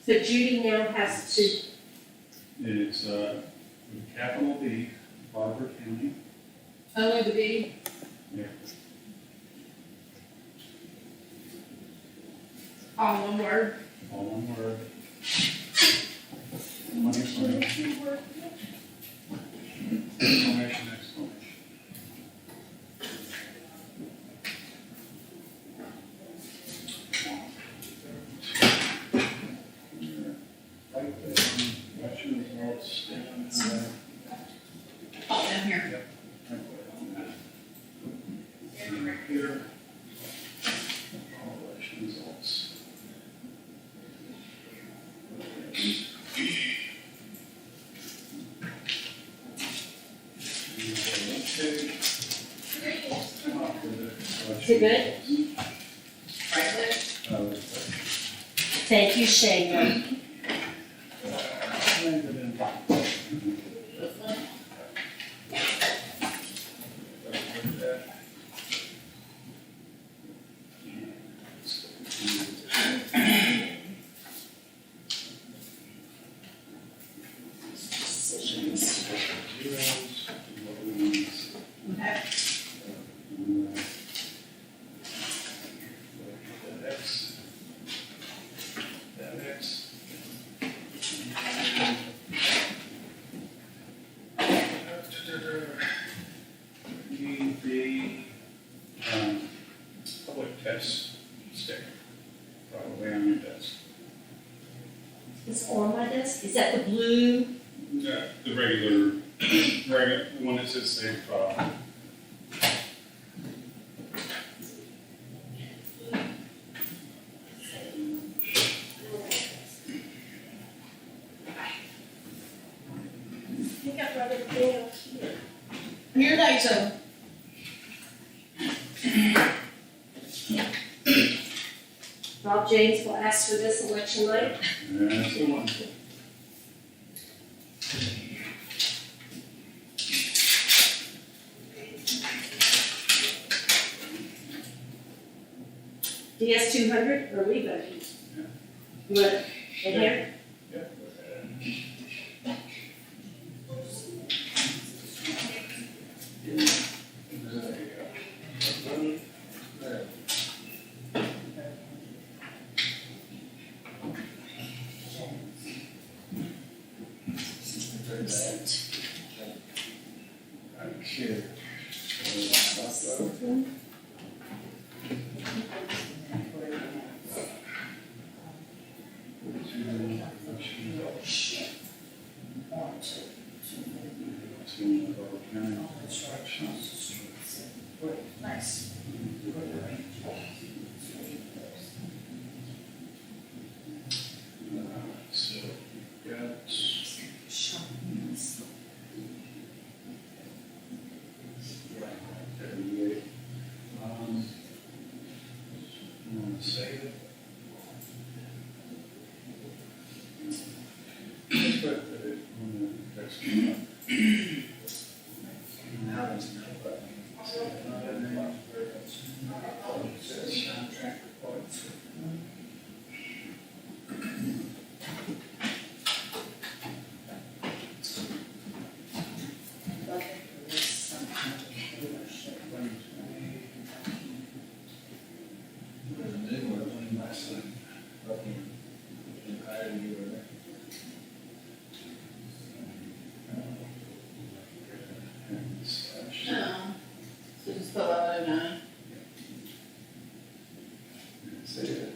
So Judy now has to, It's, with capital B, Barbour County. Only the B? Yeah. All one word? All one word. 2020. Exclamation, exclamation. Election results. Down here. Yep. Here. All election results. is it good? Right there. Thank you, Shane. Okay. Need the public test sticker, probably on your desk. It's on my desk. Is that the blue? The regular one that says save file. I think I'd rather go up here. Here they go. Bob James will ask for this election night. That's the one. DS 200 or leave it? You want it in here? Okay. Nice. So, got. You want to save it? Let's put it on the next one. No. So just put 1109. Save it.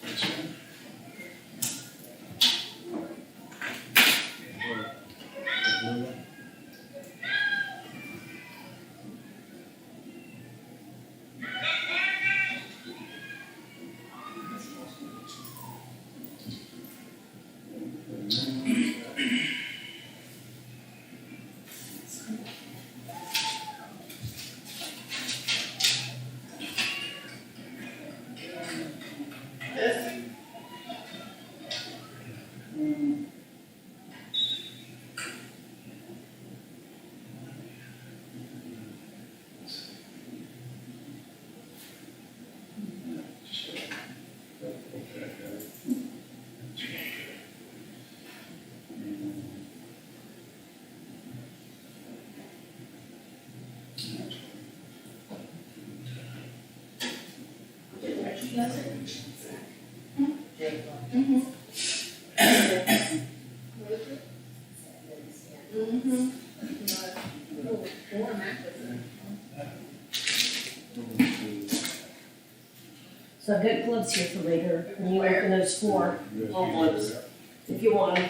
This one. The blue one. So I've got gloves here for later, and you open those four envelopes if you want them.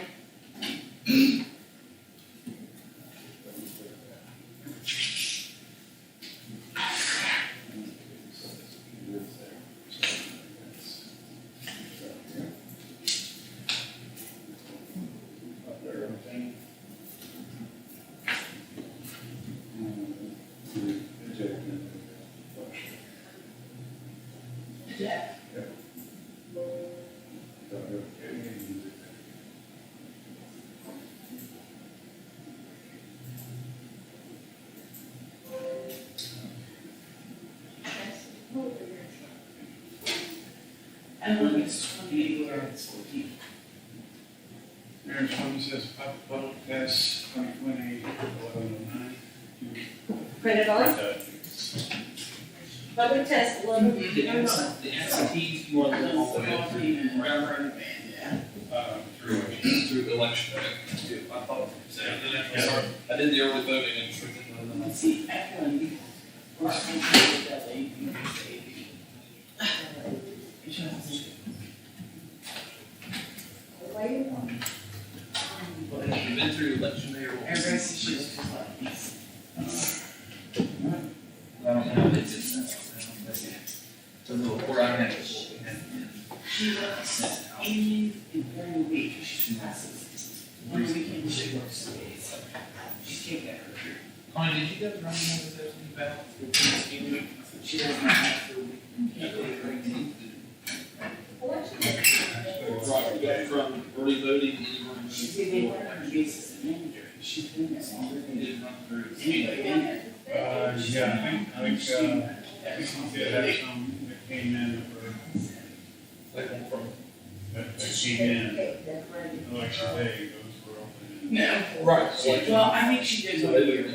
Yeah. And when it's 20 or it's 14. There's one that says public test 2020, 1109. Print it off. Public test, 11. The absentees, you want them all the way through election day. I thought, I did the early voting and Let's see, actually, we're not going to do that late. you've been through election day or what? Everybody should just like this. I don't know if it's in that. So the report I had. She works during the week, she passes. On the weekend, she works days. She can't get her here. Connie, did you guys run those about the week? She doesn't have to. Right, from early voting to early She's a worker, assistant manager. She's been there longer than did run through. anybody in there. Yeah, I think we did have some that came in that came in election day, those were open. No. Right. Well, I think she did. So they do it.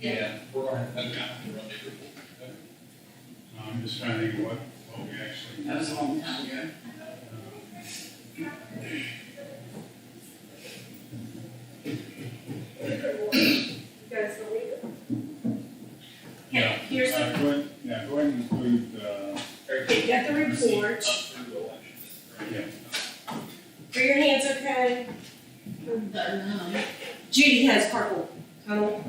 Yeah, we're gonna have to run it. I'm just trying to think what we actually. That was a long time ago. Yeah, Here's the, go ahead, yeah, go ahead and include, you got the report. yeah. Are your hands okay? Judy has carpal tunnel.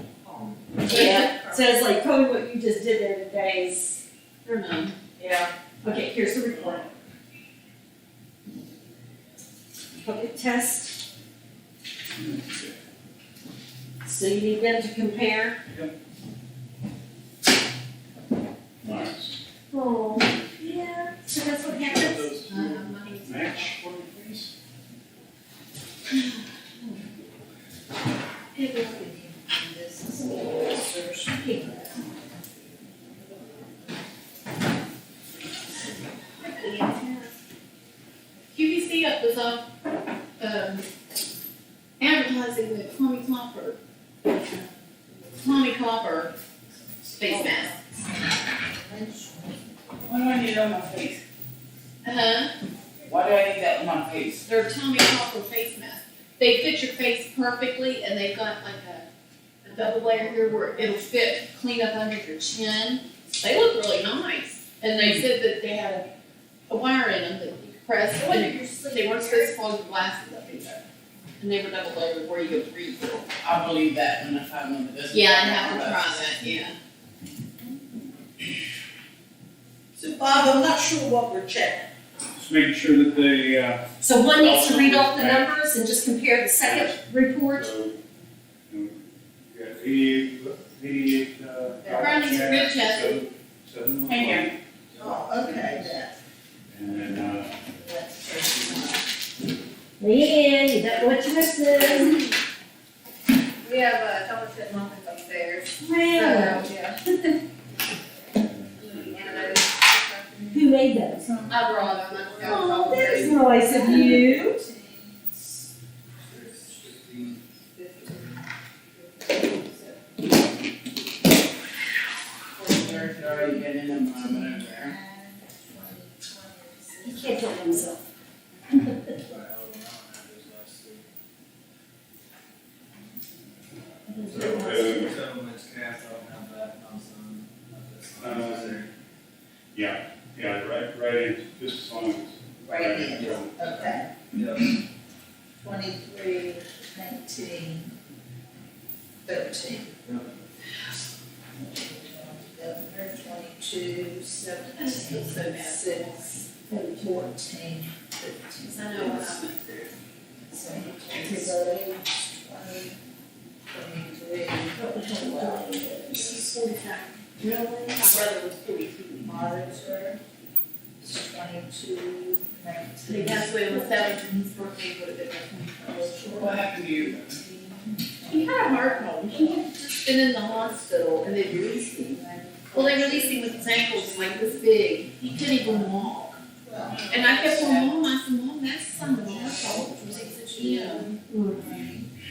Yeah, sounds like probably what you just did there today is, Her name. yeah. Okay, here's the report. Public test. So you need them to compare. Nice. Oh, yeah, so that's what happens. Match, please. QVC up was up, advertising the Tommy Copper face masks. What do I need on my face? Uh-huh, Why do I need that on my face? they're Tommy Copper face masks. They fit your face perfectly and they've got like a double layer here where it'll fit clean up under your chin. They look really nice. And they said that they had a wire in them that you could press. They weren't supposed to close your glasses up either. And they were double layered where you could breathe. I believe that when I find one that doesn't. Yeah, I'd have to try that, yeah. So Bob, I'm not sure what we're checking. Just making sure that they, So one needs to read off the numbers and just compare the second report. so, you got 88, Brownie's a good test. Seven. Hang here. Oh, okay, then. And then, Leanne, you got what you're missing. We have chocolate chip muffins upstairs. Well, Yeah. who made those? I brought them. Oh, that's nice of you. church already been in them, whatever. He can't help himself. Settlements cast off now that Yeah, right in, just as long as. Right in, okay. Yeah. 23, 19, 13. Governor, 22, 17, 6, 14, 15. Cause I know what I went through. So his age, 20, 23, 12. She's 45. Really? My brother was 42. Monitor, 22, 19. He passed away on the 7th, and his birthday would have been the 21st. What happened to you? He had a heart problem. He had just been in the hospital and they released him. Well, they released him with his ankles like this big. He couldn't even walk. Well, And I kept going, Mom, I said, Mom, that's some of the heart problem. Yeah.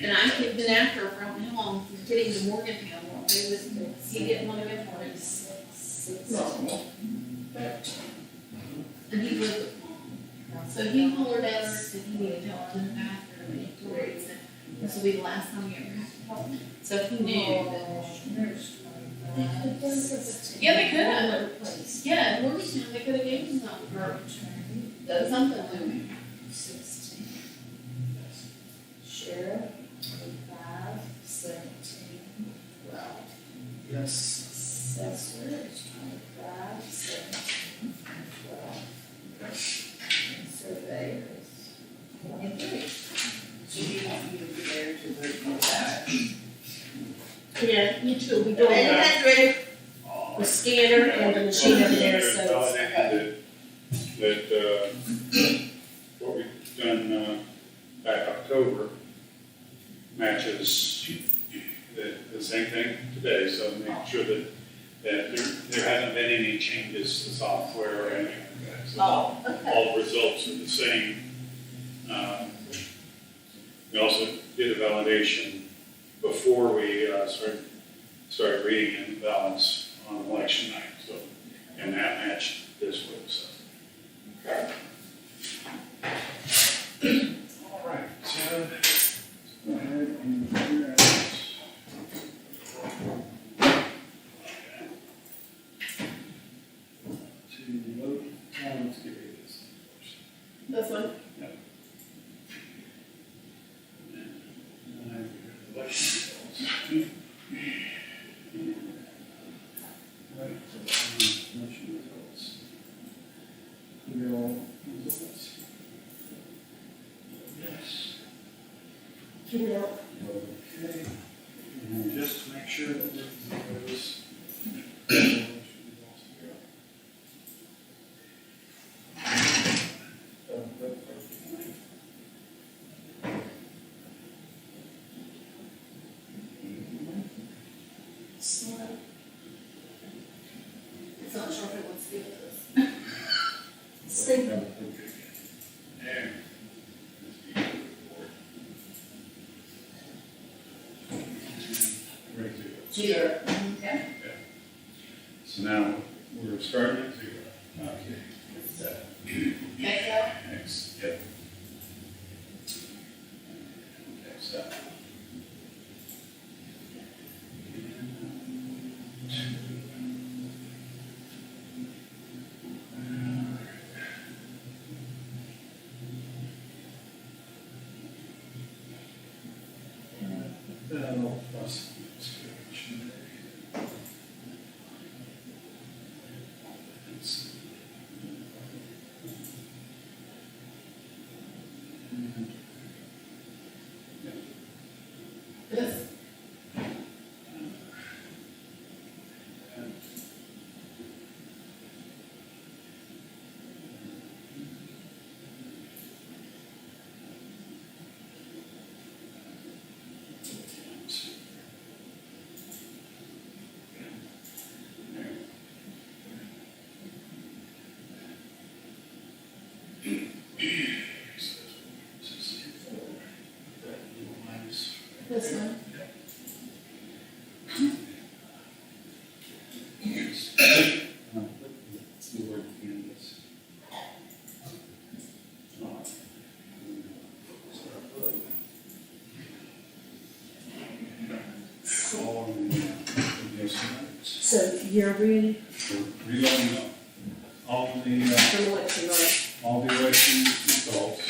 And I kept been after her for I don't know how long, getting to Morgantown. Well, they was, he didn't want to go for it. 13. And he lived with Mom. So he hollered at her and said he needed help in the bathroom. And he told her, he said, this will be the last time you ever have to help me. So he knew that. Yeah, they could have. Yeah, in Morgantown, they could have gave him something for something looming. 16. Sheriff, 25, 17, 12. Yes. Assessor is 25, 17, 12. And surveyor is 23. So you want me to be there to review that? Yeah, you two will be doing And that. that's ready. The scanner and the machine over there, so it's. That, what we've done, back October matches the same thing today, so make sure that there hasn't been any changes to software or anything like that. So Oh, okay. all the results are the same. We also did a validation before we started reading in the ballots on election night, so, and that matched this week, so. Okay. All right, so, go ahead and figure out. To vote, let's get rid of this first. This one. Election results. Right, election results. Real results. Yes. You know, Okay. And just to make sure that everything goes. Election results here. It's not sure if it wants to give us. sleep. And ready to go. Zero. Okay. So now, we're starting at 0. Okay. Next up. Next, yep. Next up. That'll plus. This. So you're ready We're reloading all the, for election night? all the election results.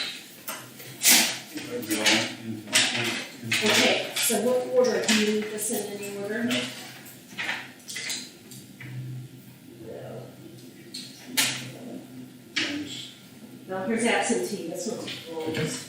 Put it all into. Okay, so what order, do you need this in any order? No. Yes. No, here's absentee, this one's closed.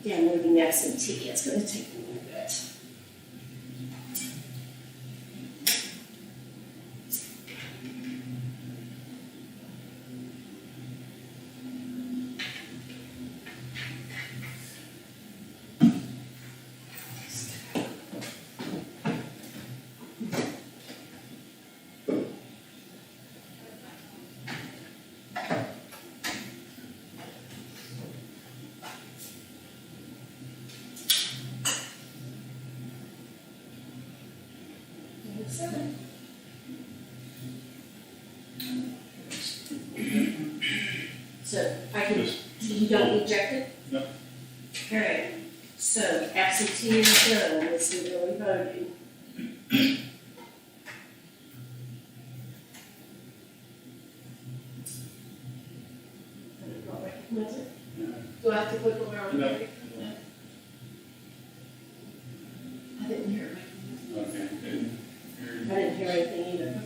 Downloading absentee, it's gonna take a little bit. So I can, Yes. you don't eject it? No. Alright, so absentee is done, let's see where we voted. Don't recognize it? Do I have to click on our? No. I didn't hear it. Okay, good. I didn't hear anything either.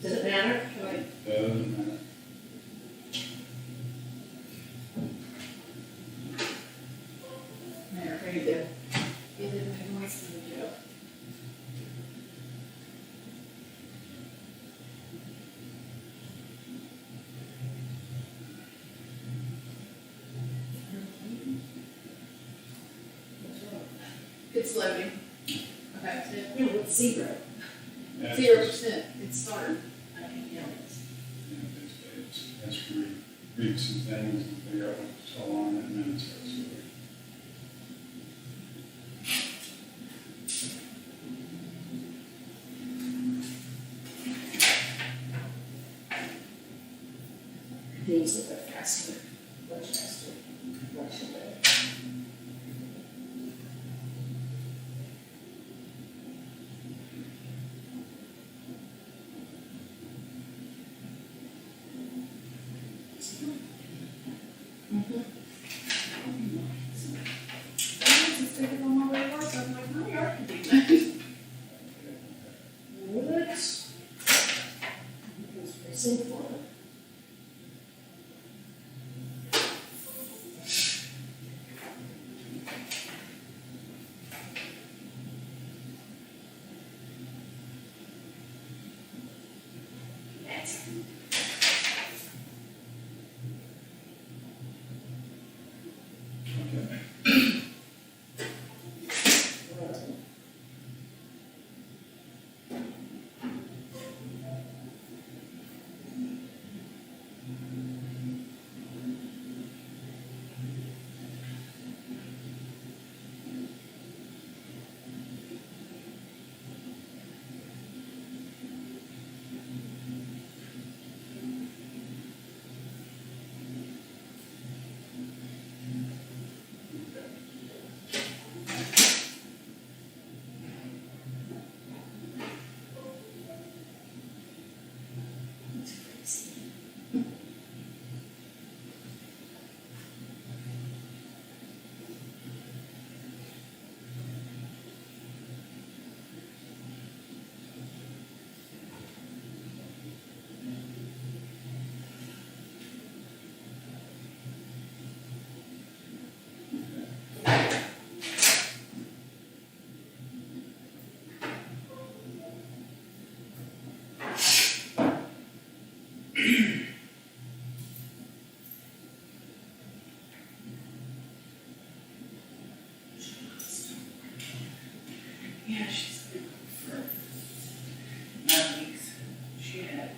Does it matter? Doesn't matter. There, there you go. It didn't make noise in the joke. It's loading. Okay, Yeah, with zero. Yeah, so 0%, it's started. I can hear it. That's to read some things and figure out what's all on that minutes. So These will go faster, much faster, much better. It's taking on my way to work, so I'm like, no, you already can do that. What? Precinct one. That's Okay. one. Yeah, she's been for 9 weeks. She had,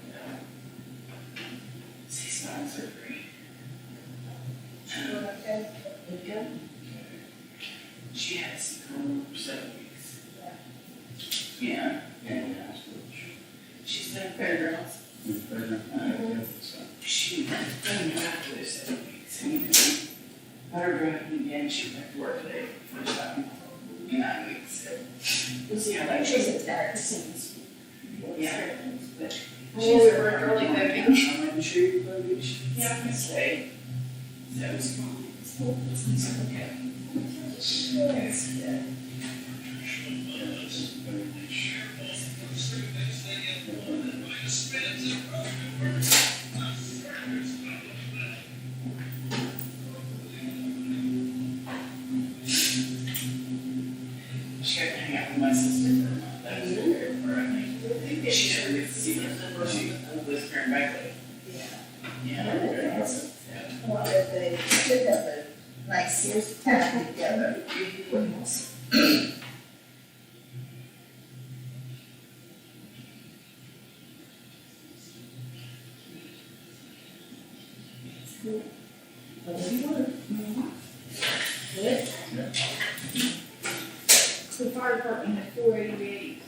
C-spine surgery. She had C-spine for 7 weeks. Yeah. She's been fairgrounds. She went after this 7 weeks. Let her drive again. She went to work today for the first time in 9 weeks. We'll see how that goes. Yeah. But She's a early baby. I'm not sure you will yeah, I can stay. So it's okay. Yes, yeah. She had to hang out with my sister for a month. That was very for me. She never gets to see her before she was turned back late. Yeah. Very awesome. Yeah. Well, if they should have a nice year's time together. The fire department had 488.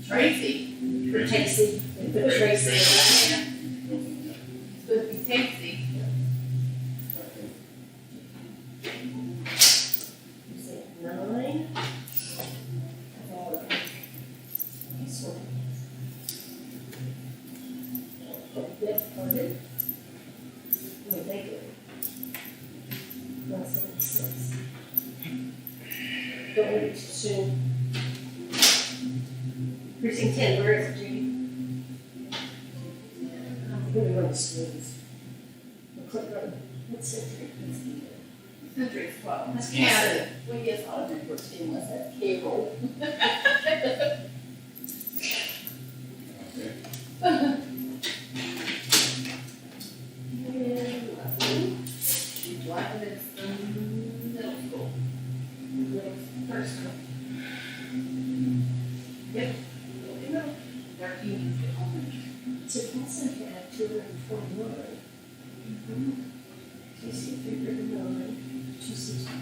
Tracy. For Casey, and put Tracy in. It's supposed to be Tasty. Is it 9? Yes, pardon? No, thank you. 176. Don't wait too soon. Precinct 10, where is it, Judy? I'm going to run the screens. Click on, what's it? Century 12. That's Canada. We get all of them working with that cable. Black is middle school. First school. Yep. You know, 13 is home. So Wilson had 249. Casey 339, 265.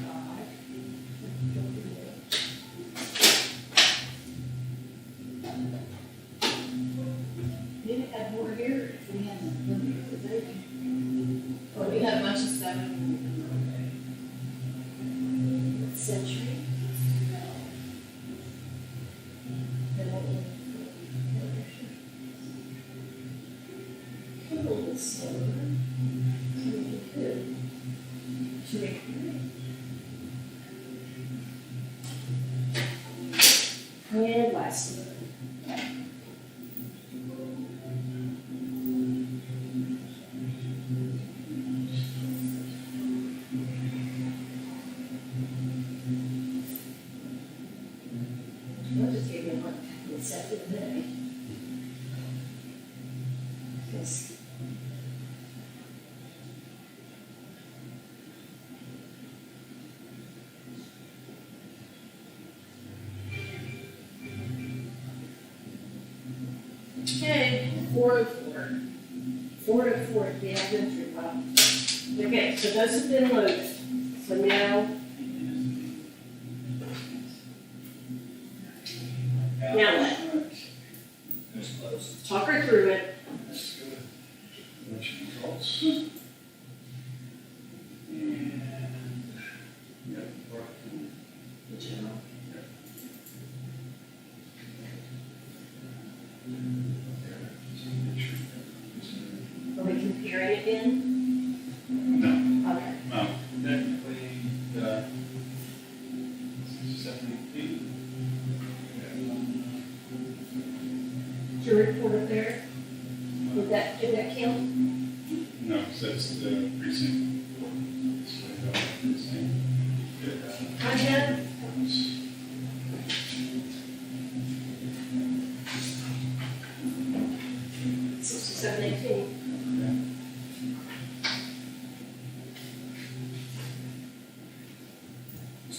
Maybe it had more here if we hadn't lived here for baby. Well, we had a bunch of 7. Century. And last one. I'll just give you a month, it's at the day. Yes. Okay, 404. 404, the elementary one. Okay, so those have been loaded. So now what? Talk her through it. Election results. The general. Are we comparing again? No, Okay. no. Technically, 17. Did you report it there? Did that count? No, so it's the precinct. I have.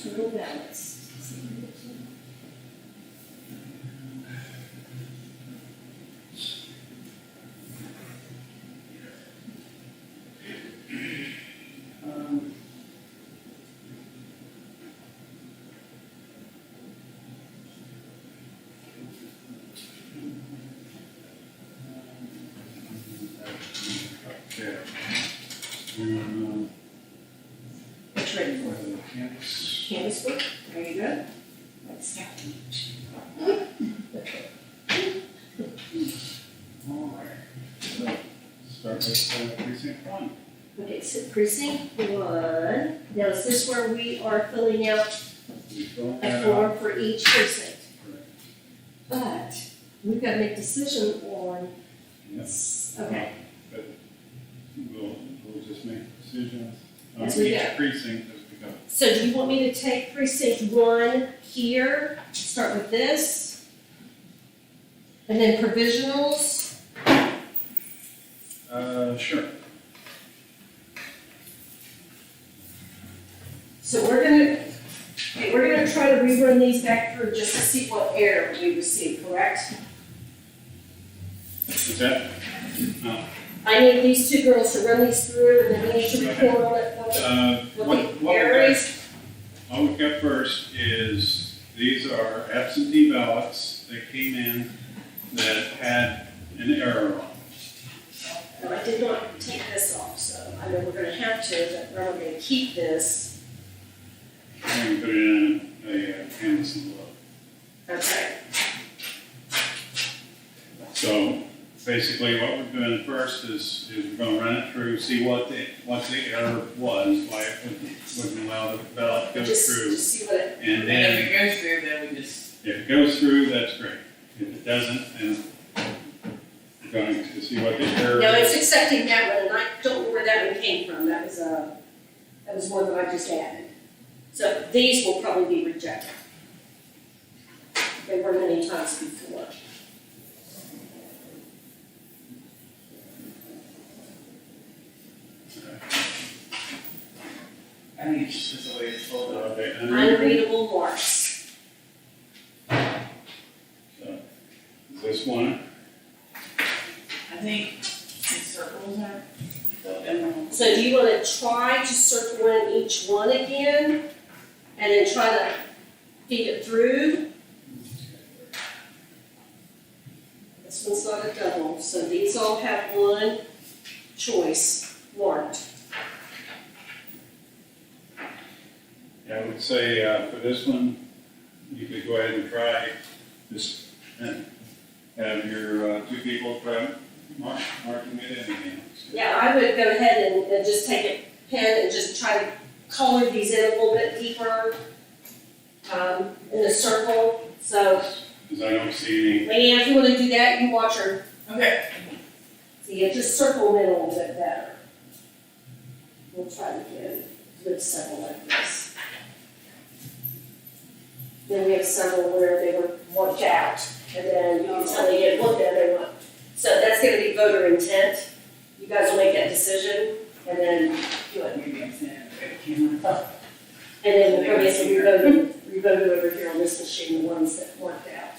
Total ballots. Um, Okay. Um, Which ready for? the campus. Canvas book, there you go. Let's All right. So, start with precinct one. Okay, so precinct one, now is this where we are filling out We fill a that out. form for each precinct? Correct. But we've got to make a decision on, Yes. okay, We'll just make decisions on As we each go. precinct as we go. so do you want me to take precinct one here, start with this? And then provisionals? Sure. So we're gonna try to rerun these back through just to see what error we receive, correct? Is that? No. I need these two girls to run these through, and then we need to report on it, what the error is. What we've got first is, these are absentee ballots that came in that had an error on them. And I did not take this off, so I know we're gonna have to, but we're gonna keep this. I'm going to put it in a canvas envelope. Okay. So basically what we're doing first is we're going to run it through, see what the error was, why it wouldn't allow the ballot to go Just through. see what it, And and then if it goes through, then we just, if it goes through, that's great. If it doesn't, then we're going to see what the error no, is. it's accepting that one, and I don't know where that one came from, that was one that I just added. So these will probably be rejected. They were many times before. I think it's just the way it's folded. Okay, Unreadable marks. So, is this one? I think the circles are the emerald. So do you wanna try to circle in each one again, and then try to feed it through? This one's not a double, so these all have one choice marked. Yeah, I would say for this one, you could go ahead and try this, and have your two people try marking it in again. Yeah, I would go ahead and just take a pen and just try to color these in a little bit deeper, in the circle, so, Because I don't see any, Leanne, if you wanna do that, you watch her, Okay. see, it just circle them in a little bit better. We'll try it again with several like this. Then we have several where they were marked out, and then you can tell they didn't look at it, so that's gonna be voter intent. You guys will make that decision, and then, Maybe I'm saying it, camera. and then we'll go get some revoted over here on this machine, the ones that marked out.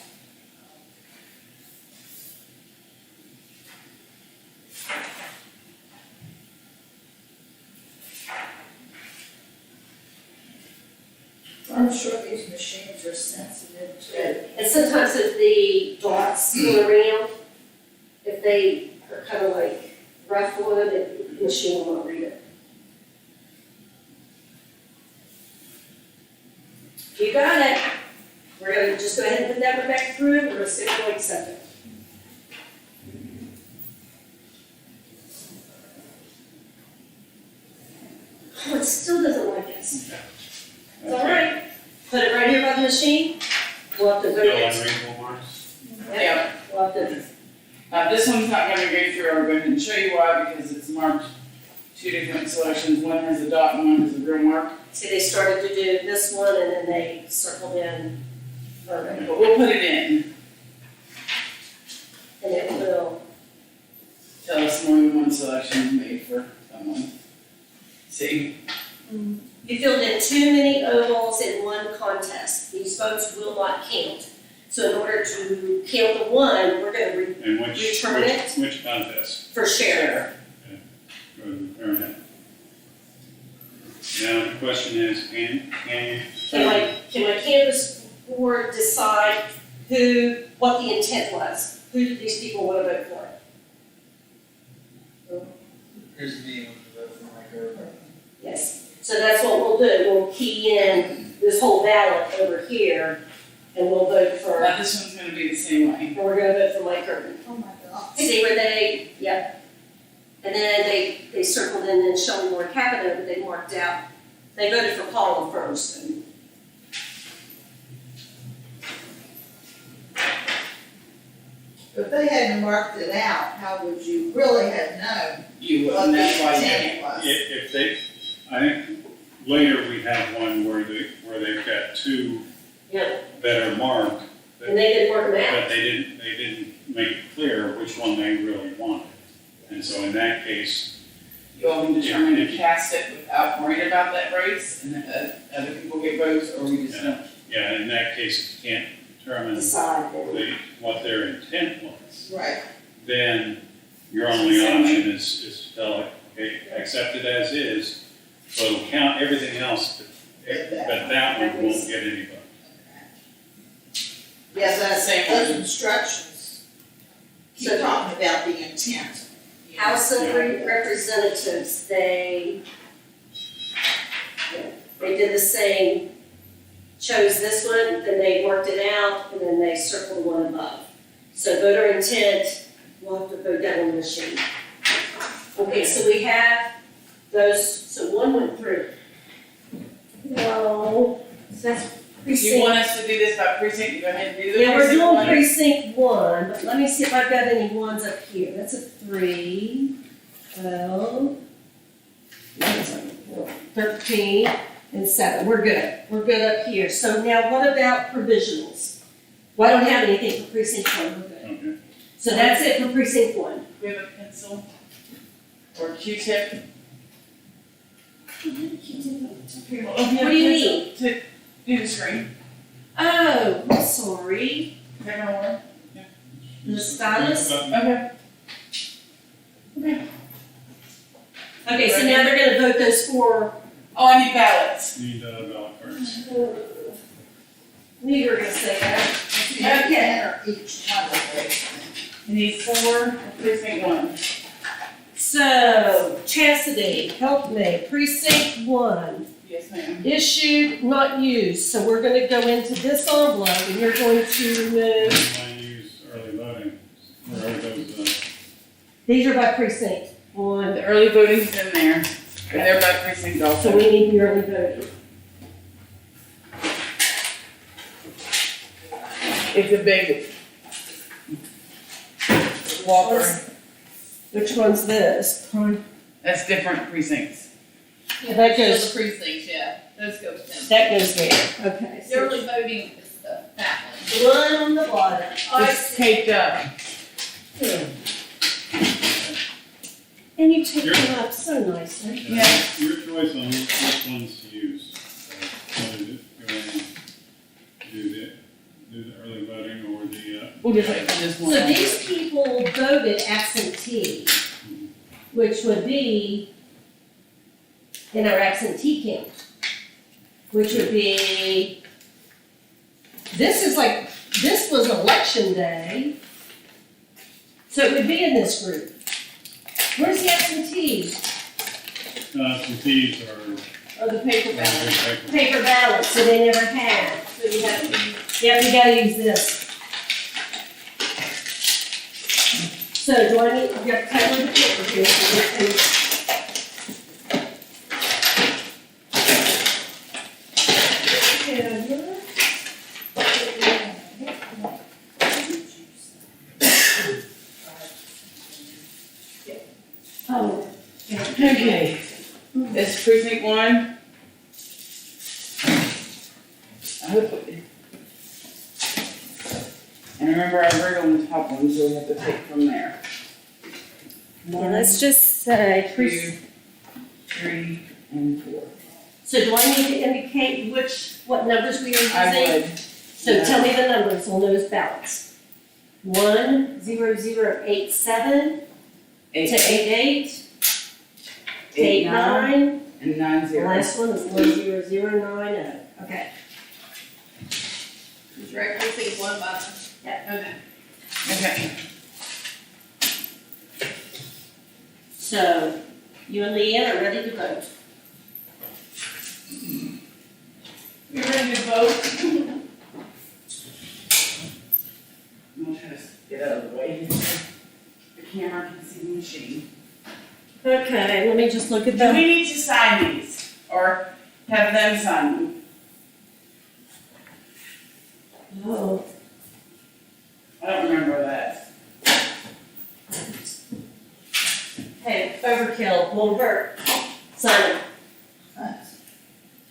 I'm sure these machines are sensitive too. And sometimes if the dots go around, if they are kind of like rough on it, the machine will not read it. You got it. We're gonna just go ahead and put that one back through, we're gonna see if we'll accept it. Oh, it still doesn't like us. It's all right. Put it right here by the machine. We'll have to no vote it. unreadable marks. Yeah. We'll have to, This one's not gonna go through, I'll go ahead and show you why, because it's marked two different selections, one has a dot and one has a real mark. see, they started to do this one and then they circled in, or, But we'll put it in, and it will, tell us more than one selection is made for someone. See, You filled in too many ovals in one contest. These votes will not count. So in order to count the one, we're gonna And which, return it which contest? for sheriff. Go ahead and return it. Now, the question is, can you? Can my canvas board decide what the intent was? Who did these people wanna vote for? Here's the name of the vote for my girl. Yes, so that's what we'll do, we'll key in this whole ballot over here, and we'll vote for, Now, this one's gonna be the same way. and we're gonna vote for Mike Urban. Oh my God. See where they, yep. And then they circled in and Shelley Moore Capito, but they marked out, they voted for Paula first, and If they hadn't marked it out, how would you really have known You what would, the that's why you intent was? If they, I think later we have one where they've got two yeah, that are marked, and they didn't work them out. but they didn't make it clear which one they really wanted. And so in that case, You all can determine to cast it without worrying about that race, and then other people get votes, or we just don't. yeah, in that case, if you can't determine Decide then. what their intent was, Right. then your only option is to tell it, okay, accept it as is, so it'll count everything else, but that one won't get any vote. Yeah, that's, Same those one. instructions keep So- talking about the intent. House of Representatives, they did the same, chose this one, then they worked it out, and then they circled the one above. So voter intent, we'll have to vote that on the machine. Okay, so we have those, so one went through. No, so that's Do you precinct. want us to do this by precinct, go ahead and do the Yeah, we're precinct doing one? precinct one, but let me see if I've got any ones up here. That's a 3, 12, 13, and 7. We're good. We're good up here. So now what about provisionals? Well, I don't have anything for precinct one. We're good. Okay. So that's it for precinct one. Do you have a pencil? Or Q-tip? What do you need? To do the screen. Oh, I'm sorry. Is that gonna work? The stylus? Okay. Okay, so now they're gonna vote those four. Oh, I need ballots. Need ballot cards. Knew you were gonna say that. Okay. Or each one of those. I need 4 for precinct 1. So, Chastity, help me, precinct 1. Yes, ma'am. Issued, not used, so we're gonna go into this envelope and you're going to remove, I use early voting, or are those, these are by precinct one, The early voting's in there, and they're by precinct so also. we need the early voting. It's a big whopper. Which one's this? That's different precincts. That So goes, the precincts, yeah, those go with them. that goes there, okay. The early voting is that one. The one on the bottom. It's taped up. And you take them up so nicely. Yeah. your choice on which ones to use. Whether to go in and do the early voting or the, We'll just wait for this one. So these people voted absentee, which would be in our absentee count, which would be, this was election day, so it would be in this group. Where's the absentees? absentees are. Oh, the paper ballot. paper. Paper ballots, so they never had, so you have to, yeah, you gotta use this. So do I need, you have to cover the paper here, so we can. Oh, Okay. This is precinct 1. I hope it. And remember, I wrote on the top one, so we have to take from there. well, let's just say, 2, 3, and 4. So do I need to indicate what numbers we are using? I would. So tell me the numbers on those ballots. 10087 to 88, 89, And the 90. last one is 10090. Okay. It's right, we see one button. Yeah. Okay. Okay. So you and Leanne are ready to vote. You ready to vote? I'm gonna try to get out of the way here. The camera can see the machine. Okay, let me just look at Do them. we need to sign these or have them sign them? Oh, I don't remember that. hey, overkill, won't hurt. Sign it.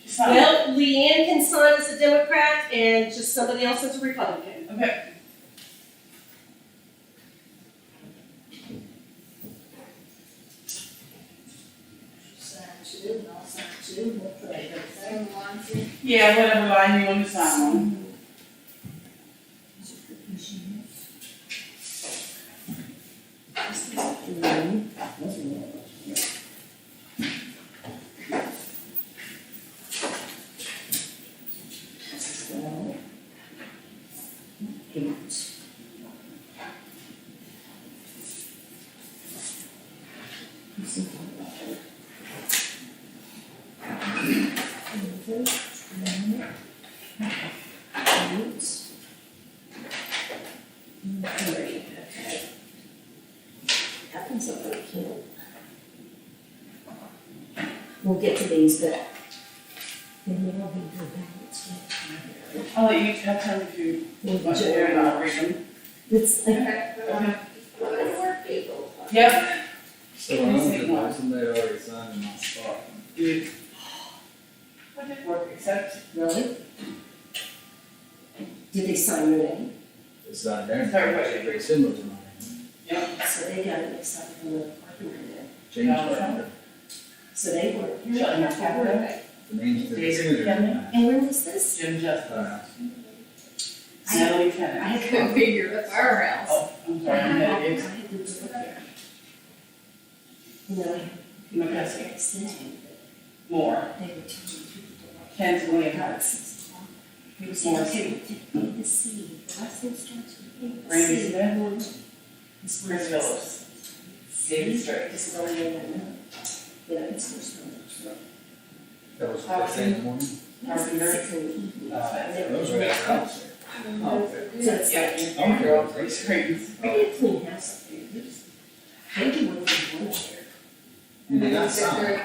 Just sign them. Well, Leanne can sign as a Democrat and just somebody else as a Republican. Okay. Sign two, and I'll sign two, we'll put it there. Same ones, yeah. Yeah, whatever line you want to sign on. We'll get to these, but then we'll be good balance. I'll let you tell them if you want to do it, and I'll read them. It's, Yep. So when I'm good, like, somebody already signed in my spot. Good. What did work, except, really? Did they sign your name? It's not there, Everybody. it's very similar to mine. So they got it mixed up in the parking area. Change No, it's the, So they were. Shut up, Catherine. the name's very David similar to Kennedy. mine. And when was this? Jim Justice. I Natalie Tennant. I couldn't figure the firehouse. Oh, I'm sorry, I'm I headed. had to look there. You know, McCusker. they said More. that they were telling people to like. Ken's William About Hart. 6 o'clock. They were saying, okay, take the seed, the last one starts with the Randy seed. Smith. This one Chris is- Phillips. David Strait. This is only one I know. Yeah, it's first one. That was what they said in the morning. Carpenter. 6 in the evening. Those were at house. So it's like, I'm Girl, good. screens. I get a clean house up there. They do one thing one year, You did not sign.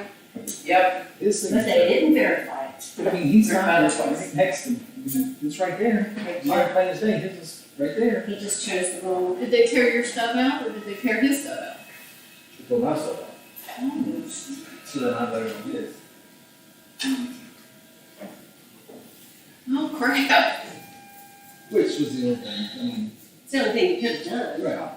Yep. This thing. but they didn't verify it. I mean, he's signed this one, right next to him. It's right there. My plain as day, his is right there. He just chose the wrong. Did they tear your stuff out, or did they tear his stuff out? She pulled my stuff out. So then I better than his. Oh crap. Which was the only thing, I mean, It's the only thing you could have done. right.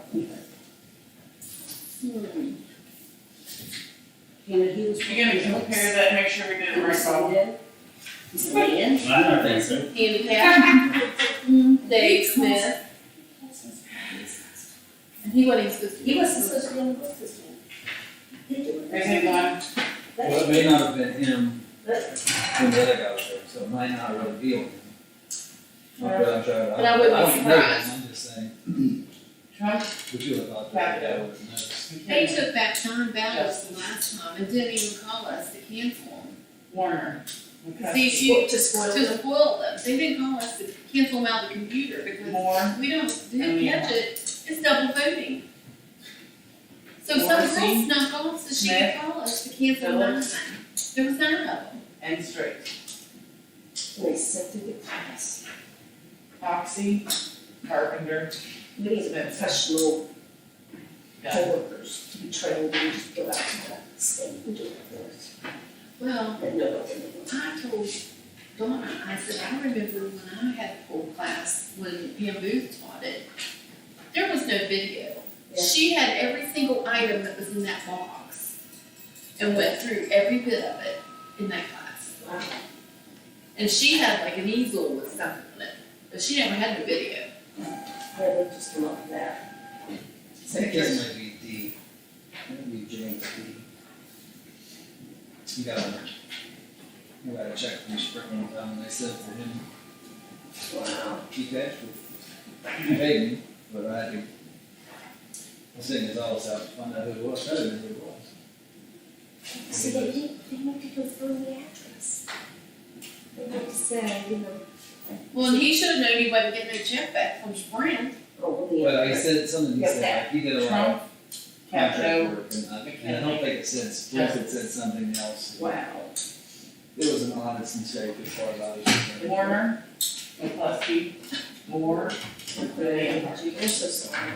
You know, he was. You gonna compare that, make sure we did it right, Bob? He's a man. I don't think so. Handicap. Dave Smith. And he wasn't even supposed to. He wasn't supposed to be on the bus this time. There's him one. Well, it may not have been him when the other guy was there, so it might not really be on him. Not that I'm trying to. But I wouldn't be don't know him, surprised. I'm just saying, Trump. would you have thought that guy would have noticed? They took back 9 ballots the last time and didn't even call us to cancel them. Warner. See, she, To spoil to them. spoil them, they didn't call us to cancel them out of the computer because Moore. we don't, Oh, didn't yeah. catch it, it's double voting. So some Morrissey. girl snuck off so she could Smith. call us to cancel 9. Phillips. There was 9 of them. And Strait. And they sent through the class. Foxy. Carpenter. We need professional Yeah. coworkers to be trained and just go out to the state and do it for us. Well, And know what they're doing. I told Donna, I said, I remember when I had a pool class, when Pam Booth taught it, there was no video. Yeah. She had every single item that was in that box and went through every bit of it in that class. And she had like an easel with something on it, but she never had the video. Yeah, they just come up with that. I think this might be D. Might be James D. You gotta check from Spring time, and they said for him, Wow. he paid me, but I had to. I was sitting his office out to find out who it was, I didn't know who it was. So they need to confirm the address. They have to say, you know. Well, and he should have known he wasn't getting no check back from Sprint. Oh, well, the Well, he address. said something, he Got said, that. like, he did a lot Trump, of contract Capito, work, and I don't think it said Spring, it said something else. wow. It was an honest mistake as far as I was concerned. Warner, McCluskey, Moore, I'm so sorry.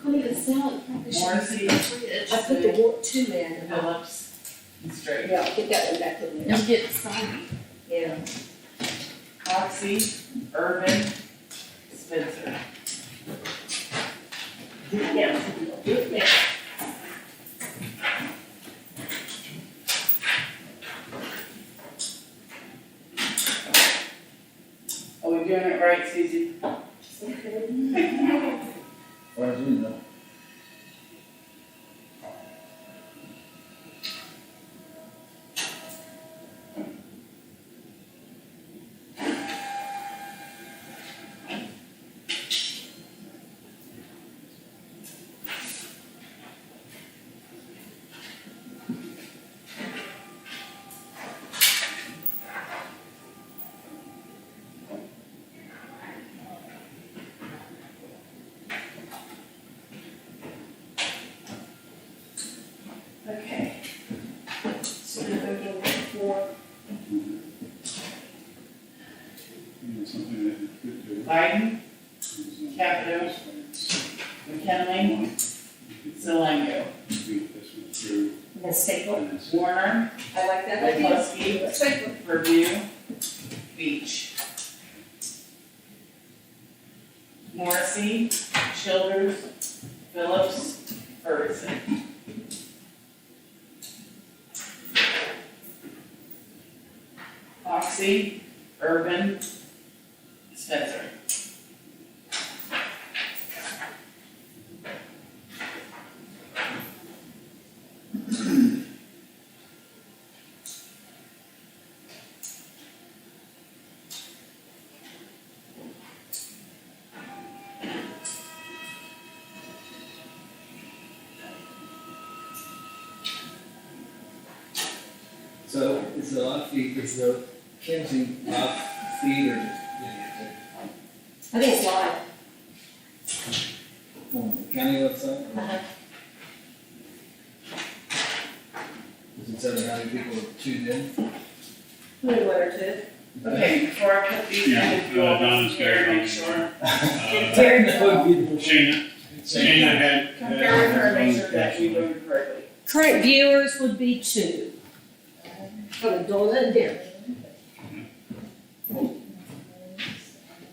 Couldn't even sell it, probably should have Morrissey, put the fridge. I put the Ward 2 in. Phillips, and Straight. Yeah, I'll get that one back in there. I'm getting soggy. Yeah. Foxy, Urban, Spencer. Do it now. Do it now. Are we doing it right, Susie? As far as we know. Okay. So we're looking for, Something that you could do. Biden, is, Capito. McKinley, Zelango, Beat this one through. the staple. and it's- Warner, I like that idea. McCluskey, Staple. Purdue, Beach. Morrissey, Childers, Phillips, Ferguson. Foxy, Urban, Spencer. So, is the lot fee, is the canvassing lot fee or just, I think it's live. on the county website? or- Uh-huh. Does it say how many people are tuned in? Maybe one or two. Okay, before I put these in, if you all Donna's got compare, it make on. sure. That would be the- Shayna, Shayna had. Compare with her, make sure that we voted correctly. Current viewers would be 2. For the Donna and Derek.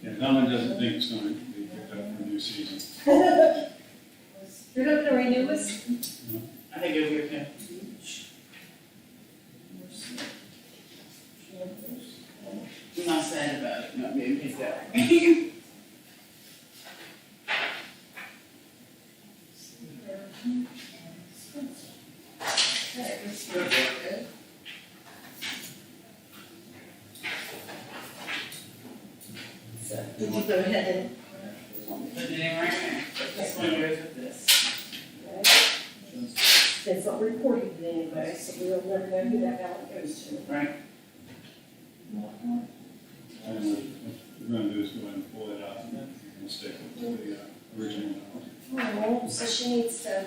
Yeah, Donna doesn't think it's gonna be picked up for a new season. You're not gonna renew us? I think it'll be okay. I'm not sad about it, not being picked up. Okay, this feels good. So, did you go ahead and, Put it in right there, this one goes with this. it's not recorded anyway, so we'll never know who that ballot goes to. Right. And what we're gonna do is go ahead and pull it out and stick it to the original ballot. Oh, so she needs to,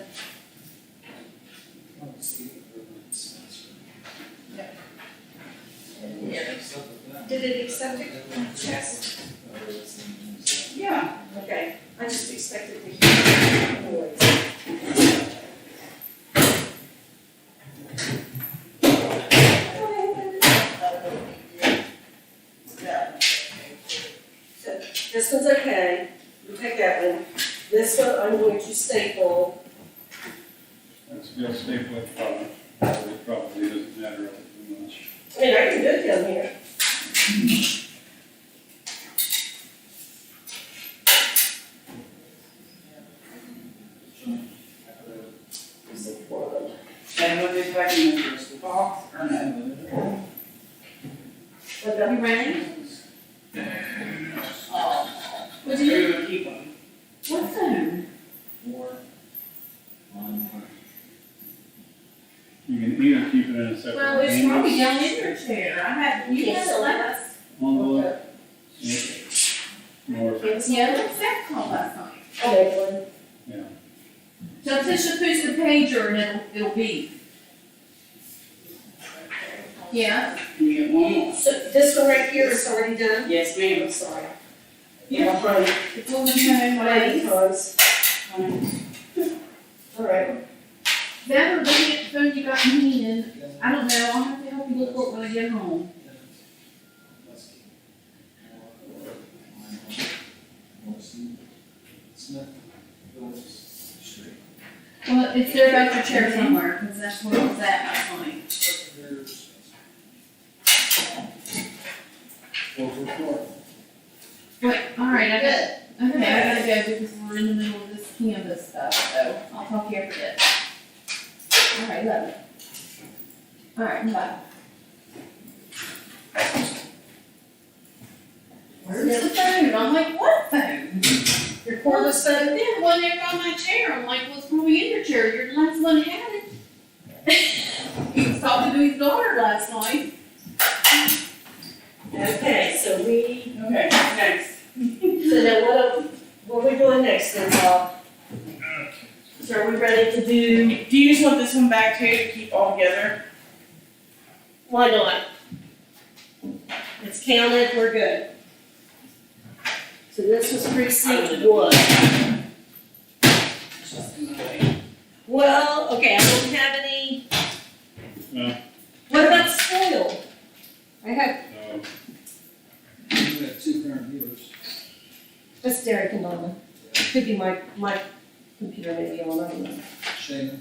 did it accept it? Yes. Yeah. Okay, I just expected to hear noise. So this one's okay, you take that one. This one I'm going to staple. That's just staple it, probably doesn't matter too much. And I can do it down here. box or no? What about You ready? Oh. What do you, We're gonna keep them. what phone? You can either keep it in a separate. Well, it's probably down in your chair. I have, you have it last. Envelope. More. Yeah, what's that called last night? I'll make one. Yeah. So Tisha push the pager and it'll beep. Yeah. Can you get one more? So this one right here is already done? Yes, ma'am. I'm sorry. Yeah. Right. It's on the phone, Right, right? because, all right. That or looking at the phone you got in your hand, I don't know, I'll have to help you look for it when I get home. Well, it's there about your chair somewhere, because that's where it was at last night. Wait, alright, I got, okay, I gotta go because we're in the middle of this canvas stuff, so I'll talk to you after this. Alright, love it. Alright, bye. Where's the phone? I'm like, what phone? Your cordless phone? Yeah, the one there by my chair. I'm like, well, it's probably in your chair. You're the last one who had it. He was talking to his daughter last night. Okay, so we, Okay, next. so now what are we doing next then, Bob? So are we ready to do, Do you just want this one back too to keep all together? why not? It's counted, we're good. So this was precinct 1. It's just in my way. Well, okay, I don't have any. No. What about spoiled? I have, We got 2 current viewers. that's Derek and Donna. Could be my computer maybe on, I don't know. Shayna.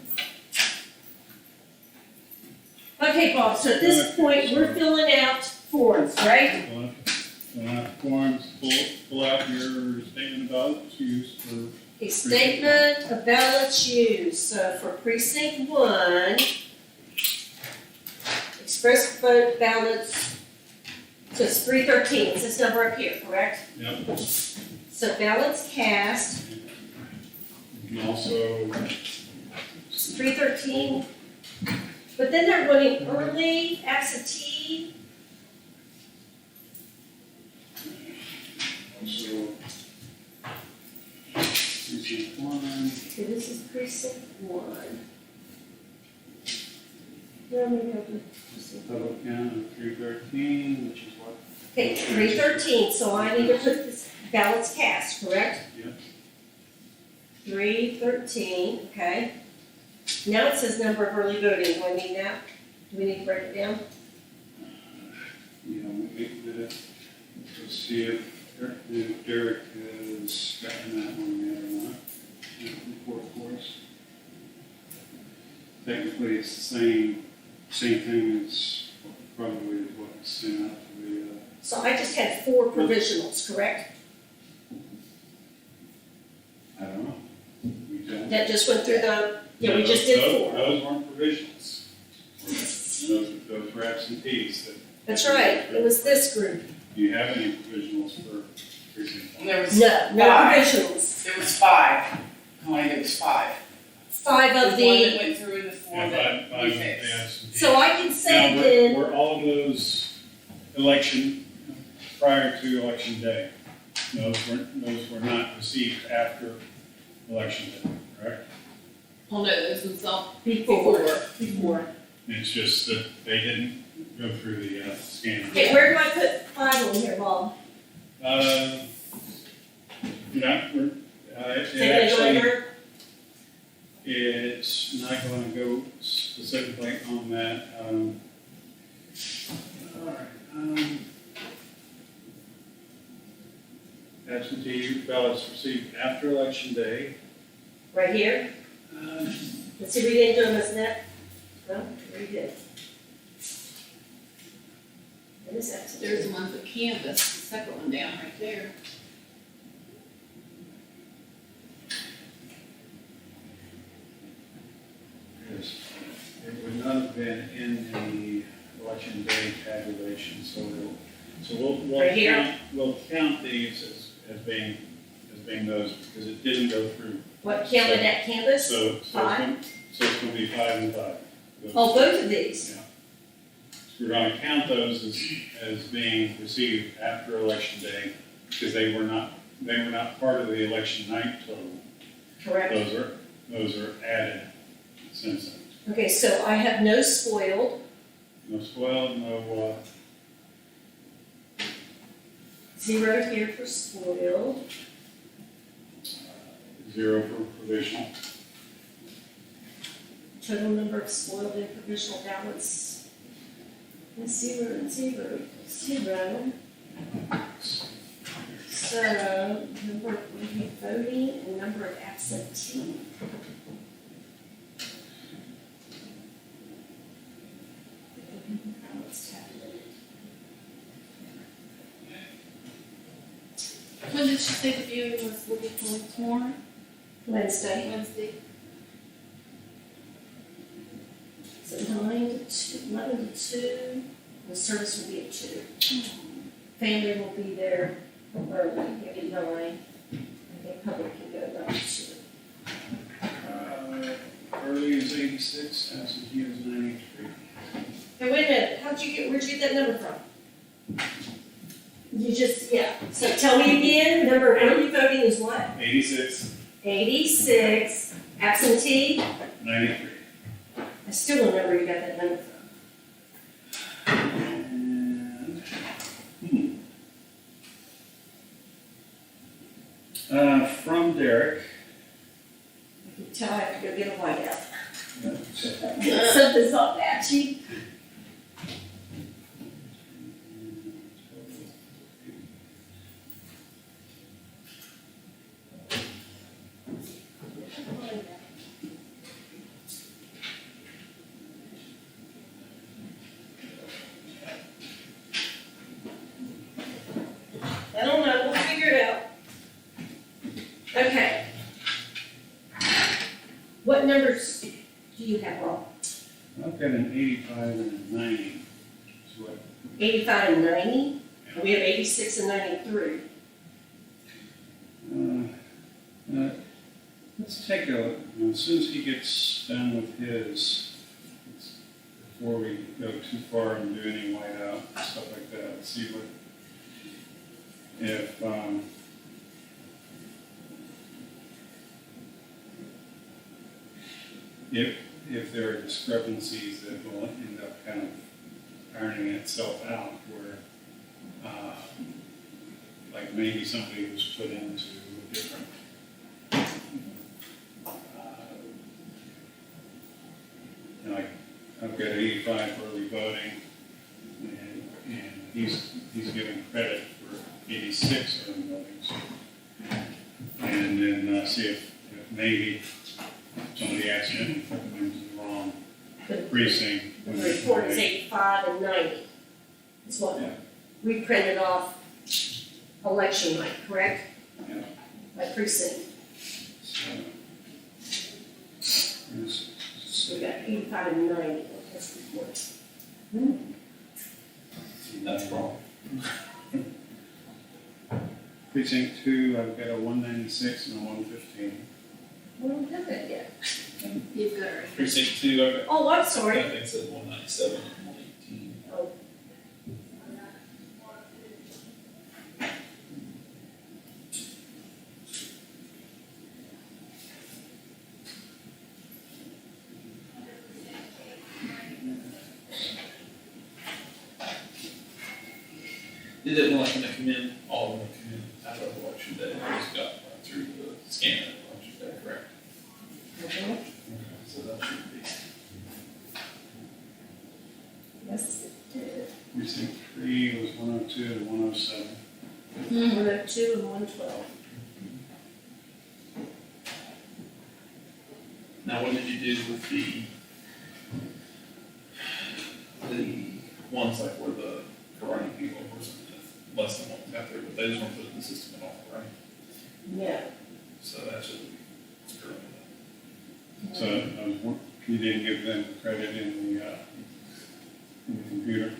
Okay, Bob, so at this point, we're filling out forms, right? Forms, pull out your statement about use for. A statement of ballots used, so for precinct 1, express vote ballots, so it's 313, it's this number up here, correct? Yep. So ballots cast, You can also, 313, but then they're voting early, absentee, precinct 1, so this is precinct 1. Where am I going to? public count of 313, which is what? Okay, 313, so I need to put this ballots cast, correct? Yep. 313, okay. Now it says number of early voting, do I need that? Do we need to break it down? Yeah, we did it. Let's see if Derek has gotten that one yet or not. Report for us. Technically, it's the same thing as probably what's sent out to the, So I just had 4 provisionals, correct? I don't know. We don't. That just went through the, yeah, we just did 4. Those weren't provisionals. Those were absentees that. That's right, it was this group. Do you have any provisionals for precinct 1? There was, No Five. provisionals. there was 5. Only there was 5. 5 The of one that the, went through and the 4 Yeah, that five we of the fixed. absentees. so I can say Now, then, were all of those election, prior to election day? Those were not received after election day, correct? Oh no, this was all before. It's just that they didn't go through the scanner. Okay, where do I put 5 on here, Bob? Not, it Is it gonna go actually, under? it's not gonna go specifically on that, alright, absentee ballots received after election day. Right here? Let's see, we didn't do them as net? No, we did. What is that? There's the one for canvas, the second one down right there. Yes, it would not have been in in the election day tabulation, so we'll Right here? we'll count these as being those, because it didn't go through. What, counted at canvas? So it's gonna be 5 and 5. Oh, both of these? Yeah. So we're gonna count those as being received after election day, because they were not part of the election night total. Correct. Those are added since then. Okay, so I have no spoiled, No spoiled, no, 0 here for spoiled, 0 for provisional. total number of spoiled and provisional ballots is 0 and 0, 0. So, number of women voting and number of absentee. Ballots tabulated. When did she say the viewing was, will be held tomorrow? Wednesday, Wednesday? so 9 to 2, 11 to 2, the service will be at 2. Family will be there early, maybe 9, and the public can go down to 2. Early is 86, absentee is 93. Hey, wait a minute, where'd you get that number from? You just, yeah, so tell me again, number of early voting is what? 86, 86, absentee, 93. I still don't know where you got that number from. And, from Derek. I can tell I have to go get a whiteout. Yeah. Something's all patchy. I don't know, we'll figure it out. Okay. What numbers do you have, Rob? I've got an 85 and a 90. Is what 85 and 90? We have 86 and 93. Let's take as soon as he gets done with his, before we go too far and do any whiteout and stuff like that, let's see what, if there are discrepancies that will end up kind of ironing itself out where, like maybe somebody was put into a different, like, I've got 85 for early voting, and he's giving credit for 86 early voting, so. And then see if maybe somebody accidentally put them into the wrong precinct. The report is 85 and 90. That's what Yeah. we printed off election night, correct? Yeah. By precinct. So, We got 85 and 90 on this report. That's wrong. Precinct 2, I've got a 196 and a 115. We don't have that yet. You've got her. Precinct 2, I've got, Oh, I'm sorry. I think it said 197 and 118. Oh. Did it like when they come in, all of them come in out of election day, they just got right through the scanner of election day, correct? Okay. Okay, so that should be. Yes, it did. Precinct 3 was 102 and 107. 102 and 112. Now, what did you do with the ones like where the karate people wasn't less than what was out there, but they just want to put it in the system at all, right? Yeah. So that should be, it's correct. So you didn't give them credit in the in the computer.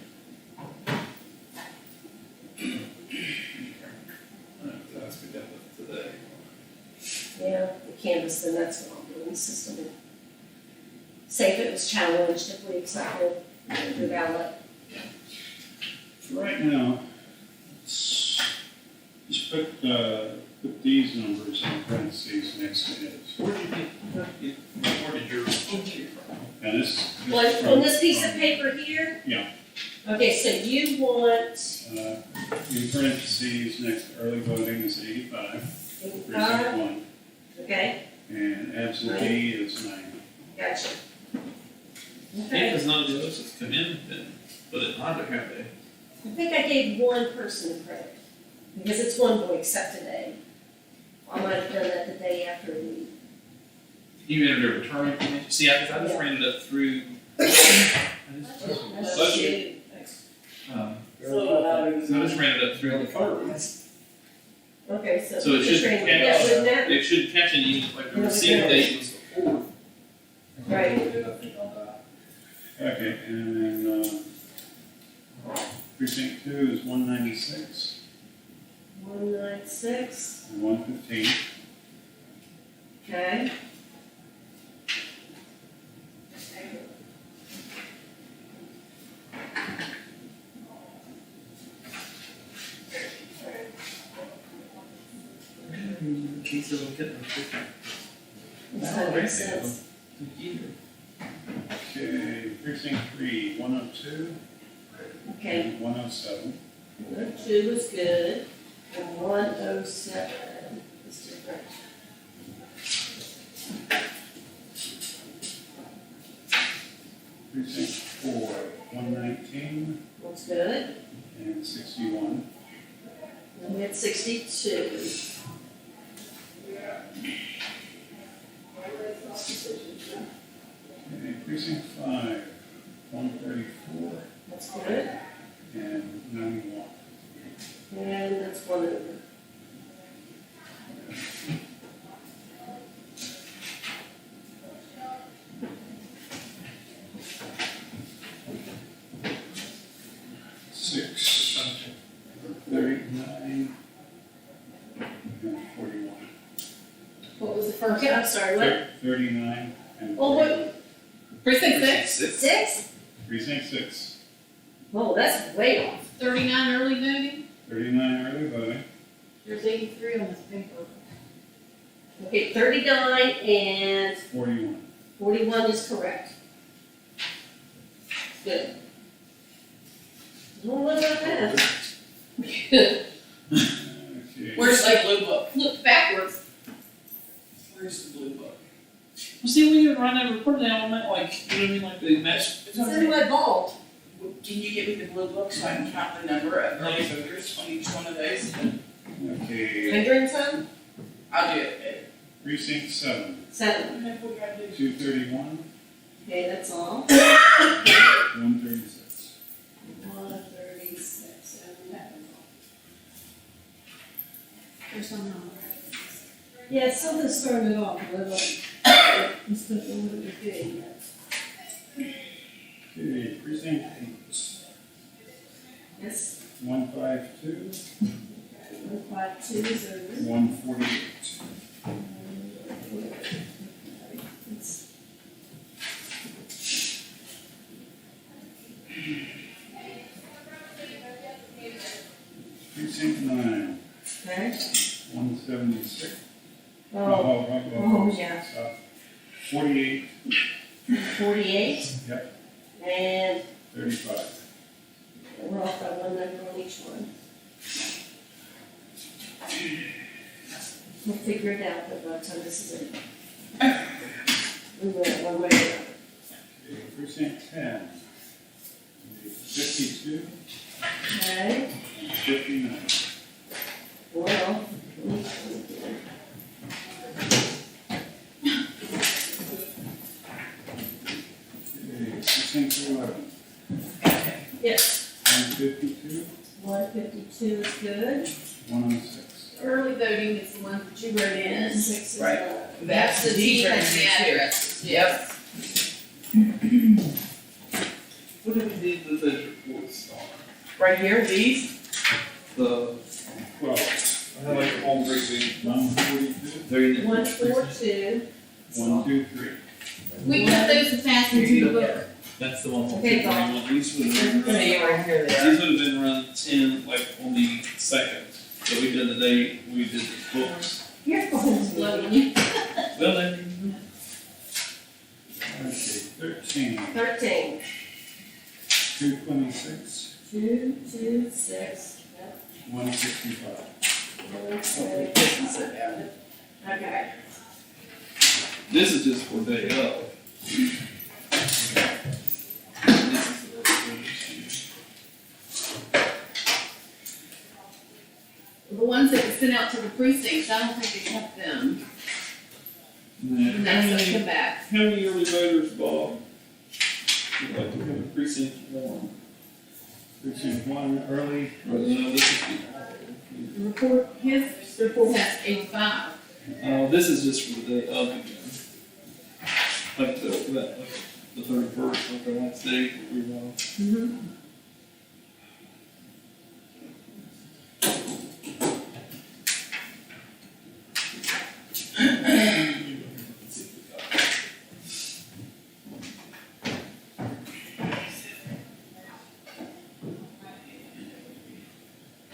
That's good done today. Yeah, the canvas, then that's what I'll do in the system. Say if it was challenged, if we accepted the ballot. So right now, just put these numbers in parentheses next to his. Where did yours come from? And this. Like on this piece of paper here? Yeah. Okay, so you want In parentheses, next to early voting is 85, precinct 1, okay, and absentee is 90. gotcha. If Okay, it's not the others that's come in, then put it under, have they? I think I gave one person credit, because it's one vote except today. I might have done that the day after we. You entered a return information, see, I just ran it up through. That's Budget. you. So I just ran it up through the cards. Okay, so. So it should Yeah, catch, wouldn't that- it should catch any, like the receipt date was the 4th. Right. Okay, and then precinct 2 is 196 196, and 115. okay. In case of them getting different. That makes sense. Okay, precinct 3, 102 Okay, and 107. 102 was good, and 107 is different. Precinct 4, 119 Looks good. and 61. And we had 62. Okay, precinct 5, 134 That's good. and 91. And that's one over. Six, 39, and 41. What was the first? Okay, I'm sorry, what? 39 and Oh, 41. what? Precinct 6? 6? Precinct 6, Oh, that's way off. 39 early voting? 39 early voting, There's 83 on this paper. Okay, 39 and 41. 41 is correct. Good. Don't look at that. Okay. Where's the blue book? Look backwards. Where's the blue book? Well, see, we can run that report down on that, like, you know what I mean, like the match. It's in my vault. Can you get me the blue book so I can count the number of early voters on each one of those? Okay, 100 and some? I'll do it. precinct 7, 7. What we gotta do? 231, Okay, that's all. 136. 136. There's some wrong. Yeah, something's throwing it off a little. It's the order of the day. Okay, precinct 8, Yes. 152, 152 is over. 148. It's- Precinct 9, Okay. 176. Oh, yeah. 48, 48. Yep. And 35. we're off by one number on each one. We'll figure it out by the time this is in. We will, one way or another. Okay, precinct 10, 52 Okay, and 59. well. Okay, precinct 11, Yes, 152, 152 is good. 106. Early voting is the one that you wrote in. 6 is Right. the Absentee and the turns me too. addresses. Yep. What do we need the reports on? Right here, these? The, Well, I have like home precinct. 142, There 142. 1, 2, 3. We got those as fast as you book. That's the one. Okay, These would have been See, run, right here they are. these would have been run 10, like on the 2nd. So we did the day we did the books. Your phone's loading. Well, then. Okay, 13, 13. 226, 226. Yep. 165. Okay. This is just for day of. This is the resolution. The ones that were sent out to the precincts, I don't think they kept them. And that's come back. How many early voters, Bob? Would like to have a precinct one? Precinct 1 early, Or no, this is The report, his report has 85. this is just for the day of again. Like the 31st, like the last day we run. Mm-hmm.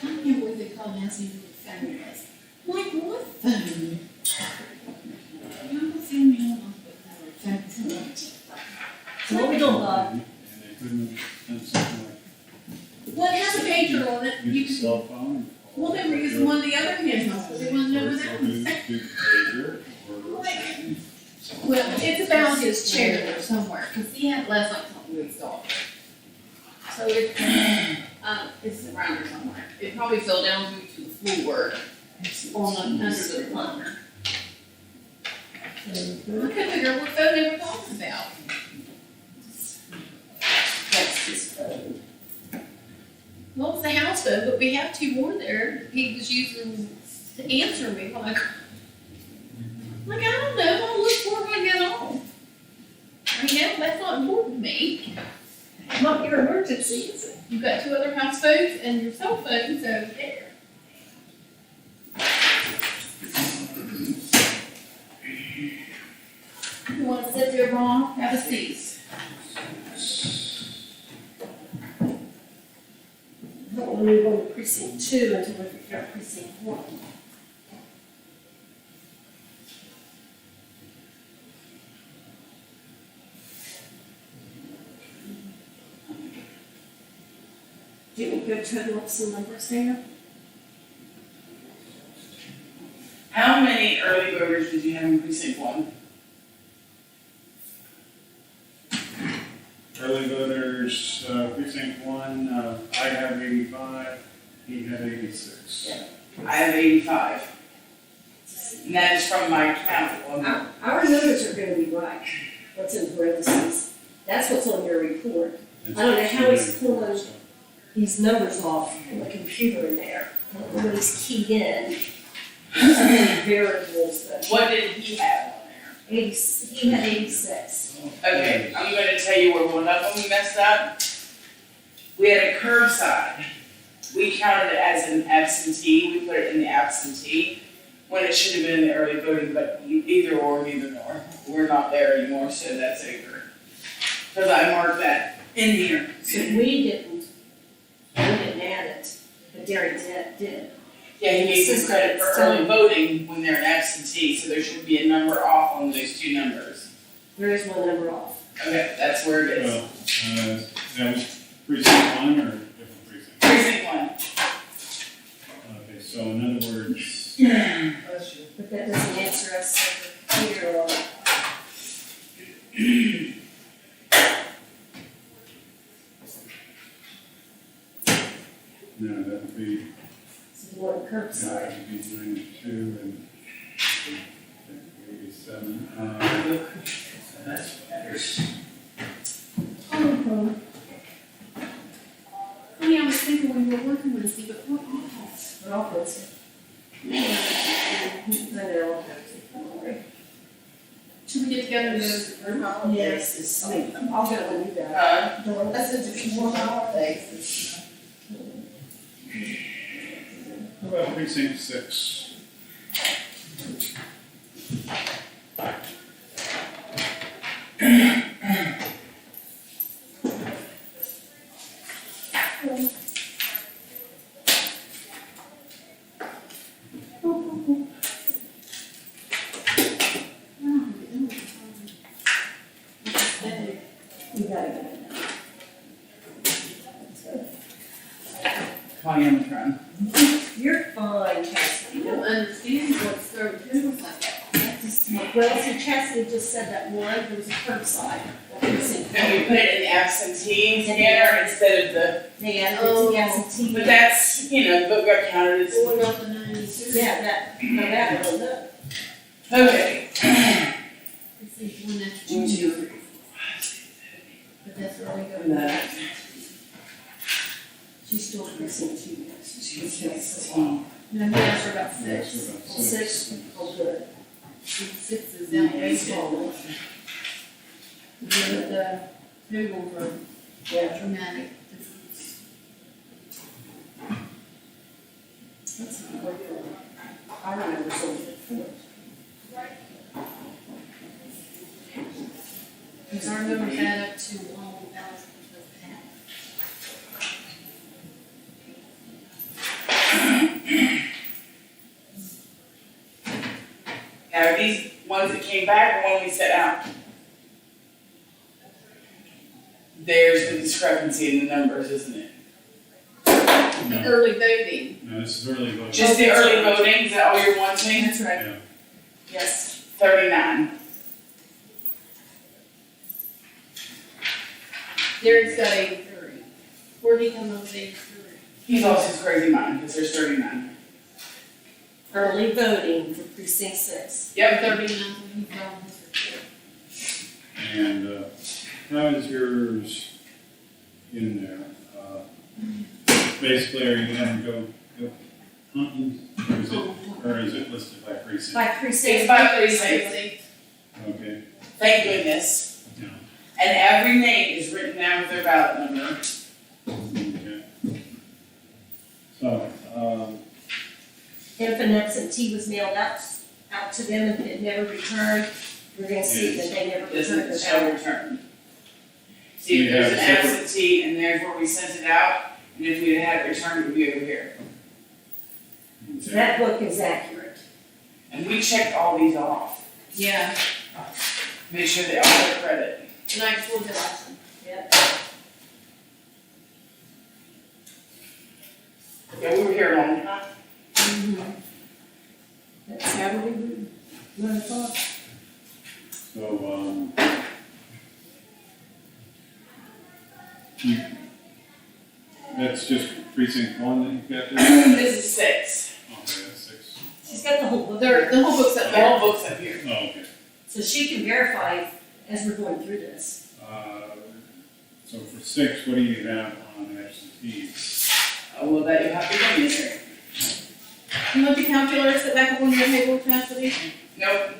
I can't believe they called Nancy with the phone was. Like, what phone? I'm not seeing me on the phone. So what we doing, Bob? and they couldn't have done something like Well, it has a pager on it. You use a can, cell phone. well, they were using one of the other hands, but they wouldn't know where that Do was. pager, or Well, it's about his chair there somewhere, because he had last night something with his dog. So it's around here somewhere. It probably fell down to the floor on the, under the plumber. I couldn't figure out what phone they were talking about. That's his phone. Well, it's the house phone, but we have two more there he was using to answer me, like, I don't know, I'll look for it when I get home. I mean, that's not important to me. Not your emergency, is it? You've got two other house phones and your cell phone's over there. You wanna sit there, Ron? Have a seat. I don't want to move on to precinct 2 until we figure out precinct 1. Do you want to go total up some numbers there? How many early voters did you have in precinct 1? early voters, precinct 1, I have 85, he had 86. I have 85. And that is from my count. Our numbers are gonna be right, what's in parentheses. That's what's on your report. I don't know how he's pulling these numbers off from the computer in there. I don't know what he's keyed in. There's so many variables that, What did he have on there? he had 86. Okay, I'm gonna tell you where one of them messed up. We had a curbside. We counted it as an absentee, we put it in the absentee, when it should have been in the early voting, but either or, neither nor. We're not there anymore, so that's over. Cause I marked that in here. So we didn't add it, but Derek did. Yeah, he gave us credit for early voting when they're an absentee, so there should be a number off on those two numbers. There is one number off. Okay, that's where it is. Well, that was precinct 1 or different precinct? Precinct 1. Okay, so in other words, But that doesn't answer us here or. no, that would be, So the one that curbside. would be 92 and 87. Honey, I was thinking when you were working with us, but what off? We're all close. I know. Should we get together and go to the curb? Yes, I mean, I'll go when you go. That's just more holidays. How about precinct 6? You gotta go. Connie, I'm trying. You're fine, Chastity. You don't understand what's third was like that. Well, see, Chastity just said that one, there was a curbside. And we put it in the absentee scanner instead of the, They added it to the absentee. but that's, you know, the book got counted as. What about the 92? Yeah, that, no, that, I don't know. Okay. This is one that's 1, 2, 3, 4, but that's really 5, good. 6, She's still precinct 2, yes. 16. No, he asked her about Yes, 6. about 6, oh, good. 6 is out baseball. The Googles are Yeah. dramatic difference. That's not what you're, I remember something before. Because our numbers add up to all the ballots because of that. Now, are these ones that came back or one we set out? There's the discrepancy in the numbers, isn't it? The No, early voting. no, this is early voting. Just the early voting, is that all you're wanting? That's right. Yeah. Yes. 39. Derek's got 83. Where'd he come up with 83? He's lost his crazy mind, because there's 39. Early voting for precinct 6. Yep. 39, he's got his report. And how is yours in there? Basically, are you gonna go hunting, or is it listed by precinct? By It's precinct, by precinct, Okay, thank goodness. yeah, And every name is written down with their ballot number. okay. So, if an absentee was mailed out to them and it never returned, we're gonna see that they never Doesn't returned the show ballot. return. See, if We there's have an separate- absentee and there's where we sent it out, and if we had it returned, it would be over here. So that book is accurate. And we checked all these off, Yeah, make sure they all get credit. and I told you last time. Yep. Yeah, we were here long enough. That's Saturday, 1 o'clock. so, that's just precinct 1 that you've got there? This is 6. Okay, that's 6. She's got the whole book. The whole book's up The there. whole book's up here. Oh, okay. So she can verify as we're going through this. So for 6, what do you have on absentees? Oh, well, that you have to go in here. You want the calculator set back up on your table, Chastity? Nope.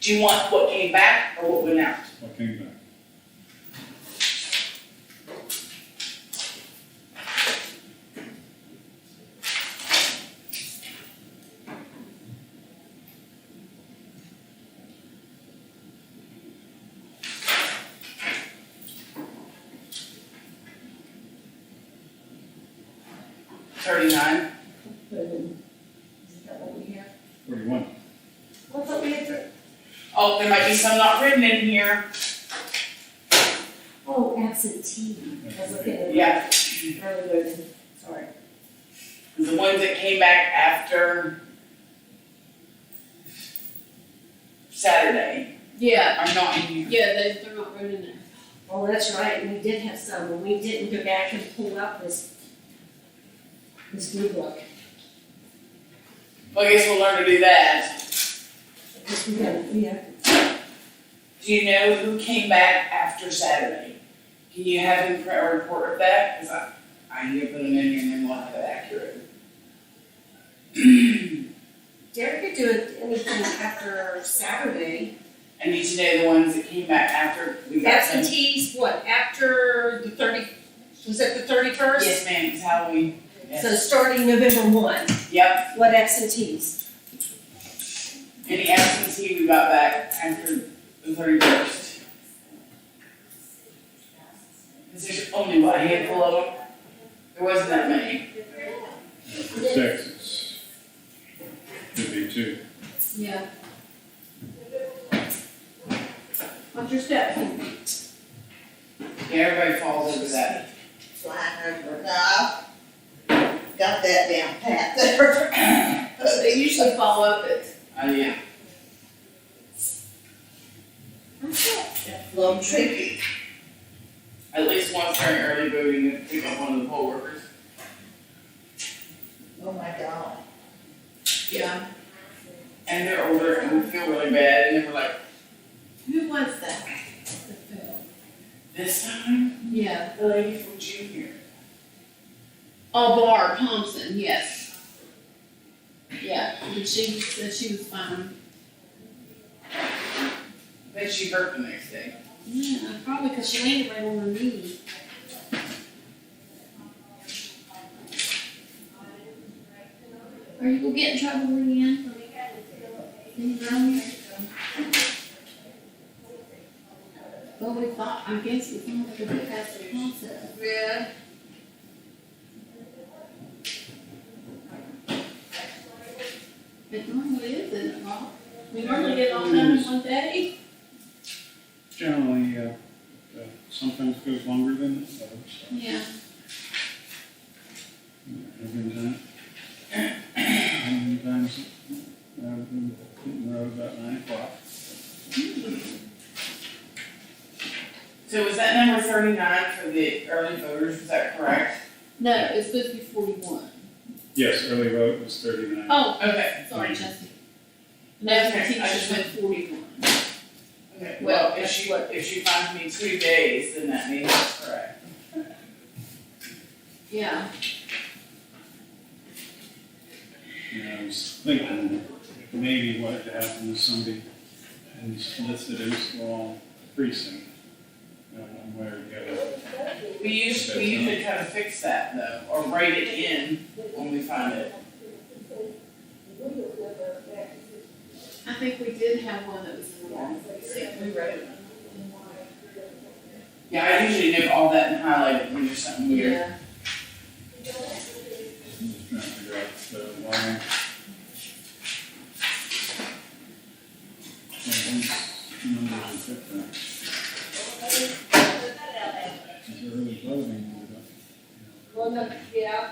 Do you want what came back or what went out? What came back? $39. Put it in. Is that what we have? 41. Well, I thought we had to. Oh, there might be some not written in here. Oh, absentee. I was looking at. Yeah. Early voting, sorry. The ones that came back after Saturday Yeah, are not in here. yeah, they're not written in there. Oh, that's right, we did have some, and we didn't go back and pull out this blue book. Well, I guess we'll learn to do that. Because we have, Do you know who came back after Saturday? Can you have him print a report of that? Because I need to put them in here and then we'll have it accurate. Derek could do it anything after Saturday. I need to know the ones that came back after we got them. Absentees, what, after the was it the 31st? Yes, ma'am, it's Halloween. So Yes. starting November 1, Yep, what absentees? any absentee we got back after the 31st. Cause there's only, what, a handful of them? There wasn't that many. For Texas, could be two. Yeah. What's your step? Yeah, everybody falls over that. Flying over, no. Got that down pat there. They usually follow up at. Yeah. A little tricky. At least once during early voting, to pick up one of the poll workers. Oh my God. Yeah. And they're older and we feel really bad and they were like, Who was that? That fell? this time, Yeah. the lady from Junior. Oh, Barb Thompson, yes. Yeah, and she said she was fine. Then she hurt the next day. Yeah, probably because she landed right on her knee. Are you gonna get in trouble again? You grown? Well, we thought, I guess we thought we could pass the concept. Yeah. It normally is, isn't it, Rob? We normally get it all done in one day. Generally, sometimes goes longer than others. Yeah. Sometimes, I've been hitting the road about 9 o'clock. So was that number 39 for the early voters, was that correct? No, it's supposed to be 41. Yes, early vote was 39. Oh, Okay. sorry, Chelsea. That's No, the okay, I teacher just went 41. Okay, Well, well, that's if she finds me 2 days, then that means that's correct. Yeah. Yeah, I was thinking maybe what had happened is somebody has listed as wrong precinct. Where you gotta, We usually kind of fix that though, or write it in when we find it. I think we did have one that was in the wrong precinct. We wrote it. Yeah, I usually note all that and highlight it when there's something weird. Yeah. I'm just trying to figure out why. These numbers are different. It's early voting, Yeah.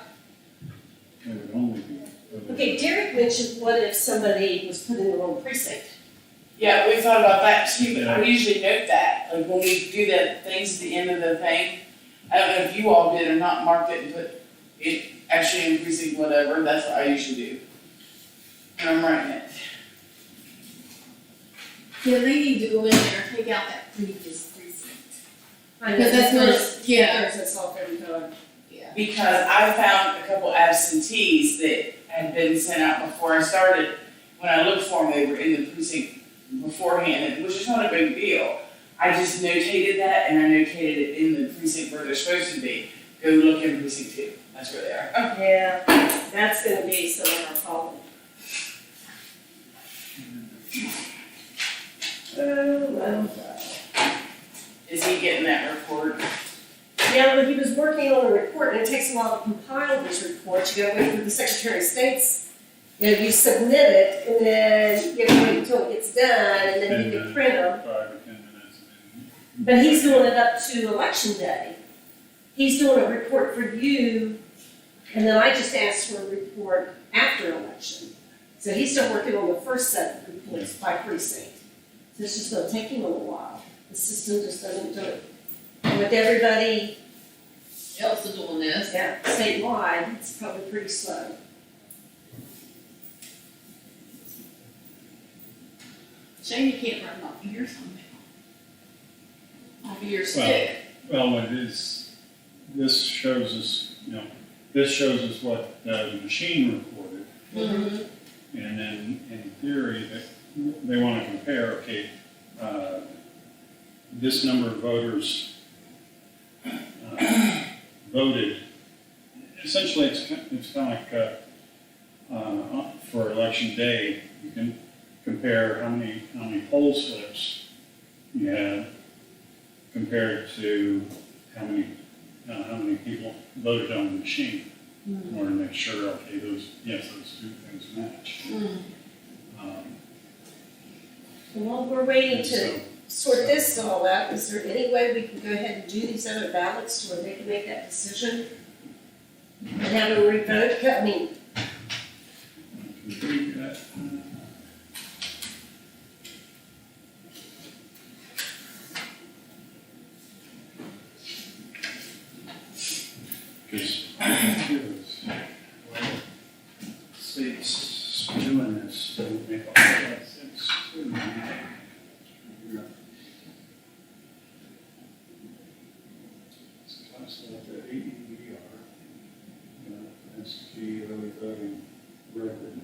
it would only be. Okay, Derek mentioned what if somebody was put in the wrong precinct? Yeah, we thought about that too, but I usually note that, like when we do the things at the end of the thing. I don't know if you all did or not, marked it and put it actually in precinct whatever, that's what I usually do. And I'm writing it. Yeah, they need to go in there and take out that previous precinct. I know Because that's what there's- it's, yeah. There's this off every time. Yeah. Because I found a couple absentees that had been sent out before I started. When I looked for them, they were in the precinct beforehand, which is not a big deal. I just notated that and I notated it in the precinct where they're supposed to be. Go look in precinct 2, that's where they are. Yeah, that's gonna be some of our problem. Oh, well. Is he getting that report? Yeah, but he was working on a report, and it takes a while to compile these reports. You gotta wait for the Secretary of State's. You know, you submit it, and then you have to wait until it gets done, and then you can print them. 5 or 10 minutes. But he's doing it up to election day. He's doing a report for you, and then I just asked for a report after election. So he's still working on the first set of reports by precinct. So it's just gonna take him a little while. The system just doesn't do it. And with everybody, Else is doing this. yeah, statewide, it's probably pretty slow. Shame you can't run off of your somehow. Off of your stick. Well, it is, this shows us, this shows us what the machine recorded. Mhm. And then in theory, they want to compare, okay, this number of voters voted. Essentially, it's kind of like for election day, you can compare how many poll slips you had compared to how many people voted on the machine in order to make sure, okay, those two things match. While we're waiting to So- sort this all out, is there any way we can go ahead and do these other ballots to where they can make that decision? And have them revote, I mean, Can we do that? Because states doing this doesn't make a whole lot of sense. It's classified like the AEDR, that's key early voting record.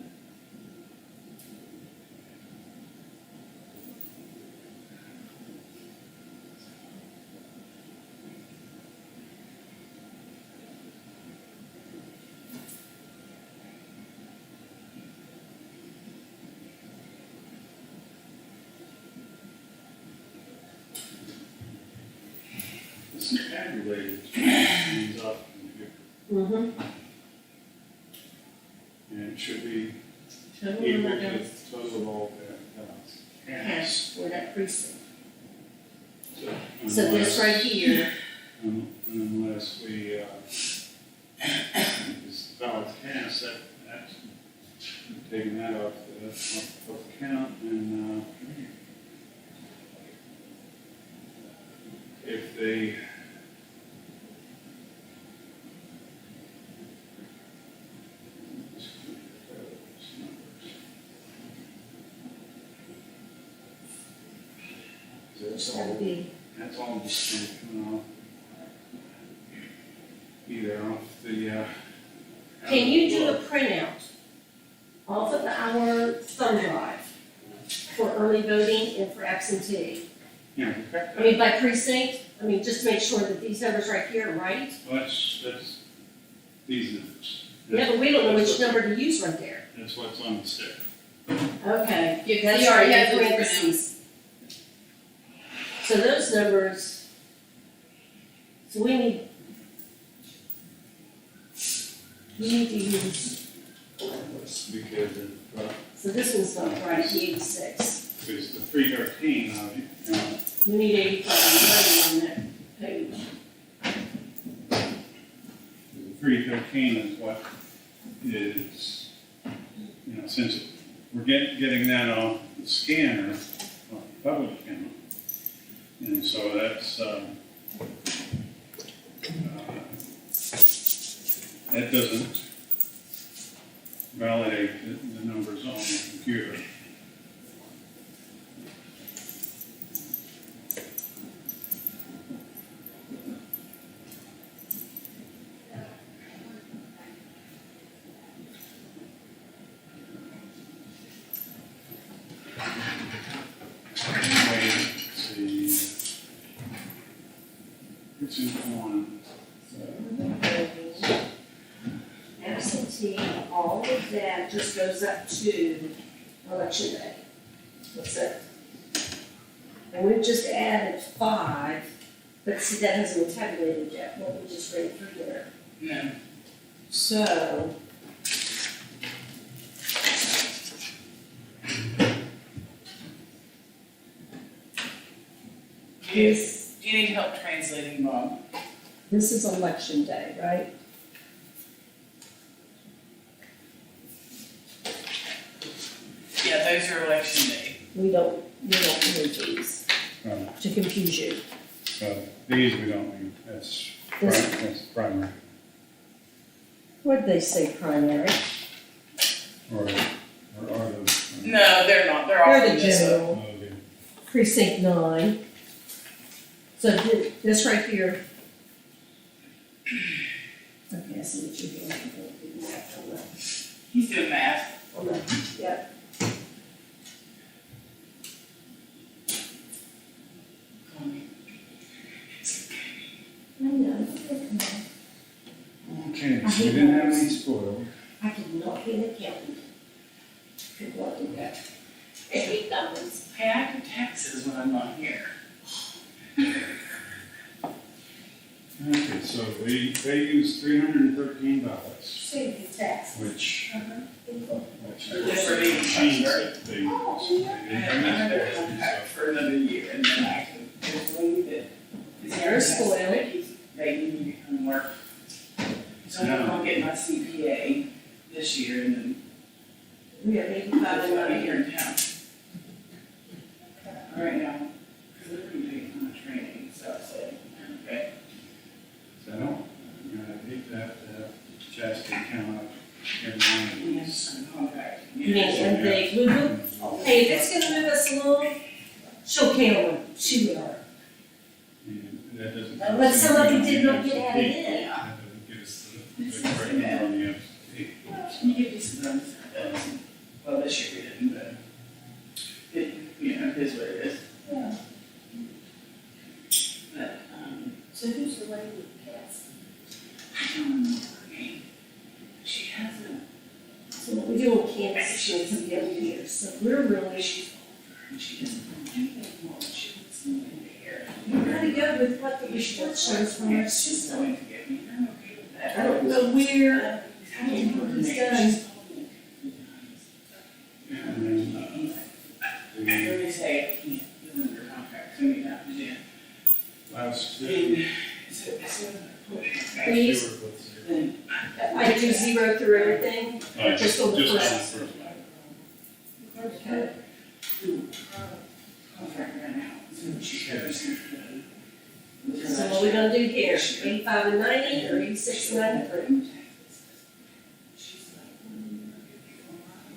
It's tabulated, these up in here, and it should be total equal number to of total of all the cast for that precinct. So unless- this right here, Unless we, this ballot cast, that's taking that off the count, and, if they which would be, that's all just gonna come off, either off the, can you do a printout off of our thumb drive for early voting and for absentee? Yeah, okay. I mean, by precinct, I mean, just make sure that these numbers right here are right. Well, that's these numbers. Yeah, but we don't know which number to use right there. That's what's on the stick. Okay, Yeah, 'cause that's he already right, has in those parentheses. So those numbers, so we need to use, Because so this one's not right, the 86. because the 313, We need 85 and 90 on that page. the 313 is what is, since we're getting that off the scanner, off the public account. And so that's, that doesn't validate the numbers on the computer. Anyway, let's see. It's in one. Absentee, all of that just goes up to election day. That's it. And we've just added 5, but see, that hasn't been tabulated yet, what we just read through there. No. So. Do you need help translating, Bob? This is election day, right? Yeah, those are election day. We don't move these Right. to confuse you. So these we don't need, that's This- primary, What did they say primary? or are those? No, they're not, they're all They're from the this one. general, Okay. precinct 9. So this right here. Okay, I see what you're doing. He's doing math. on that. I know. Okay, so we didn't have any spoiled. I could not be an accountant. Could not do that. I hate numbers. Hey, I do taxes when I'm not here. Okay, so they used $313, Save the tax. which Just for the changed contract. it. They used. I have another contract for another year and then I can just leave it. You're spoiled. He's making me come work. So I'm gonna get my CPA this year and then We have 85 I'll and be 90 here in town. All right now, because they're gonna pay for my training, so I said, okay. So I don't, I hate to have Chastity count up every one of these. Yes, I'm contract. You mean when they move them? Hey, if it's gonna move us along, she'll count them. She will. And that doesn't. But some of them did not get added in. That doesn't give us the correct number on the absentee. Can you give me some numbers? Well, this year we didn't, but it, it is what it is. Yeah. But, So who's the lady with the cats? I don't know her name. She hasn't, So what we do on campus, she was the other year, so we're really, she's older and she doesn't know anything more. She wants to move into here. we gotta go with what the report shows from our It's just system. going to get me, I'm okay with that. I don't know where, I don't know what he's done. And then, I really say, I can't, you're under contract, so you have to do. last year. Please. Then I do 0 through everything, just on the Just on the first. first one. Okay. contract right now, so she goes. So what we gonna do here, 85 and 90, or 86 and 93?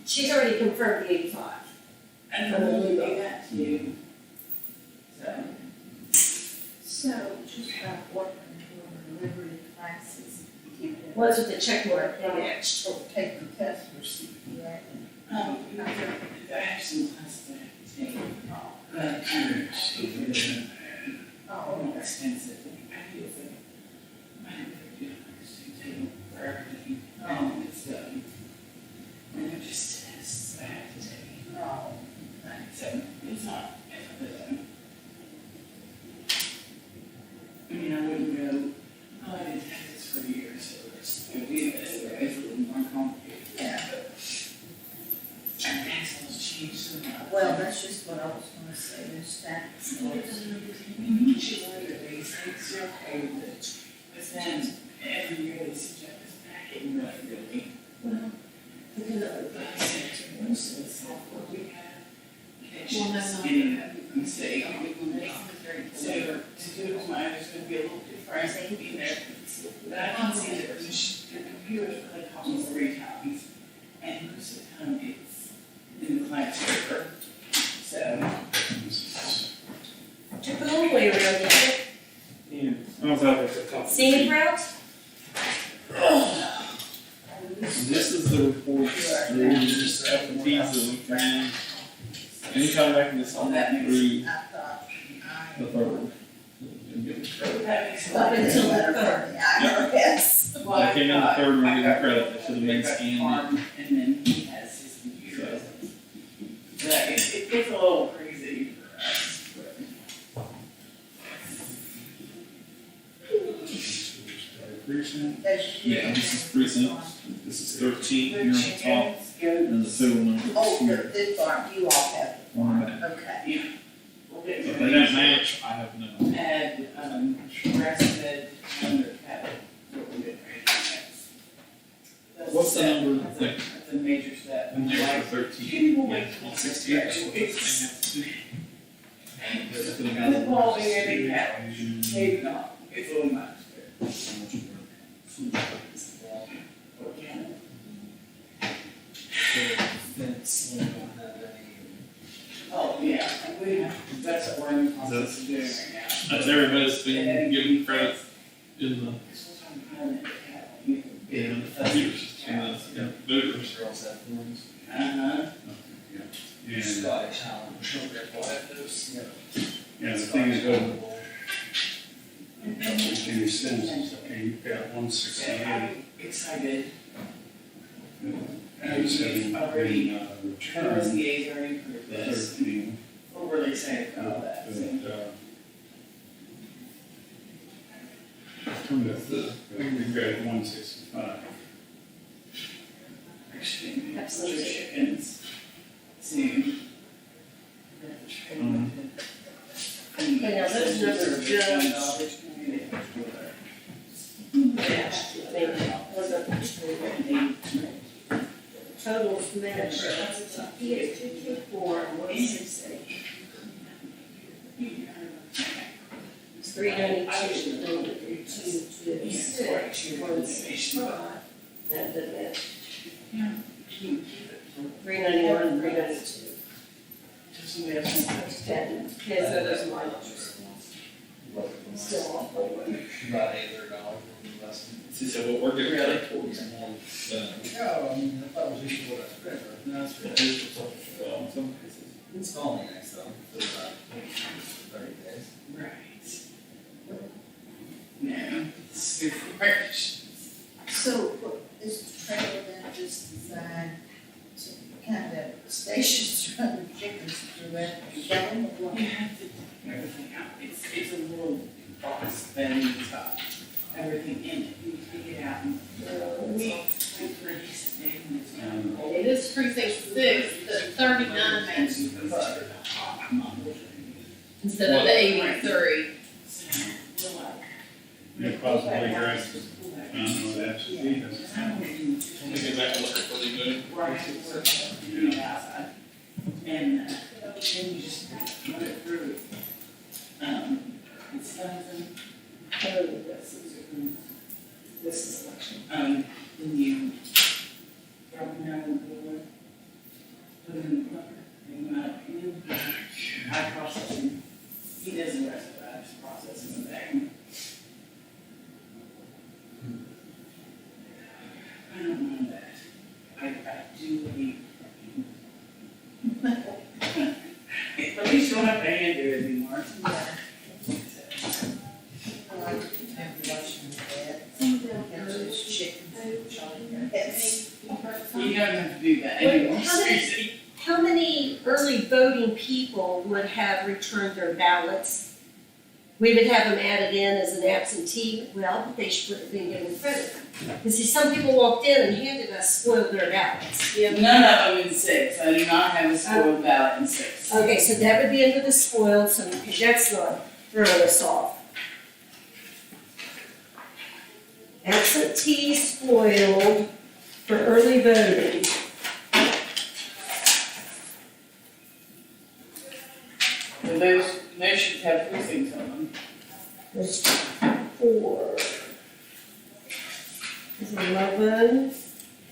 She's already confirmed the 85. And then we'll do that too. So, So just about working for delivery classes. Ones with the check mark, they matched. So take the test for CPA. I have some classes I have to take, but, Oh, more expensive. I feel like, I don't feel like it's taking forever to it's done. And they're just tests I have to take. no. So it's not, I mean, I wouldn't go, oh, I did this for years, so it's, it's a little more complicated. Yeah. But Axel's changed so much. Well, that's just what I was gonna say, there's that. She wanted to raise things, you're okay with it. But then every year they suggest us back in really. Most of the software we have. Well, that's not- Getting that mistake. So to do it, mine is gonna be a little different, being there. But I can see that the computer's really copies 3 times. And most of the time it's in the client's server. So. Took a long way around there. Yeah, I was out there for a couple. Scenic route? This is the reports through just F&Ts that we ran. Anytime I can just on that through I thought, the third. That makes a Up lot of until sense. the third. I guess. Well, I came in the got- third one, I we got did credit, rid of should have been the scanned. farm, and then he has his computer. Yeah, it gets a little crazy for us, but. Precinct. Yeah, this is precinct, this is 13 here on the top, and the total number Oh, is here this aren't, you all have, on the back. okay. We'll get If they don't match, I have no. add, grass-fed under cattle, what we're getting ready to do next. What's the number? That's a major step. And there's Like, for 13. people Yeah, make 168, that's what they have to do. That's for the guys that Football, want big, big to cattle. Maybe not, it's a little much, but. Oh, yeah, we have, that's what we're in the process of doing right now. That's everybody's been given credit in the, Because we're talking permanent cattle, you can in the bid. computers, in the, yeah, voters. And, Scottish Highland, yeah, the thing is, can you send, okay, you've got 168. I'm excited. And 7 Already. return, USDA's already approved this. 13. We're really excited about that. We've got 165. Actually, Absolutely. chickens soon. Okay, now those numbers are just. Yeah, totals match, he is 224 and 168. It's 392, 226, 165, that did that. 391, 392. Okay, so those are my numbers. Still off by one. About $800 less than. See, so what we're getting Really? like 40 more done. No, I mean, I thought it was just what I spent, but no, it's It is for some, in some cases. it's only nice though, for about 30 days. Right. No, it's super fresh. So, is the trailer then just designed to kind of stations to run the chickens through it, down the block? You have to take everything out. It's a little box that needs everything in it. You take it out and we for a decent day when it's not cold. It is precinct 6, the 39 matches the vote instead of the 83. Yeah, possibly grass, I don't know, that's, he doesn't have. Let me get back to looking for the good. Right, work outside. And then you just run it through. It's something, this is election. Then you drop it down in the board, put it in the cooker, and you might, I process him. He does the rest of that, just processing the thing. I don't know that. I do hate. At least you don't have to hand do it anymore. I like watching that. There's those chickens showing their heads. You don't have to do that anymore, seriously. How many early voting people would have returned their ballots? We would have them added in as an absentee, well, they should have been given credit. Because see, some people walked in and handed us spoiled their ballots. None of them in 6. I do not have a spoiled ballot in 6. Okay, so that would be under the spoiled, so that's not throwing us off. Absentee spoiled for early voting. And those should have precincts on them. There's 4. There's 11,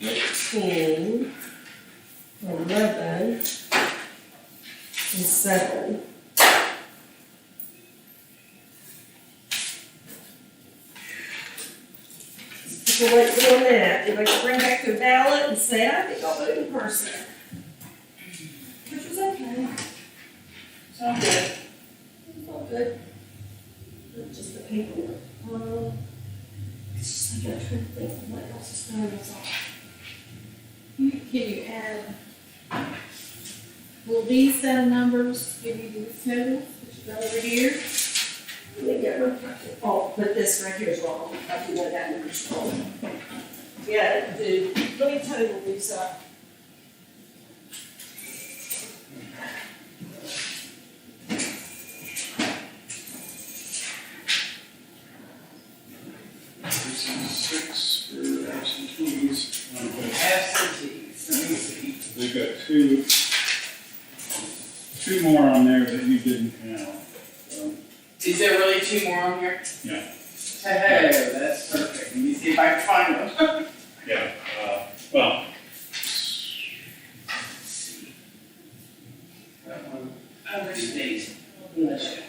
13, 11, and 7. People like doing that, they like to bring back their ballot and say, I think I'll vote in person. Which is okay, Sounds good. it's all good. Not just the paperwork. It's just like I'm trying to think of what else is throwing us off. Can you add, will these set of numbers give you the totals that you got over here? Let me get one. Oh, but this right here is wrong. I do know that number's wrong. Yeah, dude, let me total these up. This is 6 for absentees. Absentees, let me see. We've got two more on there that you didn't count. So, Is there really 2 more on here? Yeah. Hey, that's perfect. Let me see if I can find them. Yeah, well, Let's see. That one, there's days. Bless you.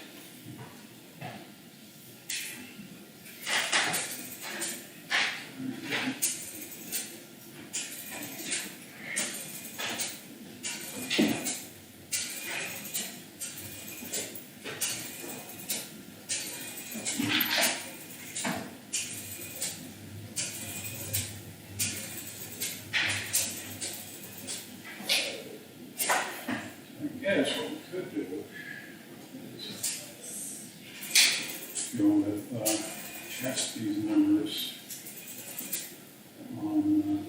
guess what we could do is go with, test these numbers on,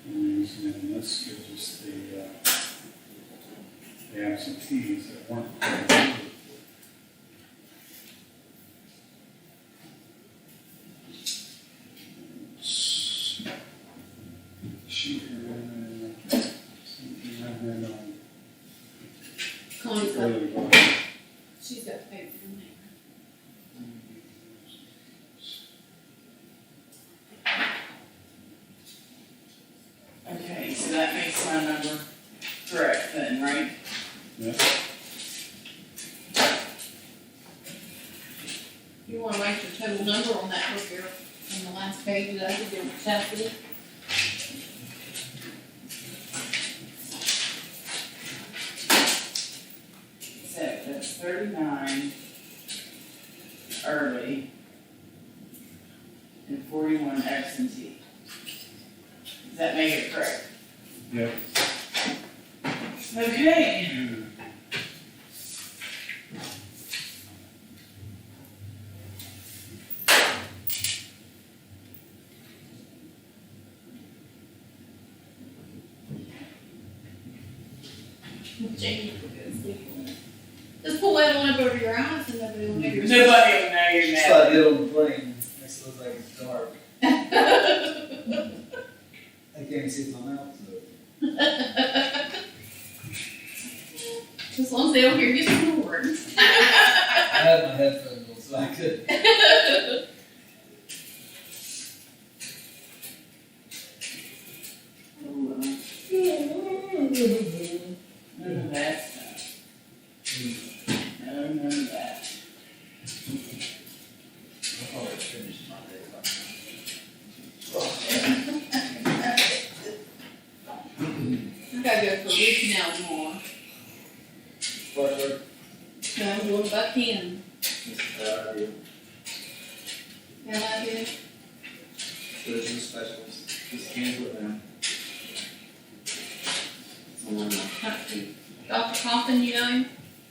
and this gives us the absentees that weren't quite. Connie's got, she's got paper in there. Okay, so that makes my number correct then, right? Yeah. You wanna write your total number on that book here, on the last page that I did with Chastity? So that's 39 early and 41 absentee. Does that make it correct? Yep. Okay. Jamie, just pull that one up over your eyes and nobody will know you're. Nobody will know you're Just mad. like it on the plane, makes it look like it's dark. I can't see my mouth, so. As long as they don't hear you snoring. I had my headphones on, so I could. None of that stuff. None of that. I'll always finish my day. I gotta go for a week now more. What, So I'm going back in. idea? Am I good? There's no specials, just cancel it now. Dr. Compton, you know him?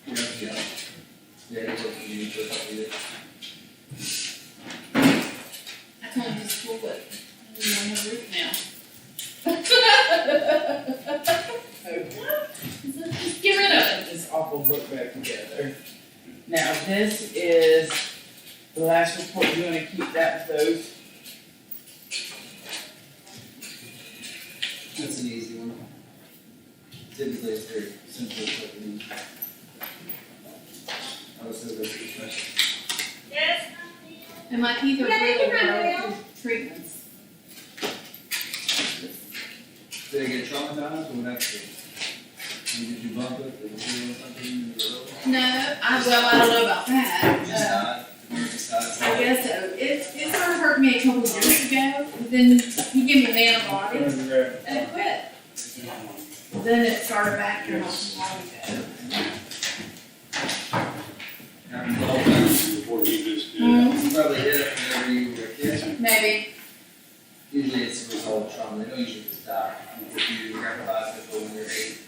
Yeah. Yeah, he worked for me for a couple years. I told him to school, but he's on the roof now. Just get rid of it. Put this awful book back together. Now, this is the last report. You wanna keep that with those? That's an easy one. Typically, it's very simple, but I would say that's a special. Yes. And my teeth are Yeah, they really can run grow around. through treatments. Did they get traumatized or what happened? Did you bump it or do something? No, I don't know about that. Just died. Just died. I guess so. It started hurting me a couple of years ago, then he gave me an antibiotic and it quit. Then it started back here not too long ago. Before you just did. Mm, You probably hit it whenever you were a kid. maybe. Usually it's a result of trauma. They don't usually just die. If you grab a hospital when you're 8.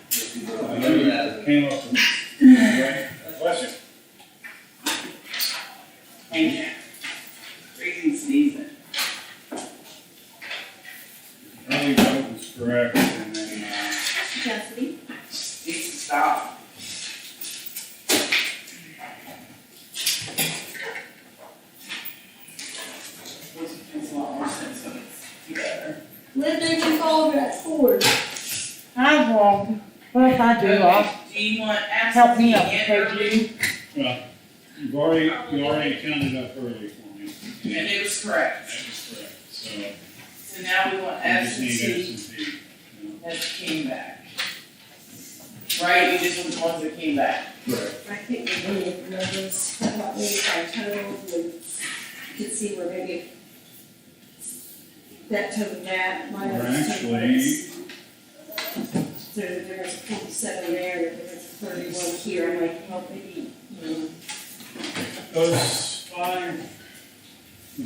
Most people don't remember that. Came up with, right? Bless you. Thank you. Freezing sneezing. Early vote was correct, and then, Chastity? Just needs to stop. Makes a lot more sense when it's together. When did you fall over that cord? I won't. What if I do? Okay, do you want Help me absentee up, and could early? well, you already counted up early for me. And it was correct. That was correct, so So now we want we just need absentee absentee. You know. that came back. Right, you just want the ones that came back. Correct. I think we need numbers, about maybe our totals, and you can see where maybe that total gap might We're have. actually, So there's 47 there, and there's 31 here, I might help maybe, those five we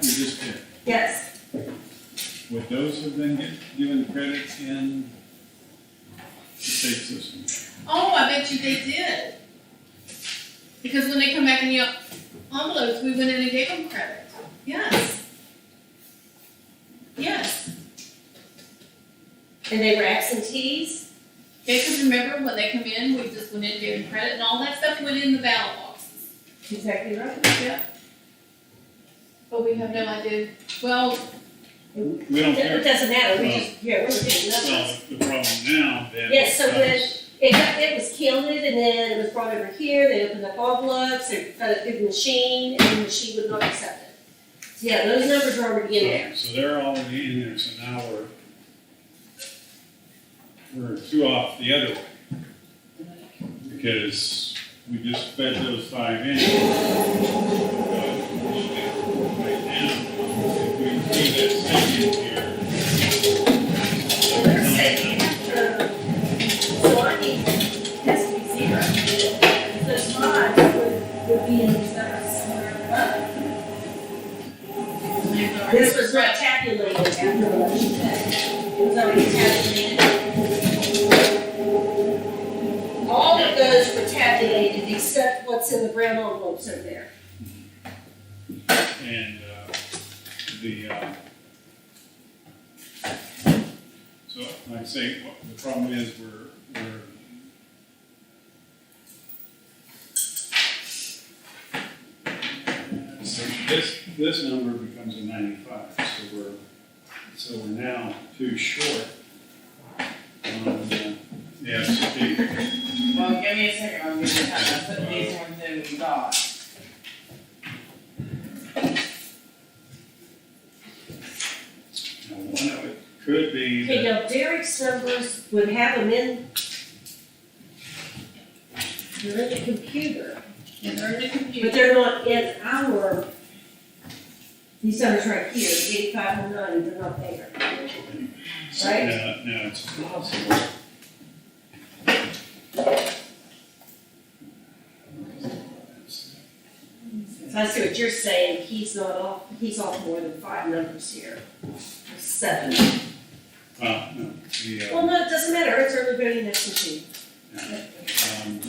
just did. Yes, would those have been given credit in the state system? Oh, I bet you they did. Because when they come back in the envelopes, we went in and gave them credit. Yes. Yes. And they were absentees? Yeah, because remember when they come in, we just went in and gave them credit and all that stuff went in the ballot boxes. Exactly right. Yeah. But we have no idea. Well, We don't care. It doesn't matter, we just, yeah, we're getting numbers. Well, the problem now then. Yes, so when becomes- it was counted and then it was brought over here, they opened up envelopes, they got it through the machine, and the machine would not accept it. So yeah, those numbers are already in there. So they're already in there, so now we're two off the other way. Because we just fed those 5 in. Right now, if we see that second here. So they're saying, so I need, has to be zero. Those fives would be in these numbers somewhere above. This was not tabulated after election day. It was already tabulated. All of those were tabulated except what's in the brown envelopes over there. And, so like I say, the problem is we're so this number becomes a 95, so we're now too short on the absentee. Well, give me a second, I'll give you time, I put these ones in we got. Now, one of it could be Okay, that, now Derek's numbers would have them in, they're in the computer, and they're in the but computer. they're not in our, these numbers right here, 85 and 90, they're not there. Right? now it's possible. So I see what you're saying, he's off more than 5 numbers here, 7. No, Well, no, it doesn't matter, it's early voting next machine. um,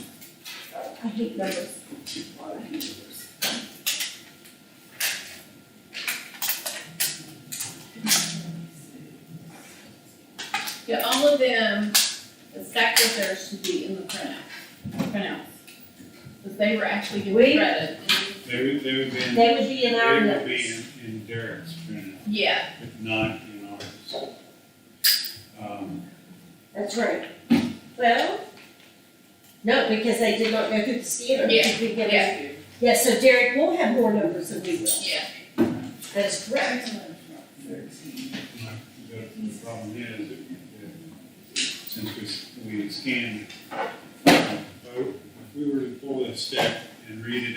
I hate numbers. I hate numbers. Yeah, all of them, exactly what there should be in the printout. Because they were actually given We- credit. they would be in. They would be in our They would be notes. in Derek's printout, Yeah, if not in ours. That's right. Well, no, because they did not go through the scanner. Yeah, because we get yeah. it. Yeah, so Derek will have more numbers than we will. yeah. That is correct. The problem is, that since we scanned, vote, if we were to pull this step and read it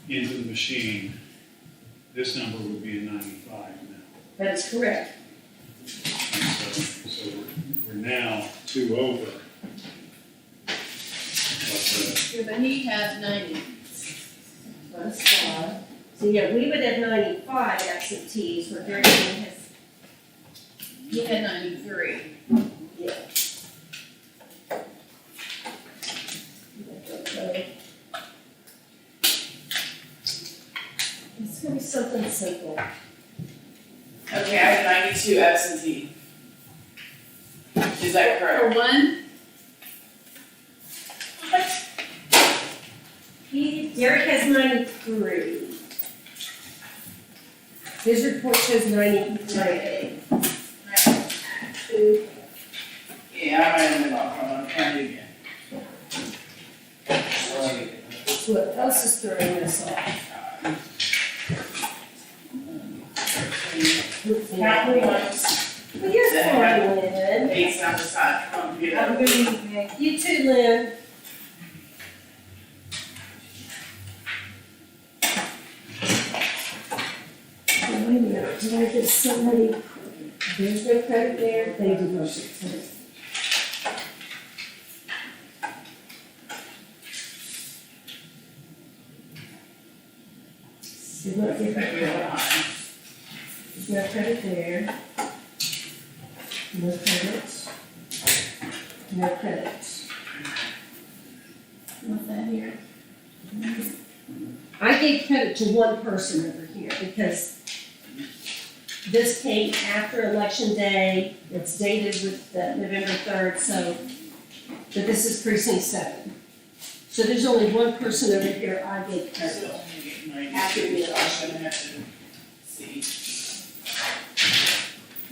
into the machine, this number would be a 95 now. That is correct. And so we're now 2 over. But, Yeah, but he has 90. That's five. So yeah, we would have 95 absentees, where Derek only has, He had 93. yeah. It's gonna be something simple. Okay, I have 92 absentee. Is that correct? For one, Derek has 93. His report shows 93. Yeah, I'm in the box, I'm trying to again. So what else is throwing us off? Count me once, Well, you're fine, Lynn. 8 down the side, come on, get Have a up. good evening. You too, Lynn. Wait a minute, did I get somebody, there's no credit there, they did not get credit. Did not get Okay, we credit. are behind. No credit there. No credit. No credit. What's that here? I gave credit to one person over here because this came after Election Day. It's dated with November 3rd, so, but this is precinct 7. So there's only one person over here I gave credit. After the election, I have to see.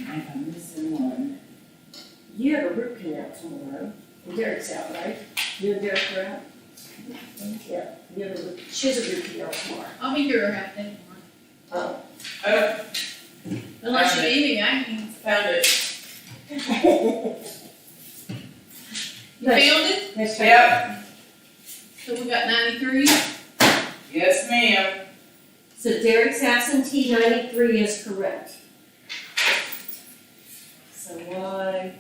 I'm missing one. You have a root canal tomorrow. And Derek's out, right? You and Derek are out? Yeah, you have she has a root canal tomorrow. I'll be here half day tomorrow. Oh. Unless you need me, I can. Found it. You found it? That's right. Yep, So we got 93. yes ma'am. So Derek's absentee 93 is correct. So why?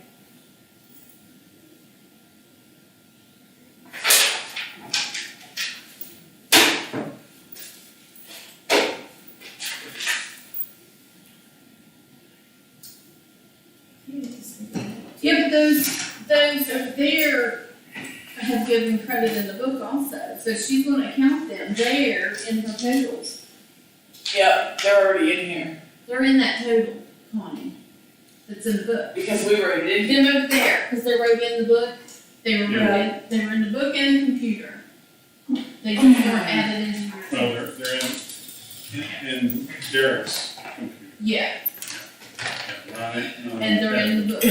Yeah, but those over there have given credit in the book also, so she's gonna count them there in her totals. Yep, they're already in here, They're in that total, Connie, that's in the book. because we wrote it in. Them over there, because they wrote in the book, they were in the book and the computer. They just weren't added into your. Well, they're in Derek's computer. Yeah, Right? and they're in the book,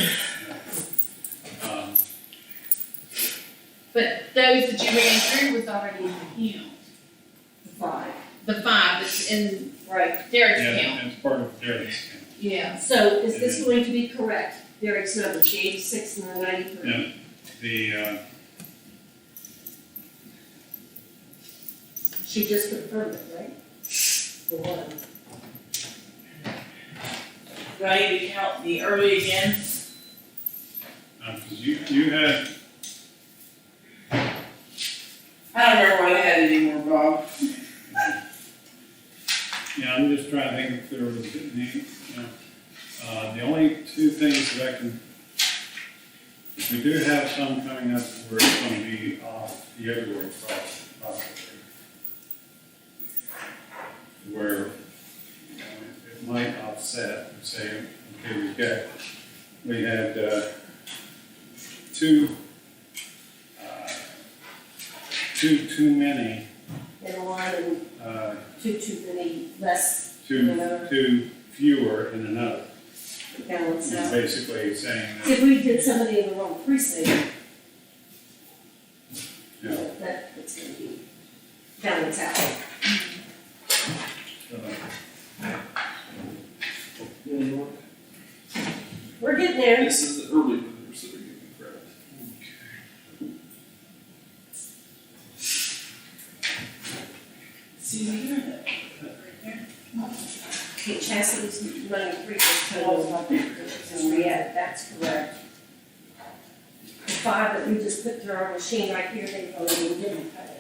Um, but those that you ran through was already in the count. The 5. The 5 that's in Right. Derek's Yeah, count. it's part of Derek's count. Yeah. So is this going to be correct? Derek's numbers, the 86 and the 93? Yeah. The, She just confirmed it, right? The one. Do I need to count the early again? cause you had, I don't remember what I had anymore, Bob. yeah, I'm just trying to think if there was any, the only two things that I can, we do have some coming up where it's gonna be off the everywhere possibly. Where, it might offset, say, okay, we had, too many, And one and too many less too fewer in another. balance out. Basically saying that, If we did somebody in the wrong precinct, you know, that's gonna be balance out. We're getting there. This is the early members that are giving credit. Susie, you have that right there? Okay, Chastity's 93 is total, and we added, that's correct. The 5 that we just put through our machine right here, they've already given credit.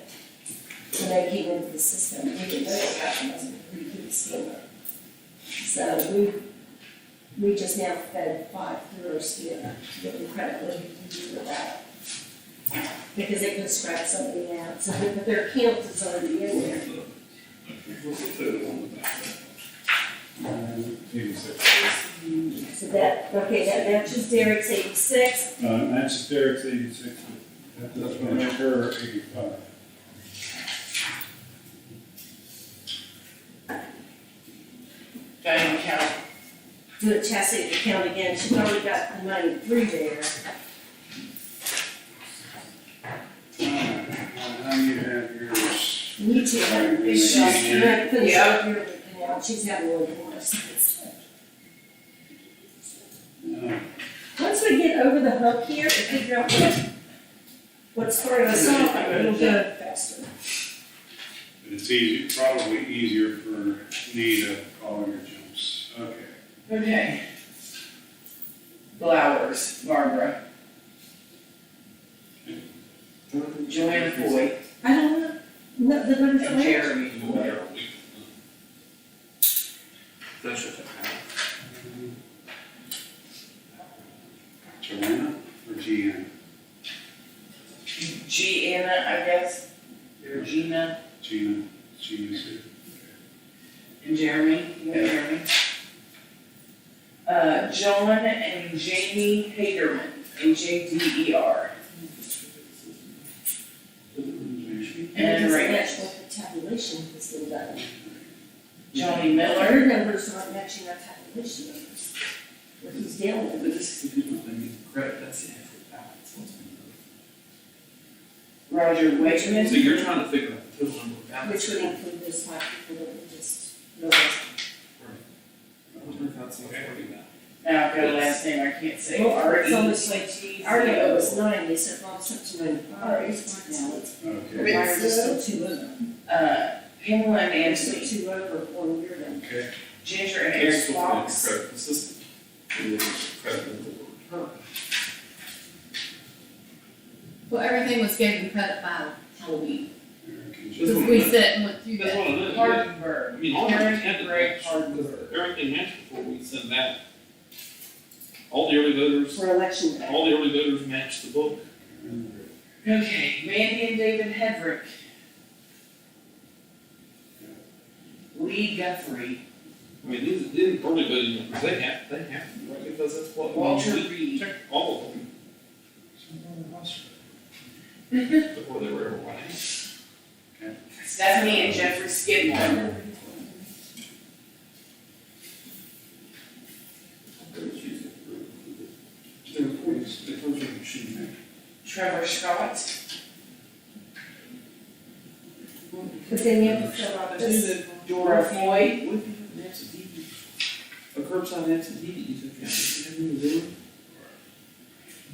When they came into the system, we didn't know that that wasn't a pretty good schema. So we just now fed 5 through our schema to give them credit when we do that. Because they could scratch somebody out, so, but their account is already in there. What's the total on the back? 86. So that, okay, that matches Derek's 86. Matches Derek's 86, but that's gonna make her 85. Do I need to count? Do a Chastity account again, she's already got the 93 there. How do you have yours? You two have, Finish you up have finished Yeah. up your account, she's having a little more. Once we get over the hump here and figure out what's throwing us off, it'll go faster. But it's easy, probably easier for me to call your jumps. Okay. Okay. Blowers, Barbara. Joanna Foy, I don't know, no, the numbers are and there. Jeremy Foy. That's your total. I guess, or Gina Gina's here. and Jeremy, you know Jeremy. John and Jamie Hagerman, Hader. And Because Ray. that's what the tabulation has been done. Johnny Our Miller, numbers aren't matching our tabulation numbers. What he's dealing with. But this is the people that need credit, that's the actual balance. What's been done. Roger So Wakeman, you're trying to figure out the total number of balance. Which would include those five people that we just noticed. That's what I'm worried about. now I've got a last name I can't say, Well, it's almost like- R-E-C-T. Our number was 90, so it brought us up to 95. Now it's, Okay, why are we still two over? Pamela and We're still Anthony, two over one year then. okay. Ginger and It's Eric still for the Fox. credit consistent. And then it's credit and return. Well, everything was given credit by Halloween, American That's because what we I- sit and went through That's that. what I know. I Hardenberg, mean, all of Karen them had and to Greg match, Hardenberg. because everything matched before we send out. All the early voters, For election day. all the early voters matched the book. Okay, Mandy and David Hedrick. Lee Guthrie, I mean, these early voting numbers, they have to be right, because that's what. Walter we Reed. checked all of them before they were ever running. Stephanie and Jeffrey Skidmore, Trevor Scott, But then you have to fill out this. Dora Floyd, A curbside absentee that you took out, you have any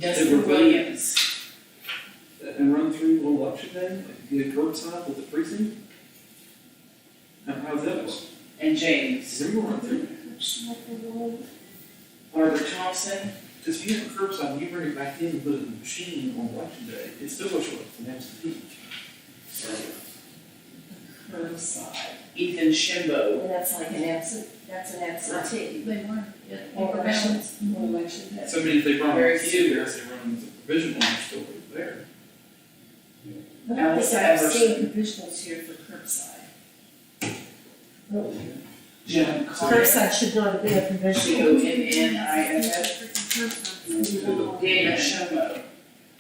Dustin Williams, and run through on election day, get a curbside with the precinct? How's that work? and James. Is everyone run through? Barbara Thompson, Because if you have a curbside, and you bring it back in and put it in the machine on election day, it still goes with an absentee. Curbside. Ethan Shimbo, And that's like an absentee. They weren't, yeah, they Or were elections, balanced. or election day. So I mean, if they run Very on few. there, they run as a provisional, they're still there. But I don't Alice think I've Everson. seen provisionals here for curbside. John Carter, Curbside should not have been a provisional. C-O-N-N-I-S-S, Daniel Shomo,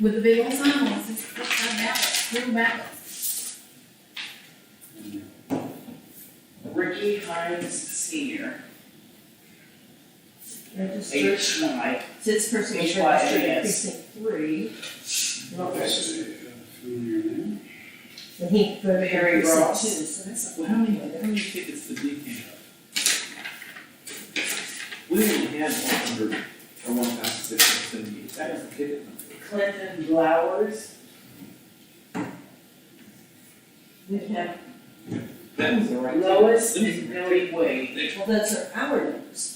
With the big old sign on, it says curbside ballots, real ballots. Ricky Hines Senior, Registered, H-Y, this person was HYAS. registered in precinct 3. Not registered. Familiar name? And he voted in Harry precinct 2, Ross. so that's Well, not. how many tickets did we have? We only had 100, or 1,678, that was the ticket number. Clinton Blowers, We have, That was the right. Lois ticket. and Billy Wade. well, those are our numbers.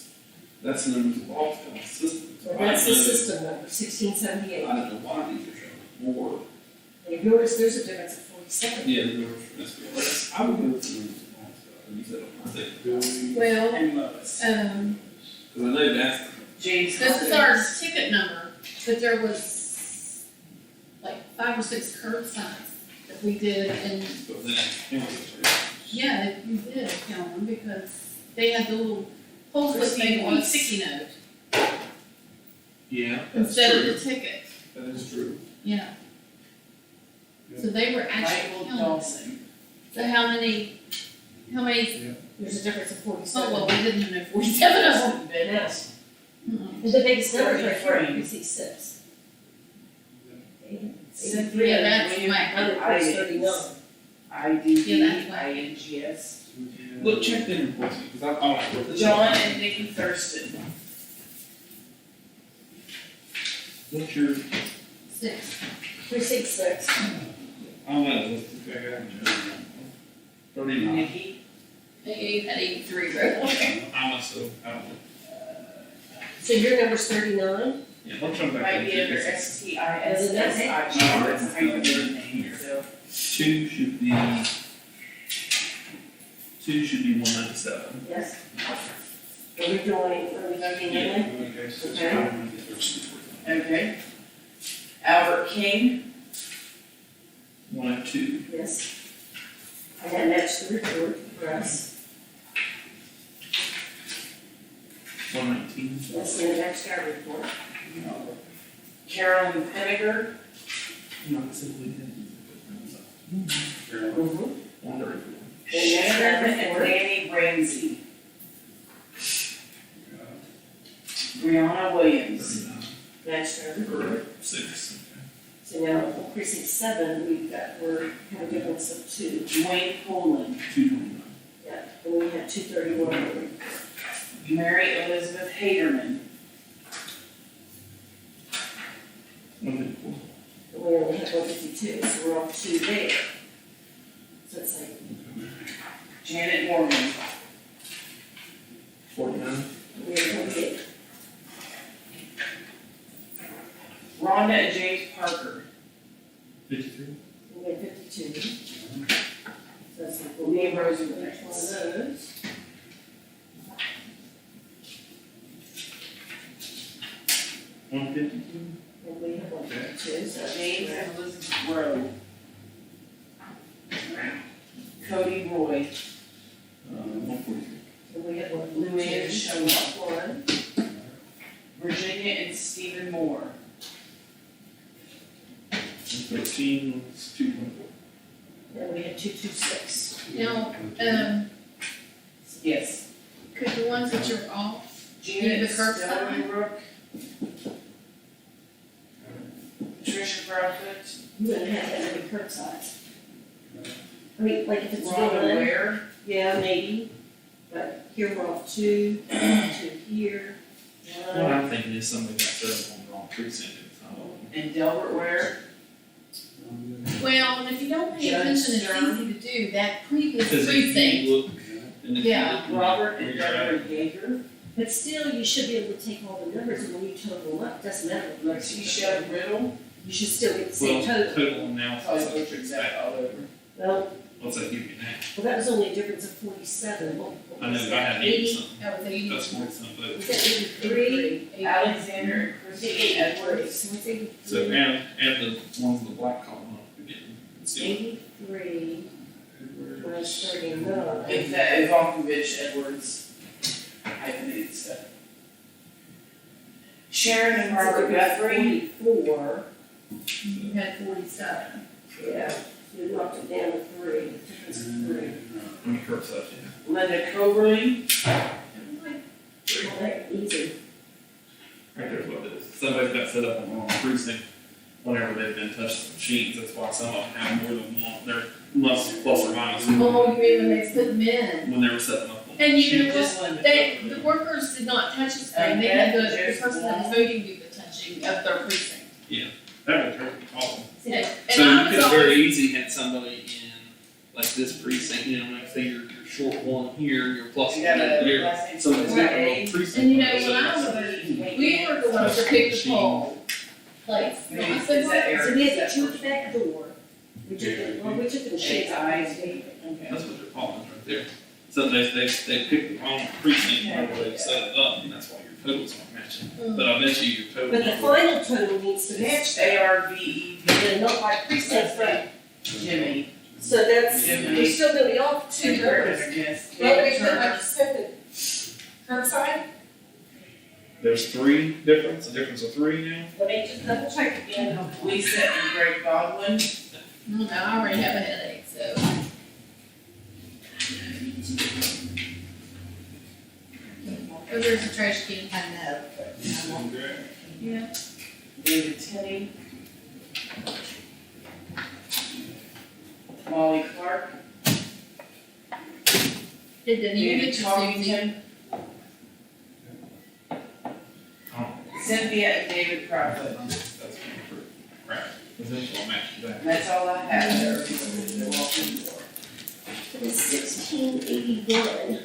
That's the numbers of all the systems. So that's the system number, 1678. I don't know why these are showing more. And yours, there's a difference of 47. Yeah, the numbers from this, I would go with the numbers of all stuff, and use that on my thing. Billy. Well, And Lois. Because I know that's, James this is our Hawkins, ticket number, but there was like 5 or 6 curb signs that we did, and but then, it was. yeah, you did count them, because they had the little post-it thing on a sticky note Yeah, that's instead of true. the ticket, That is true. yeah. So they were actually Michael counted. Dawson, So how many, There's a difference of oh, 47. well, we didn't know 47 of them. Yes. Mm-mm. And the biggest number is right here, 43. precinct 6. Cynthia that's Williams, my- Other is 39. I-D-D-I-N-G-S. Look, check them reports, because I don't know. John and Nikki Thurston, What's your, 6. Precinct 6. I don't know, what's the, 39. Nikki, They had 83 right? I myself, I don't know. So your number's 39? Yeah, I'm trying to back might be under S-T-I-S-S-I-G, that's how you do the name, so. Two should be 197. Yes. Are we voting in? Okay, so it's Okay. fine. Okay. Albert King, 102. Yes. And that matched the report for us. 119. Yes, and it matched our report. Carolyn Penniger, Not simply him. Mm-hmm. Wonderful. Sharon and Danny Ramsey. Brianna Williams. 39. Matched our report. Or 6. So now for precinct 7, we're have a difference of 2. Dwayne Poland. 229. Yeah, and we have 231. Mary Elizabeth Haderman. 154. And we only have 152, so we're off 2 there. So it's like, Janet Morgan. 49. we're 28. Rhonda and James Parker. 53. We have 52. So that's like, we'll Lee be Rose each one of those. 152. And we have 152, so James that's and Elizabeth Rowe. Cody Roy. 143. and we have Luann 142. Show. 1. Virginia and Stephen Moore. 13 was 224. And we have 226. Now, Yes. could the ones that you're off, Janet the curbside? Stonebrook. Patricia Proudfoot. You wouldn't have that many curbsides. I mean, like if it's Rhonda one, Ware. yeah, maybe, but here we're off 2, 2 here, What 1. I'm thinking is somebody got set up on the wrong precinct. And Delbert Ware. Well, and if you don't pay Judge attention, it's Stern. easy to do, that previous Because if precinct. you look, and if you Yeah. look Robert where and you're at, Deborah Yeager. But still, you should be able to take all the numbers and when you total them up, doesn't matter. what you Letitia Riddle. You should still get the same well, total. total analysis. Probably I'll butchered fix that that. all over. Well, What's that give you now? that was only a difference of 47. What I know, was but I that, had 80? 80 something. That was 80. That's more something, but, Was that 83? Alexander and Christine Edwards. So it's 83. so add the ones with the black column up again. And see 83 what- plus 39. It's that Ivankovich Edwards. Hyphenated stuff. Sharon and Barbara Guthrie. 44. You had 47. Yeah, so we knocked it down to 3. Difference of 3. Let me curse that, yeah. Linda Coberly. Well, that's easy. Right there's what it is. Somebody's got set up on the wrong precinct whenever they've been touching the machines. That's why some of them have more than one. They're plus or minus Oh, you mean when they put them in? when they were setting up on the And you know machines. Just Linda They, Coberly. the workers did not touch the screen, they had the person that was voting do the touching of their precinct. That would be awesome. And So I you was could very always, easy had somebody in like this precinct, you know, like say you're short one here, you're plus You one got a here. last name. Somebody's got a Ray. little precinct. and you know, on it, when I so was, we were the ones that picked the poll place. Maybe I it's said, that well, area. So we had to choose the back door. We took the machines out. Okay. That's what they're calling right there. So they picked the wrong precinct whenever they set it up, and that's why your totals aren't matching. But I bet you your total. But the final total needs to match that. ARVE. And not like precincts, but, Jimmy. so that's, Jimmy. we're still gonna be off 2 numbers. Yes. Well, David we put Turner. like 7 curbside. There's a difference of 3 now. Let me just double check again. Lisa and Greg Godwin. no, I already have a headache, so. Oh, there's a trash can. I know, but I won't. Yeah. David Tenney. Molly Clark. Did the new David get to Susie? Tommington. Oh, Cynthia and David Proudfoot. that's crap. Because then she'll match to that. That's all I have there. They're walking the door. It is 1681.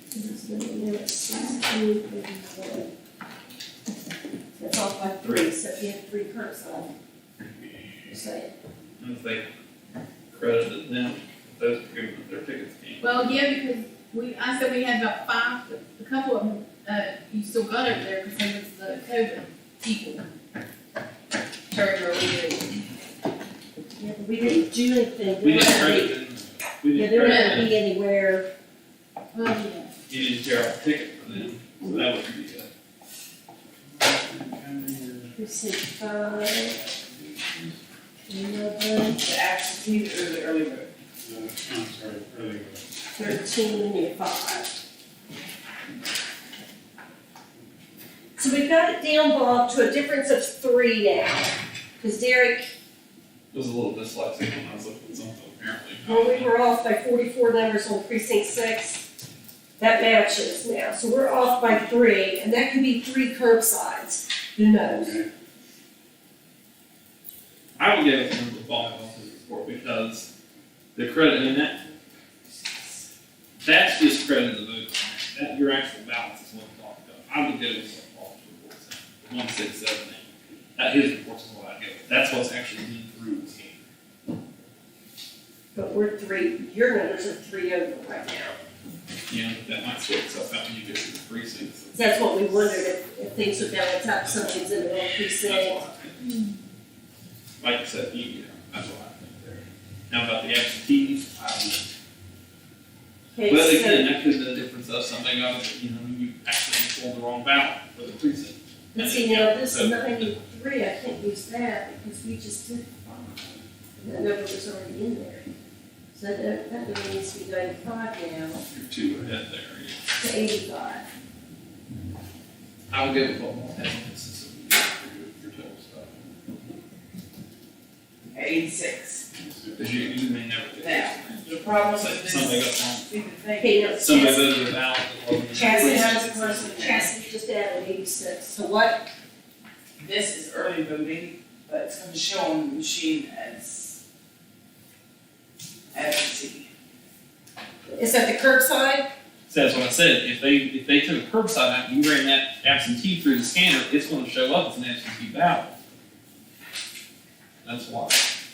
This is the new at 1681. That's off by 3, so if you have 3 curbside. Just saying. And if they credited them, those are giving up their tickets. Well, yeah, because I said we had about 5, a couple of them, you still got over there because they was the COVID. people. Terry, where we did. Yeah, but we didn't do anything. We We're didn't not gonna credit be- them. We Yeah, didn't they're credit not gonna them. be anywhere. Oh, yeah. You didn't tear off a ticket for them, so that wouldn't be good. Precinct 5. 11, The absentee or the early vote? I'm sorry, early vote. 13, and 5. So we've got it down, Bob, to a difference of 3 now. Because Derek, It was a little dyslexic when I was looking at something apparently. when we were off by 44 numbers on precinct 6, that matches now. So we're off by 3, and that could be 3 curbsides. Who knows? Okay. I would give it to the ball office report because the credit in that's just credit to the vote. That, your actual balance is what I'm talking about. I would give it to the office reports, 167. That his reports is what I'd give it. That's what's actually been through the scheme. But we're 3, your numbers are 3 over right now. Yeah, but that might sort itself out when you get to the precincts. That's what we wondered, if things would balance out, something's in the wrong That's precinct. what I think. Like I said, that's what I think there. Now about the absentees, I don't know. Okay, Well, so- again, that could be the difference of something of, you actually pulled the wrong ballot for the precinct. But see, now this 93, I can't use that because we just did 5. And that number was already in there. So that number needs to be 95 now You're 2 ahead there, yeah. to 85. I would give it a little more emphasis of your total stuff. 86. Because you may never get. Now, the problem with this. Something got wrong. See, the thing Okay, now is, Somebody Chassie, voted it out. that wasn't in the Chassie has a precinct. question, Chassie just added 86, so what, this is early voting, but it's gonna show on the machine as absentee. is that the curbside? So that's what I said, if they took a curbside out, and you ran that absentee through the scanner, it's gonna show up as an absentee ballot. That's why,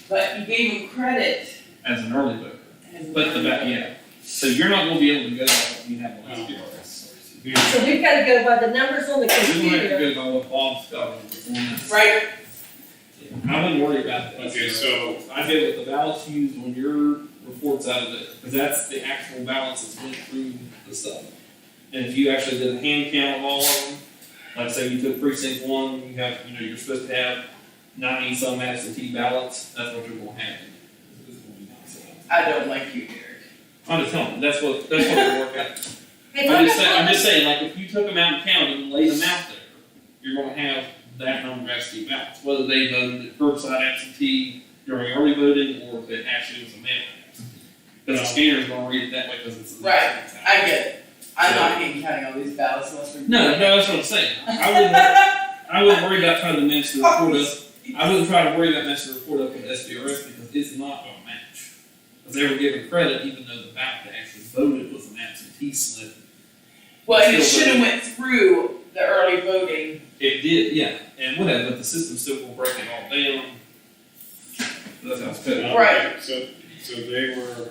But you gave him credit as an early voter. as. But yeah, so you're not gonna be able to go by what you have on SPRS. So we've gotta go by the numbers on the You don't have computer. to go by what Bob's got on the performance. Right, I wouldn't worry about that. Okay, so- I did with the ballots used when your report's out of it, because that's the actual ballots that's went through the stuff. And if you actually did a hand count of all of them, like say you took precinct 1, you have, you're supposed to have 90 some absentee ballots, that's what you're gonna have. It's gonna be 97. I don't like you, Derek. I'm just telling you, that's what we're working out. Hey, I'm look just saying, like, if you took them out and counted them and laid them out there, you're gonna have that number of absentee ballots, whether they voted at curbside absentee during early voting, or if it actually was a mail absentee. Because the scanner's gonna read it that way, because it's. Right, I get it. I'm not getting counting all these ballots unless we're. No, that's what I'm saying. I wouldn't worry about trying to match the report up. I wouldn't try to worry about matching the report up with SPRS because it's not gonna match. Because they were given credit even though the ballot they actually voted was an absentee slip. Well, you should have went through the early voting. It did, yeah, and whatever, but the system still will break it all down. That's how it's cut out. Right. So they were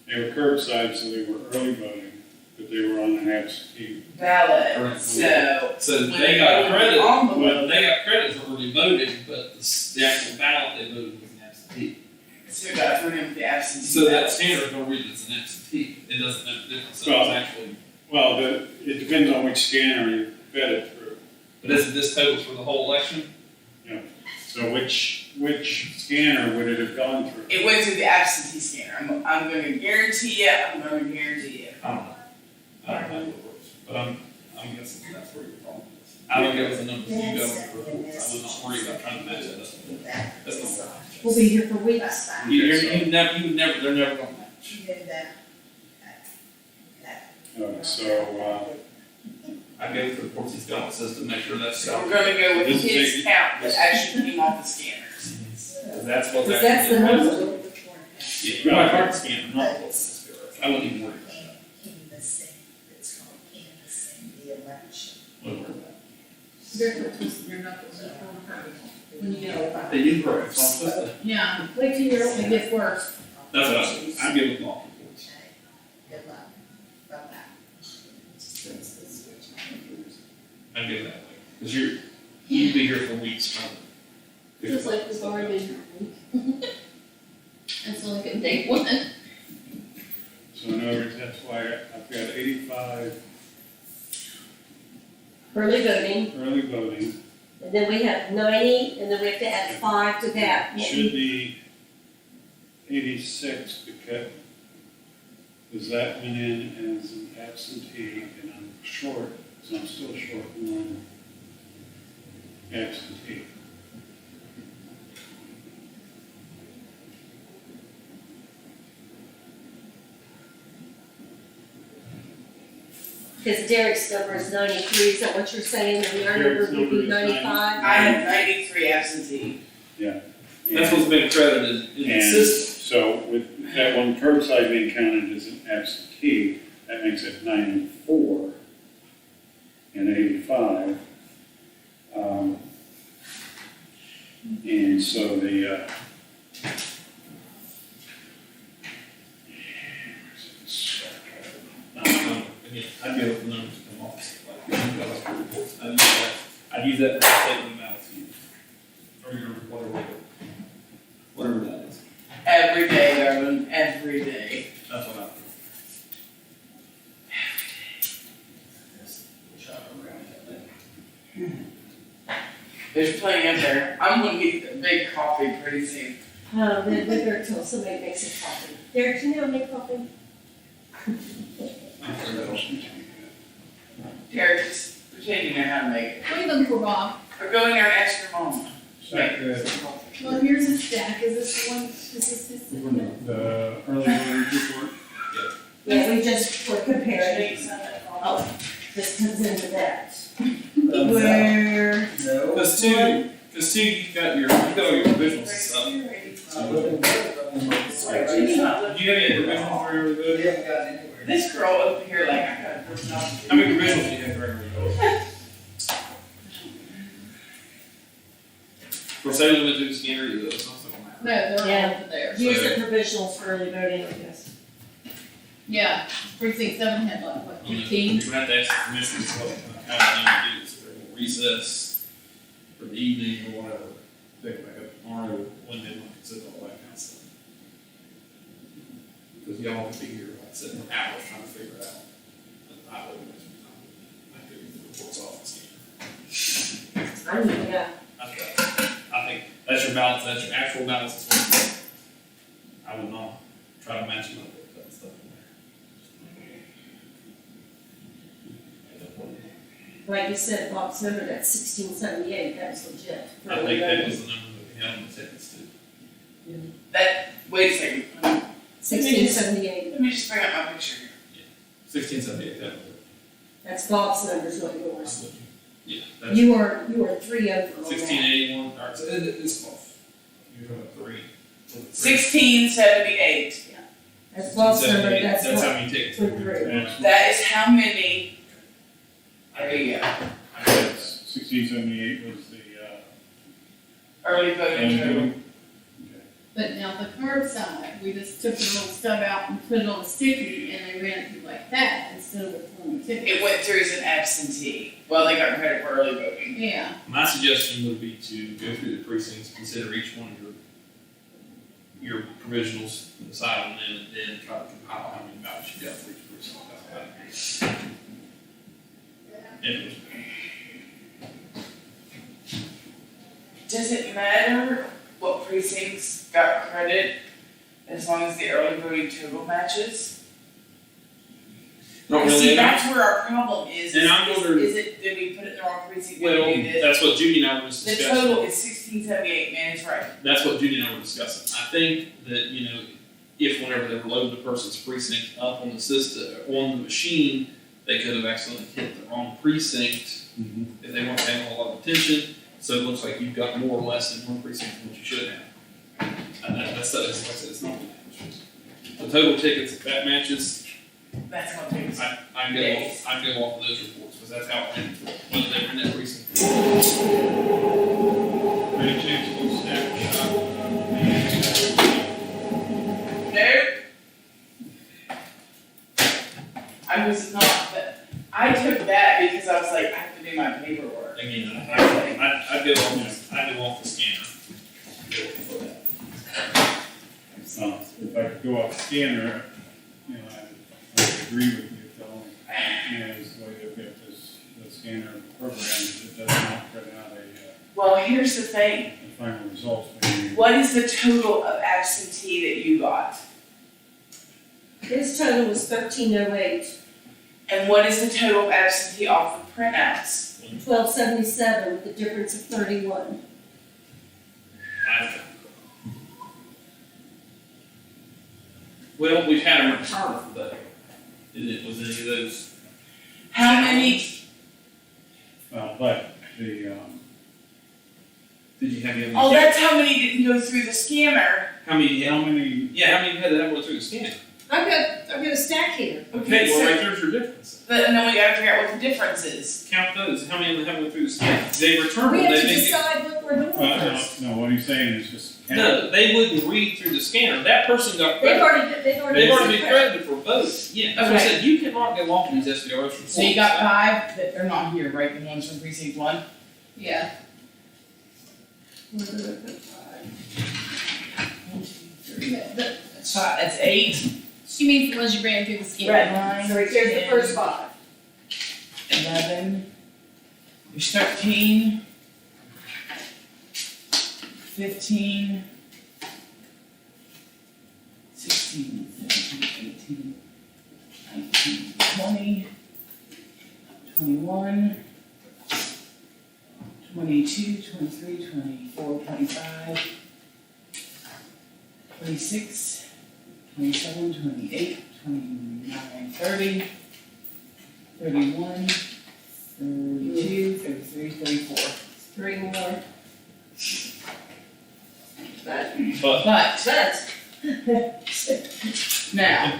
curbside, so they were early voting, but they were on an absentee. Ballot, Correct. so. So when they got voted credit, on the well, they got credit for early voting, but the actual ballot they voted was an absentee. So we got through him with the absentee. So that ballots. scanner's gonna read it as an absentee, it doesn't make a difference, so Well- it's actually, Well, it depends on which scanner you fed it through. but isn't this total for the whole election? So which scanner would it have gone through? It went through the absentee scanner. I'm gonna guarantee you, I don't know. I don't know what it works, but I'm guessing that's where your problem is. I don't give us the numbers you go with reports, I would not worry about trying to match it up. That's not. We'll be here for weeks. You never, they're never gonna match. You know that. So, I go through the reports he's got, says to make sure that's. So we're gonna go with This is his count that actually came off the scanners. Cause that's what's Because that's the actually. number. Yeah, you might hard scan, not what's the SPRS. I wouldn't even worry about that. Canvassing, it's called canvassing the election. Wouldn't worry about They're twisting their knuckles up on purpose when you get older. that. They do grow, so I'm supposed to, Yeah, Wait till you're, it gets worse. that's what I give them all reports. Good luck. Bye-bye. I give that way. Cause you'd be here for weeks, probably. Just like we've already been here. That's like a day one. So in other words, that's why I've got 85 Early voting, early voting. and then we have 90, and then we have to add 5 to that. It should be 86 because that went in as an absentee and I'm short, so I'm still short one absentee. Because Derek's number is 93, is that what you're saying, and our number Derek's would number be is 95? I have 93 absentee. That's what's been credited in the And system. so with that one curbside being counted as an absentee, that makes it 94 and 85. And so the, Again, I'd go with the numbers that come off. I'd use that for a statement of balance sheet. Or your, whatever that is. Every day, Darwin, every day. That's what I think. There's plenty up there. I'm gonna get a big coffee pretty soon. Then we better tell somebody makes a coffee. Derek, can you make coffee? Derek, just pretend you know how to make it. What are you looking for, Bob? Or go in there and ask your mom. Well, here's a stack. Is this the one, is this his? the early voters report. Yeah, we just, we're comparing. Oh, this comes into that. Where? No. Cause two, you've got all your provisionals and stuff. She's not Do you have any provisionals for every We vote? haven't gotten anywhere. This girl over here, like, I got a personality. How many provisionals do you have for every vote? For say we went through the scanner, it's not something like that. No, they're Yeah. all over there. Here's the provisionals for early voting, I guess. Yeah, precinct 7 had like, what, You 15? would have to ask the commissioners what kind of thing to do, so they're gonna recess for the evening or whatever. Pick it back up tomorrow, when they want to consider all that kind of stuff. Because y'all could be here, like I said, for hours trying to figure it out. But I wouldn't, I could the reports office. I need to go. I think that's your balance, that's your actual balance, is what I would not try to match them up with that stuff in there. Like you said, Bob's number, that's 1678, that was legit. for I early think that voting. was the number that we had in the tickets too. Wait a second. 1678, Let me just bring up my picture here. 1678, that was it. that's Bob's numbers, not yours. Yeah, that's You were 3 over on that. 1681, or it's close. You're talking about 3. 1678. That's Bob's number, 1678, that's That's what, how many tickets. for 3. That is how many. There you go. 1678 was the, Early voting total. But now the curbside, we just took the little stub out and put it on a sticky and they ran it through like that instead of with one ticket. It went through as an absentee. Well, they got credit for early voting. Yeah, My suggestion would be to go through the precincts, consider each one of your provisionals, and decide on them, and then try to compile how many ballots you got for each precinct. It was Does it matter what precincts got credit as long as the early voting total matches? not See, really. that's where our problem is. And I'm wondering- Is it, did we put it in the wrong precinct? Well, Did we do this? that's what Judy and I were just The discussing. total is 1678, man, it's right. That's what Judy and I were discussing. I think that, if whenever they were loading the person's precinct up on the system, on the machine, they could have accidentally hit the wrong precinct if they weren't paying a lot of attention. So it looks like you've got more or less in one precinct than what you should have. And like I said, it's not. The total tickets, if that matches, That's what it is. I'd go off of those reports, because that's how, whether they were in that precinct. very changeable snapshot. Nope. I was not, but I took that because I was like, I have to do my paperwork. Again, way. I'd go off the scanner. For that. If I could go off scanner, you know, I would agree with you. The only thing is the way they've got the scanner program, it does not print out Well, here's the thing. the final results when you. What is the total of absentee that you got? His total was 1308, And what is the total of absentee off the printouts? 1277 with a difference of 31. Well, we've had a return, but was any of those? How many? But the, Did you have any? Oh, that's how many didn't go through the scanner. How many? how many, Yeah, how many had that went through the scanner? I've got a stack here. Okay, well, so- right there's your difference. And then we gotta figure out what the difference is. Count those. How many of them have went through the scanner? They returned We them. have They to didn't. decide what we're doing no, first. no, what he's saying is just count. No, they wouldn't read through the scanner. That person got They've credit. already They've already been been credited for both. Yeah, that's what I Okay. said. You cannot go off these SDRs reports. So you got 5 that are not here, right? The ones from precinct 1? Yeah. That's 5, that's 8. She means the ones you ran through the skin. Right, so here's the first 5. 11. There's 13. 15. 16, 17, 18, 19, 20. 21. 22, 23, 24, 25. 26. 27, 28, 29, 30, 31, 32, 33, 34. 3 more. But, Now,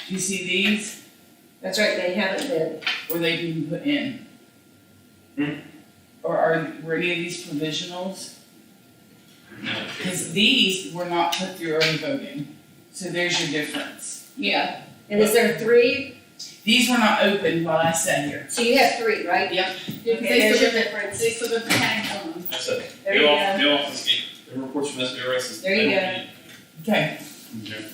do you see these that's right, they haven't been. where they've been put in? Hmm. Or were any of these provisionals? Because these were not put through early voting. So there's your difference. Yeah. And is there 3? These were not opened while I sat here. So you have 3, right? Yep. Okay, there's your difference. They still got the tags on them. That's it. There you go. Go off the scanner. The reports from SDRS is. There you go. Okay, Okay.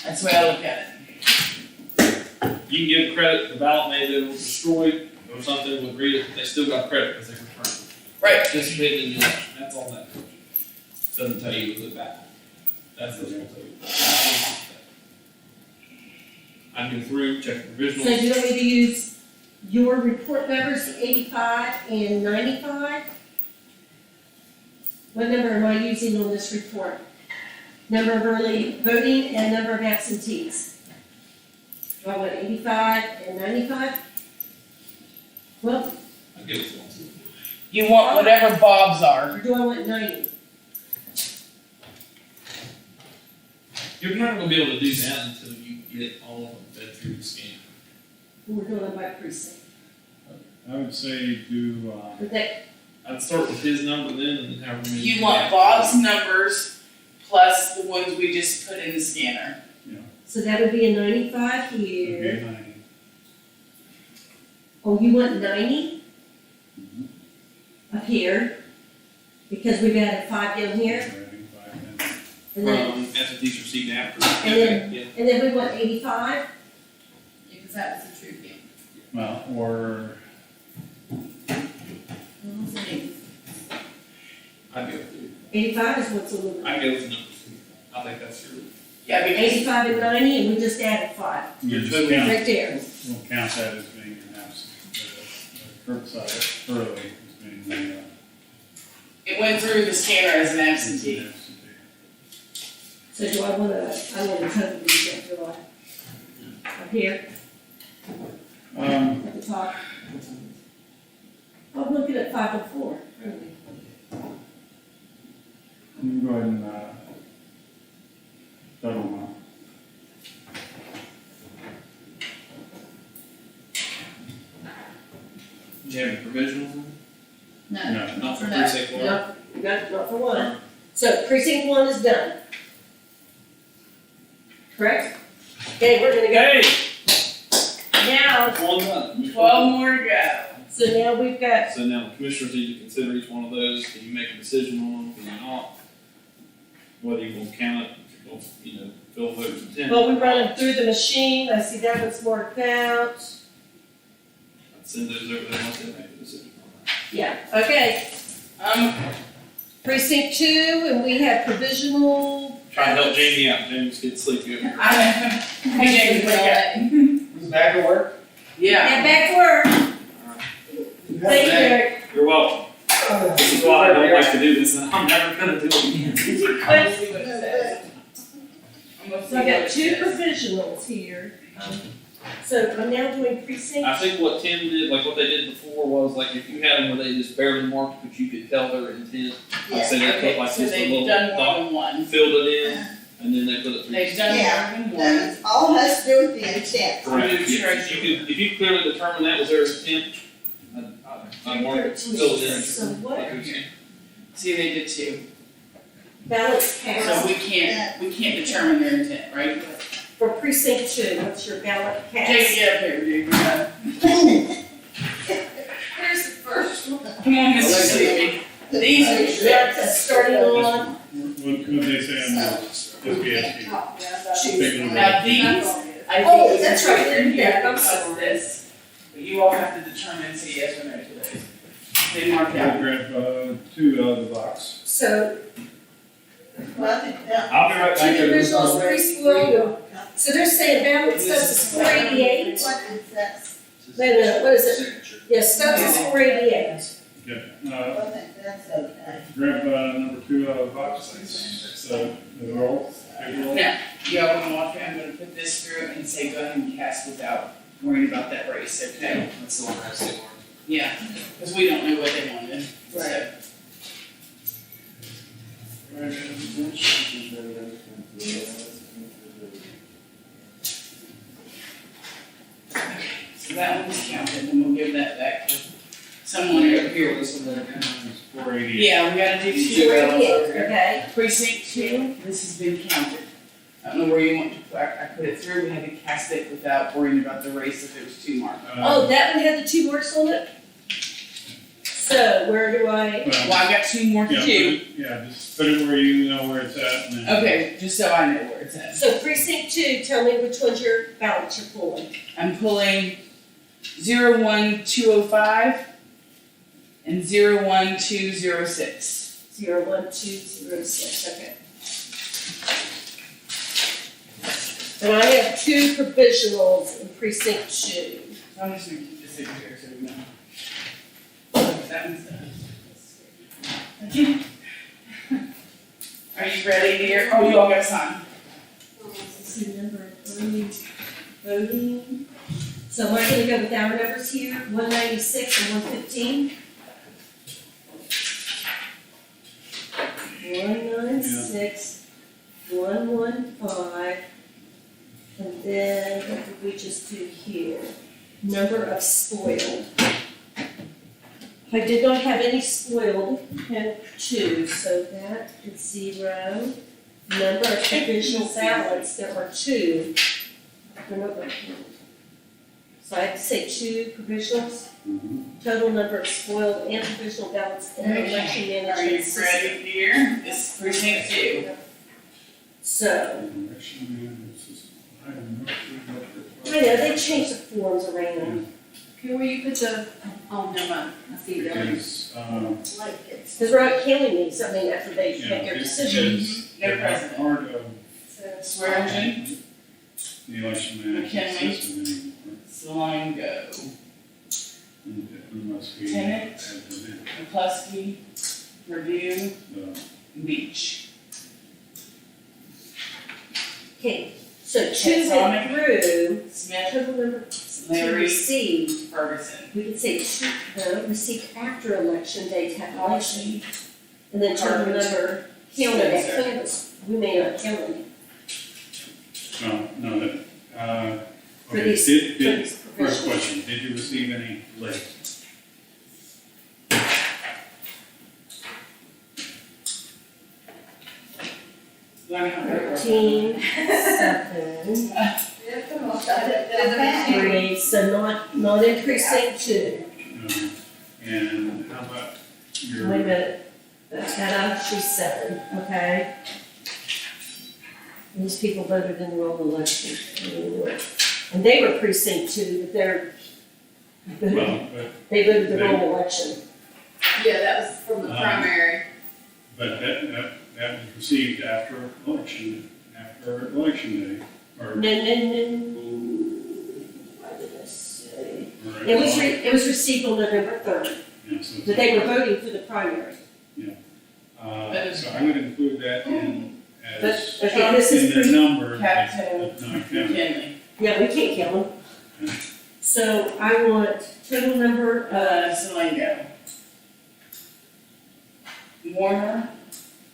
that's the way I look at it. You can give credit, the ballot may have been destroyed or something, would read it, they still got credit because they returned. Right. Participated in the election, that's all that. Doesn't tell you who the ballot. That's what it'll tell you. I'd go through, check the So provisionals. do you want me to use your report numbers, 85 and 95? What number am I using on this report? Number of early voting and number of absentees. Do I want 85 and 95? Well, I'd give it to them. You want whatever Bob's are. or do I want 90? You're not gonna be able to do that until you get all of them fed through the scanner. We're doing it by precinct. I would say do, But that, I'd start with his number then and then however many. You want Bob's numbers plus the ones we just put in the scanner. so that would be a 95 would be here. 90. Oh, you want 90? Up here? Because we've added 5 down here, Writing 5 down. and then, Absentees received after. And then- Yeah. and then we want 85? Because that was the true count. Well, or, I'd go with 85 is what's on the, I'd go with the numbers. I think that's your. Yeah, because 85 and 90, and we just added 5, you Your just total- count, right there. we'll count that as being an absent. The curbside early as being the, it went through the scanner as an absentee. absentee. So do I wanna totally use that, do I? Up here, at the top. I'm looking at 504, really. You can go ahead and, total them up. Do you have any provisionals? No. No. Not for No. precinct one? No, not for one. So precinct 1 is done. Correct? Okay, we're gonna go Hey, now, one done. 12 more to go. So now we've got, So now the commissioners need to consider each one of those, can you make a decision on them, can you not? Whether you will count it, if you're going, you know, fill voters intent. well, we run them through the machine, I see that one's marked out. I'd send those over there, once they make a decision on that. Yeah, okay. Precinct 2, and we have provisional. Try and help Jamie out, Jamie's getting sleepy over here. I can't get Is back to work? Yeah. back to work. Thank you, Eric. You're welcome. This is why I don't like to do this, and I'm never gonna do it again. Let's see what it says. I'm gonna see So I what got it 2 says. provisionals here. So I'm now doing precinct. I think what Tim did, like what they did before was like if you had them where they just barely marked, but you could tell their intent. I'd say they put like So just a they've little done more dot, than one. filled it in, and then they put it through. They've done Yeah. more than one. That all has to do with the intent. Correct. If you clearly determine that was their intent, I'd mark it, fill it in. So what See, they did two. ballots cast So we can't determine their intent, right? for precinct 2? What's your ballot cast? Jake, get up here, dude. Here's the first one. Come on, Mr. Sleepy. These are That's starting on. What they say on the SBSU? Now these, I think. Oh, that's right, they're here. Yeah, I'm because sorry. this, but you all have to determine and say yes or no to those. They mark I'll out. grab 2 out of the box. So Well, I think that. I'll be right back. 2 provisionals, 3 spoiled. So they're saying ballot stuff is 488? What is that? Wait a minute, what is it? Signature. Yes, stuff is 488. Yeah, I think that's okay. grab number 2 out of the box. So the roll, paper roll. Now, y'all wanna walk in, I'm gonna put this through and say go ahead and cast without worrying about that race, okay? That's the one I see marked. Yeah, because we don't know what they wanted, so. So that one's counted, and we'll give that back to someone over here. This one, it's 488. Yeah, we gotta do two. 488, okay. Precinct 2, this has been counted. I don't know where you want to, I put it through, we had to cast it without worrying about the race if it was too marked. Oh, that one had the 2 marks on it? So where do I, Well, I got 2 more to Yeah, do. yeah, just put it where you know where it's at and then. Okay, just so I know where it's at. so precinct 2, tell me which one's your ballots you're pulling. I'm pulling 01205 and 01206. 01206, okay. And I have 2 provisionals in precinct 2. So I'm just gonna keep this in here so we know. That one's done. Are you ready, dear? Oh, you all got time. See number of voting. So we're gonna go with our numbers here, 196 and 115. 196, 115, and then what did we just do here? Number of spoiled. I did not have any spoiled, had 2, so that is 0. Number of provisional ballots, there are 2. They're not going to count. So I have to say 2 provisionals, Mhm. total number of spoiled and provisional ballots in the election Are you management system. ready, dear? This is precinct 2. So, I know, they changed the forms around, Okay, where you put the, oh, never mind, I see that. Because, Like it's. because we're not counting these, I mean, after they yeah, make their it's, decision. No it's president. hard to Swear in. the election management McKinley. system anymore. Salon go. Unless we Tenant. add them McCluskey, Review, in. Beach. Okay, so 2 Sonic. went through, Smith, total number to Larry, receive, Ferguson. we could say 2, received after election day tabulation. And then total Carter. number counted at Spencer. canvas, we may not count them No, for okay, these, did, for these first provisionals. question, did you receive any late? Let me know. 13, 7, Yeah, come on, I did that. 3, so not in precinct 2. No. Wait a minute, Hannah, she's 7, okay? And these people voted in the wrong election. And they were precinct 2, but Well, but, they voted the wrong election. Yeah, that was from the primary. but that was received after election day, or. No, what did I say? or It was received on November 3rd, Yeah, so but they were voting for the primary. So I would include that in But, as, okay, this in is, the number. Captain No, count. McKinley. yeah, we can't kill them. So I want total number, Zelenko. Warner,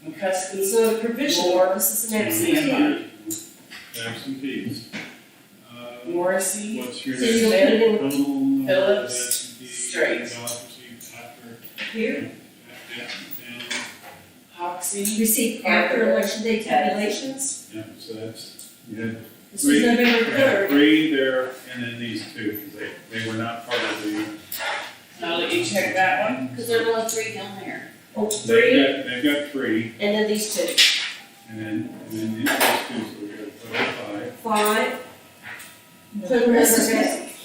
McCuskey, so provisional, this is an absentee. Absentees. Morrissey, What's your So you'll put it in total number of Phillips, absentees Straight. ballots received after, here, Hoxie, received after election day tabulations. yeah, so that's, you had This is November 3rd. 3 there, and then these 2, 'cause they were not part of the. I'll let you check that one. Because there were only 3 down there. Oh, 3, They've got 3, and then these 2. and then these 2, so we got a total of 5. 5. Total number of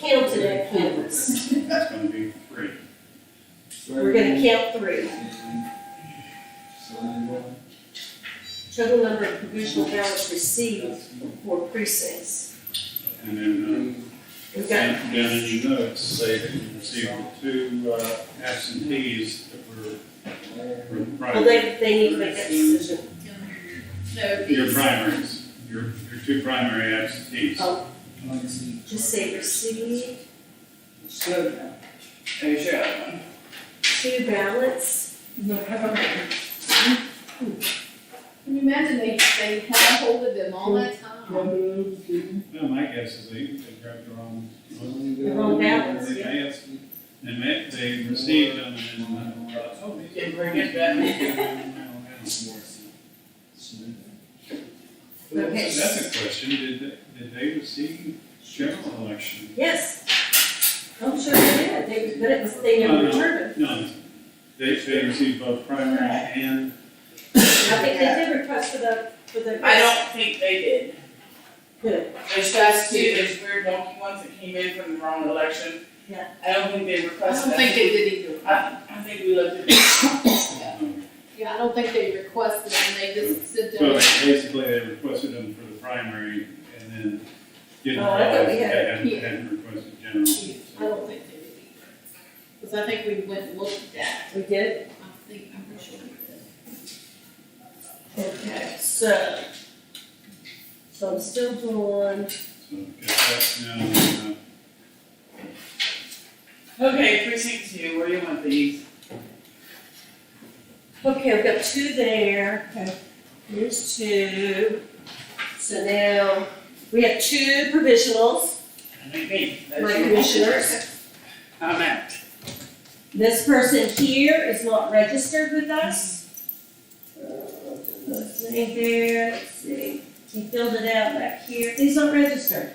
counted at canvas. That's gonna be 3. We're gonna count 3. Total number of provisional ballots received for precincts. And then, We've got, down in your notes, say that you received the 2 absentees that were for the well, primary. they need to make that decision. No, Your these- primaries, your 2 primary absentees. Oh, just say received. There's your other one. 2 ballots. Can you imagine they had hold of them all that time? Well, my guess is they grabbed the wrong. The wrong ballots, They yeah. asked, and they received them and then, oh, they Didn't bring it back. Okay. That's a question, did they receive general election? Yes. I'm sure they did. But it was, they never returned them. No, they received both primary and, I think they did request for the. I don't think they did. Good. There's just 2, there's weird wonky ones that came in from the wrong election. Yeah. I don't think they I requested don't that. think they did either. I think we looked at it. Yeah, I don't think they requested them, they just said so that. basically they requested them for the primary and then didn't Oh, I thought we realize had- they hadn't requested general. I don't think they did either. Because I think we went and looked at that. We did? I'm pretty sure we did. Okay, so I'm still doing, So get that now, Okay, precinct 2, where do you want these? okay, I've got 2 there. Okay. Here's 2. So now, we have 2 provisionals, I think me. That's my your- commissioners. I'm out. This person here is not registered with us. Let's see there, let's see. He filled it out back here. He's not registered.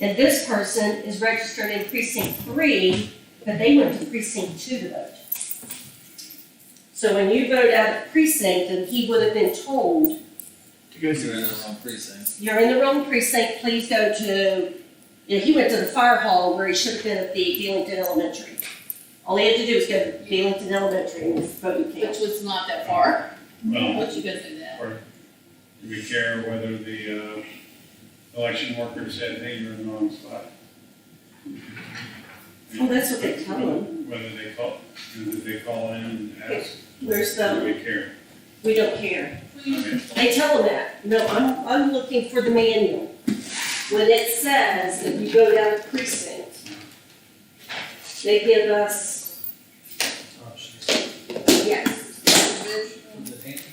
And this person is registered in precinct 3, but they went to precinct 2 to vote. So when you vote out of precinct, and he would have been told, You're in the wrong precinct. you're in the wrong precinct, please go to, he went to the fire hall where he should have been at the Beelington Elementary. All he had to do was go to Beelington Elementary and vote in Which count. was not that far. Well, What you gonna do that? or do we care whether the election worker said, hey, you're in the wrong spot? Oh, that's what they tell him. Whether they call in and ask, Where's do the, we care? we don't care. Okay. They tell them that. No, I'm looking for the manual. When it says if you go down to precinct, they give us, yes.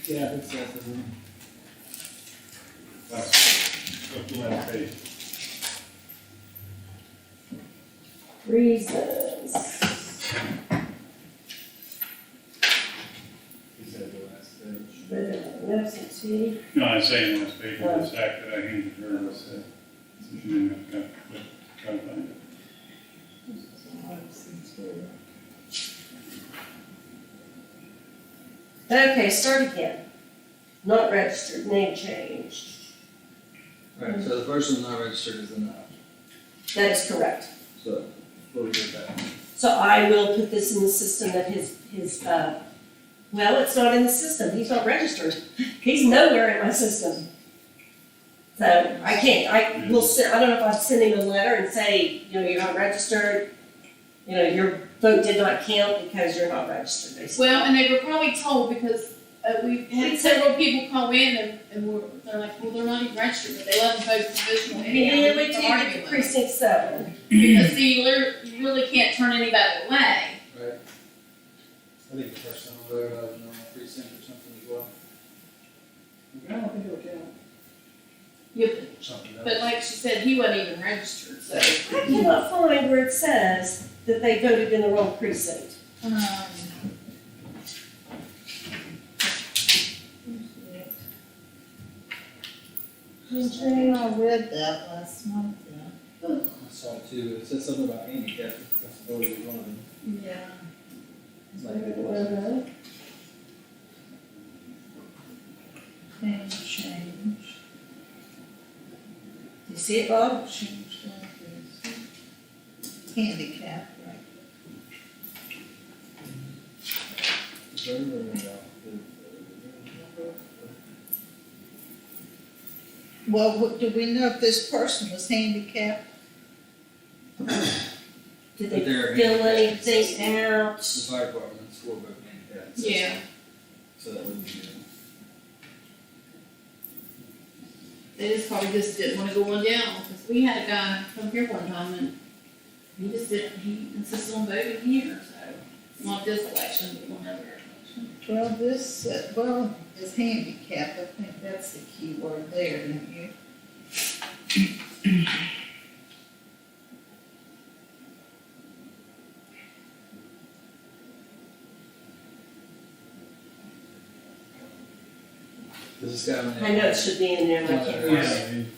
Yeah, it's that. That's up to that page. Reasons. He said the last page. Absentee. No, I'm saying last page of the stack that I handed her, was that, she didn't have to, but try to find it. Okay, start again. Not registered, name changed. Right, so the person not registered is enough, That is correct. so we'll get that. So I will put this in the system that well, it's not in the system, he's not registered. He's nowhere in my system. So I can't, I don't know if I'd send him a letter and say, you know, you're not registered. You know, your vote did not count because you're not registered, basically. Well, and they were probably told because we've had several people call in and they're like, well, they're not even registered, but they let them vote provisional anyhow. Yeah, we It's did hard at to the get precinct 7. Because see, you really can't turn anybody away. Right. I think the first time I voted, I was in the wrong precinct or something as well. I don't think it'll count. Yep. Something else. But like she said, he wasn't even registered, so. I cannot find where it says that they voted in the wrong precinct. I read that last month, yeah. I saw it too, it said something about handicap accessibility was one of them. Yeah. It's like it was. Name change. You see it, Bob? Change handicap, right. Well, do we know if this person was handicapped? Did But they they're fill handicapped. anything out? The fire department score book handicap. Yeah. So that wouldn't be good. They probably didn't wanna go on down, because we had a guy come here one time and he insisted on voting here, so. Not this election, but one other election. Well, this, is handicapped, I think that's the key word there, don't you? Does this guy have I know it should be in there, and I can't find it.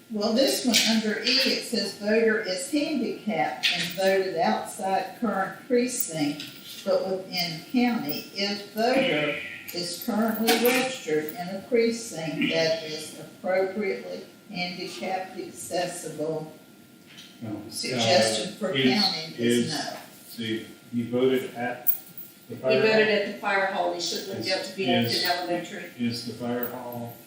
Well, this one, under E, it says voter is handicapped and voted outside current precinct, but within county. If voter is currently registered in a precinct that is appropriately handicapped accessible, suggestion for county is no. See, you voted at the He fire voted hall. at the fire hall, he shouldn't have got to be at the elementary. Is the fire hall,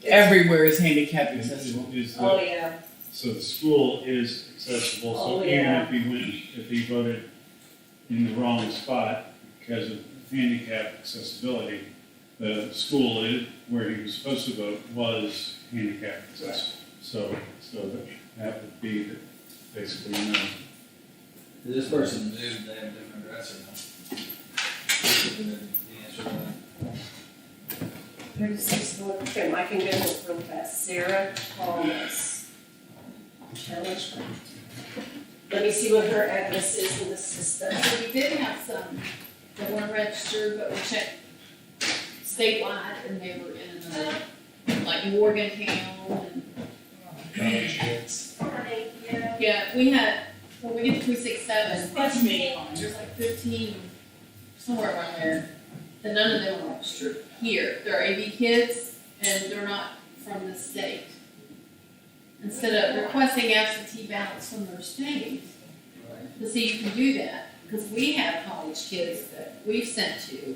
Everywhere is handicapped is, accessible. is Oh, the, yeah. so the school is accessible, Oh, so even yeah. if he voted in the wrong spot because of handicap accessibility, the school is, where he was supposed to vote was handicap accessible. So that would be basically no. Did this person move, they have a different address or no? The answer to that. 36 North, okay, I can go real fast. Sarah Thomas. Challenge. Let me see what her address is in the system. So we did have some that weren't registered, but we checked statewide, and they were in, like Morgantown and. College kids. Yeah, we had, when we get to 367, That's me. there's like 15, somewhere around there, and none of them are registered here. They're AV kids, and they're not from the state. Instead of requesting absentee ballots from their state, Right. to see you can do that, because we have college kids that we've sent to.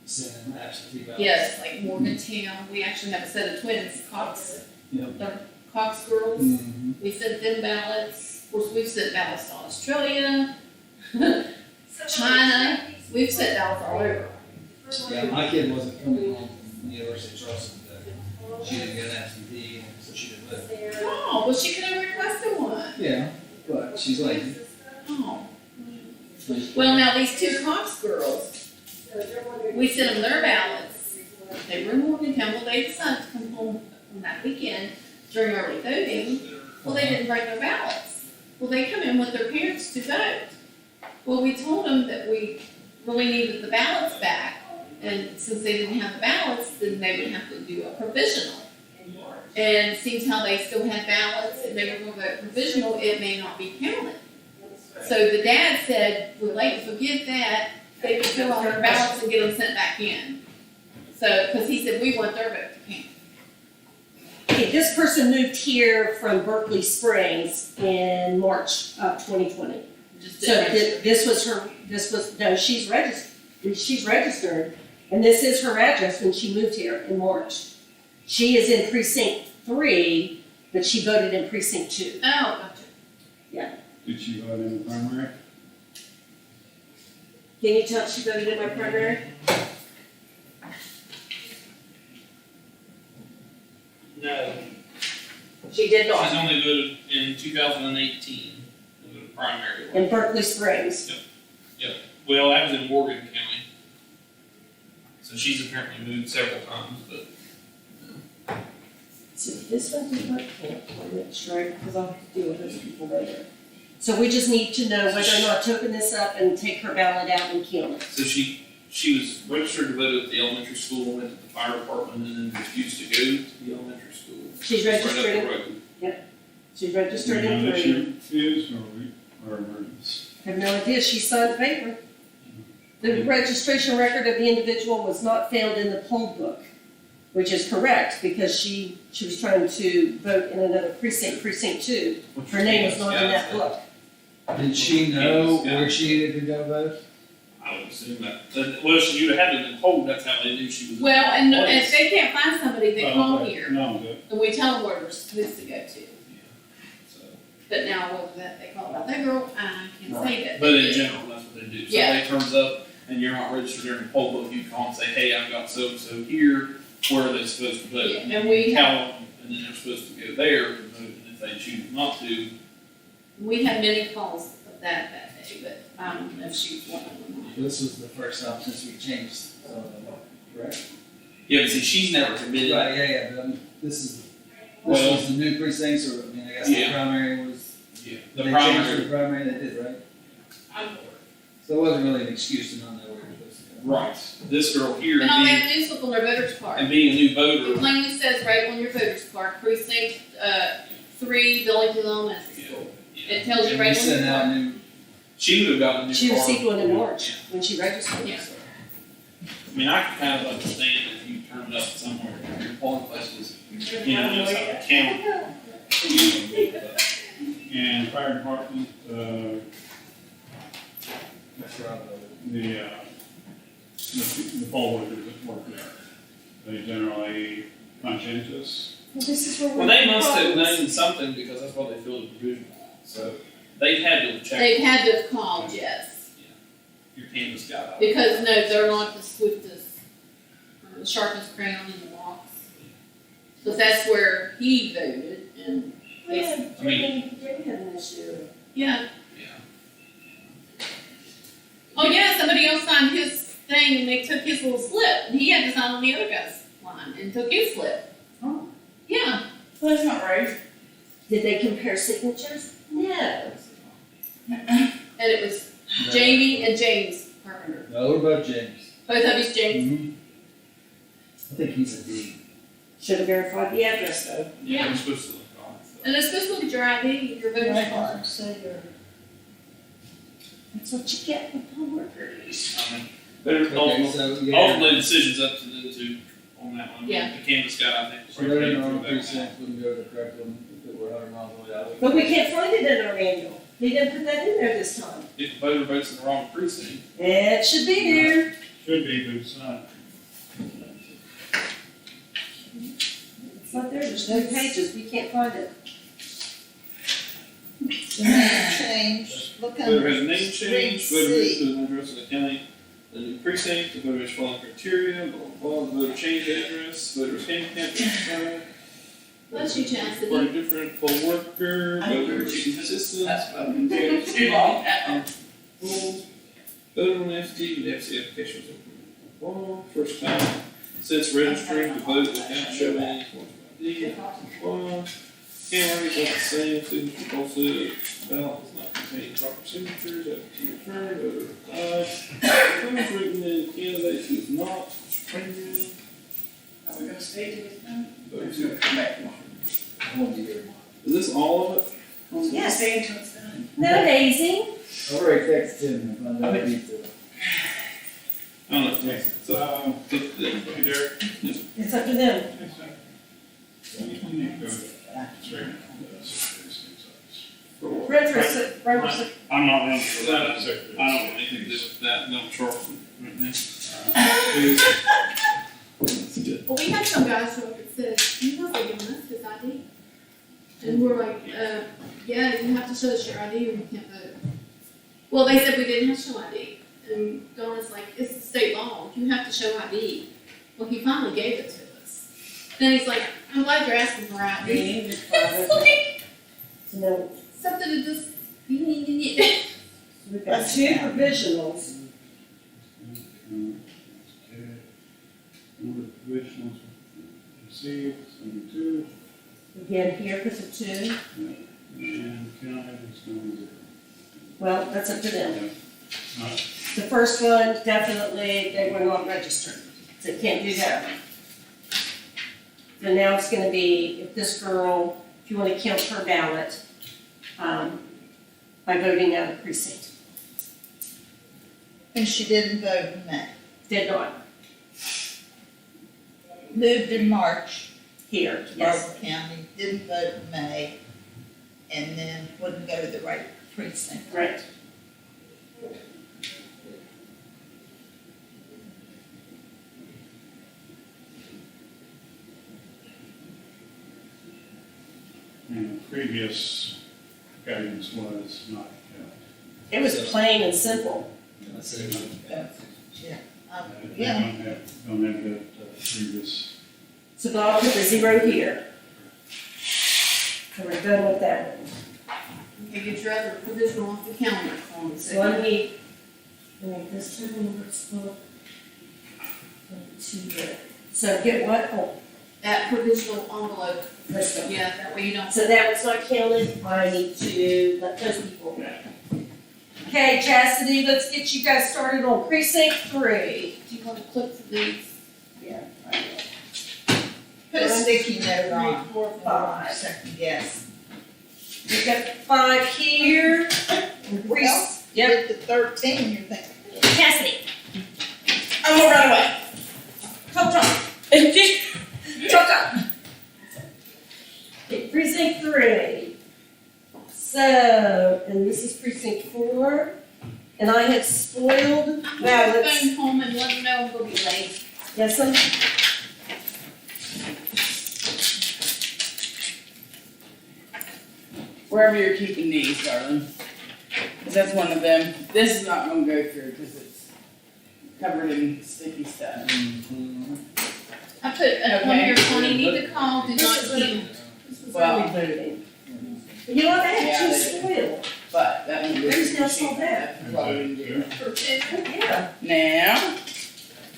Send an absentee ballot. Yes, like Morgantown, we actually have a set of twins, Cox, Yep. the Cox girls. Mm-hmm. We sent them ballots. Of course, we've sent ballots to Australia, China. We've sent ballots all over. Yeah, my kid wasn't coming home from the University of Charleston today. She didn't get an absentee, so she didn't vote. Oh, well, she could have requested one. Yeah, but she's lazy. Oh. Well, now these two Cox girls, we sent them their ballots. They were in Morgantown. Well, they decided to come home on that weekend during early voting. Well, they didn't bring their ballots. Well, they come in with their parents to vote. Well, we told them that we really needed the ballots back. And since they didn't have the ballots, then they would have to do a provisional. And seems how they still had ballots and they were going to vote provisional, it may not be counted. So the dad said, we're late, forget that, they would fill out their ballots and get them sent back in. So, cause he said, we want their vote to count. Okay, this person moved here from Berkeley Springs in March of 2020. Just So didn't register. she's registered, and this is her address when she moved here in March. She is in precinct 3, but she voted in precinct 2. Oh, gotcha. Did she vote in the primary? Can you tell she voted in my primary? No, She did she's not, only voted in 2018, in the primary one. in Berkeley Springs. Well, that was in Morgan County. So she's apparently moved several times, but So this one did not count, I'm not sure, because I'll have to deal with those people later. So we just need to know whether or not to open this up and take her ballot out and count it. so she was registered to vote at the elementary school, went to the fire department, and then refused to go to the elementary school. She's Right up registered the in, road. she's registered Do you in know that 3. she is, or emergency? I have no idea, she signed the paper. The registration record of the individual was not found in the poll book, which is correct, because she was trying to vote in another precinct, precinct 2. Her name was not in that book. Did she know where she needed to go vote? I would assume that, well, she would have to have been told, that's how they knew she was. Well, and if Place. they can't find somebody, they call here, No, but and we tell them where they're supposed to go to. So, But now, whether that they call about that girl, I can't say that. but in general, that's what they do. Yeah. Somebody turns up and you're not registered during the poll book, you call and say, hey, I've got so-and-so here, where are they supposed to vote? Yeah, and we Tell them, and then they're supposed to go there to vote, and if they choose not to, We had many calls of that day, but I don't know if she was one of them. This was the first time since we changed, correct? yeah, but see, she's never committed. Right, yeah, but I mean, this Well- was the new precincts, or, I mean, I guess the Yeah. primary was, Yeah. they The changed primary, the primary, they did, right? So it wasn't really an excuse to not know where you're supposed to go. right, this girl here, And all they being, have to do is look on their voter's card. and being a new It voter, plainly says right on your voter's card, precinct, 3, Billington Elementary School. It tells you And right we on your sent out card. new, she would have gotten a new She card. received one in March when she registered. Yeah. I mean, I can kind of understand if you turn it up somewhere, your polling place is, you know, it's out of county. and fire department, that's right, the poll workers that work there, they generally conscientious. Well, this is where Well, they must have known something because that's why they filled the provisional. So they've had to have checked They've had to have called, yes, your canvas guy out. because no, they're not the swiftest, the sharpest crayon in the box. So that's where he voted, and, Yeah, I mean- Jimmy had an issue. yeah. Yeah. Oh, yeah, somebody else signed his thing, and they took his little slip, and he had to sign on the other guy's line, and took his slip. Oh. Yeah, Well, that's not right. Did they compare signatures? No. and it was Jamie and James Carpenter. no, what about James? Both of us James. I think he's a D. Should have verified the address though. Yeah. They're supposed to look on it. So. And they're supposed to look at your ID, your voter's card. So you're, that's what you get with poll workers. I mean, better Okay, ultimately, so, yeah. ultimately, the decision's up to them two on that one. Yeah. The canvas guy, I think. So they're in our own precinct, wouldn't go to the correct one if it were 100 miles away out. But we can't find it in our manual. They didn't put that in there this time. If the voter votes in the wrong precinct, It should be there. Should be, but it's not. It's not there, there's no pages, we can't find it. the name change, look voter under has a name change, voter C. moves to an address of the county, the new precinct, the voter is following criteria, blah, blah, blah, the voter changed address, voter is handicapped, Bless you, Chastity. for a different poll worker, voter assistant. That's what I'm doing too long now. Voter on FT, the FC application was approved. First time since registering to vote without showing any form of ID. Blah. Camera is not the same, signature also, ballot does not contain proper signatures, after return, voter replied. Who's written in candidate who is not, premium, Are we gonna stay to it now? voter We're gonna come back. I won't be here. Is this all of it? Yes. Stay until it's done. No, Daisy. I've already texted him and found out he's So, Hey, Derek. It's up to them. You need to go straight. I'm not running for that. I don't want anything to do with that, no trouble right now. Well, we had some guys show up and said, you know, they giving us his ID. And we're like, yeah, you have to show us your ID or you can't vote. Well, they said we didn't have to show ID. And Donna's like, it's the state law, you have to show ID. Well, he finally gave it to us. Then he's like, I'm glad you're asking for ID. It's like No, something to just, we've got two provisionals. Number of provisionals received, 72, Again, here for the two. and counted is going to. Well, that's up to them. Alright. The first one, definitely, they were not registered, so they can't do that one. And now it's gonna be, if this girl, if you wanna count her ballot, by voting out of precinct, And she didn't vote in May. did not, Moved in March, here, to yes. Barbour County, didn't vote in May, and then wouldn't go to the right precinct. Right. And the previous guidance was not counted. It was plain and simple. That's it. Yeah. Don't have that previous. So I'll put the 0 here. So we're done with that one. you get your other provisional off the calendar for me. So let me this time number is full. So get what? Oh, That provisional envelope, let's go. yeah, that way you don't. So that was not counted, I need to let those people know. Okay, Chastity, let's get you guys started on precinct 3. Do you want to click for these? Yeah, I will. Put a sticky note on. 3, 4, 5. Second guess. We've got 5 here. Well, you Yep. get to 13, you're thinking, Cassidy. I'm gonna run away. Talk. Talk. Okay, precinct 3. So, and this is precinct 4, and I have spoiled ballots. Phone home and let them know I'm gonna be late. Yes, some. Wherever you're keeping these, darling. 'Cause that's one of them. This is not gonna go through because it's covered in sticky stuff. I put a one here, Connie, need to call, do not keep. This was Well- early voting. You know, I Yeah, had they 2 spoiled. But that one goes There's no through. salt there. That's what we can do. Yeah. Now,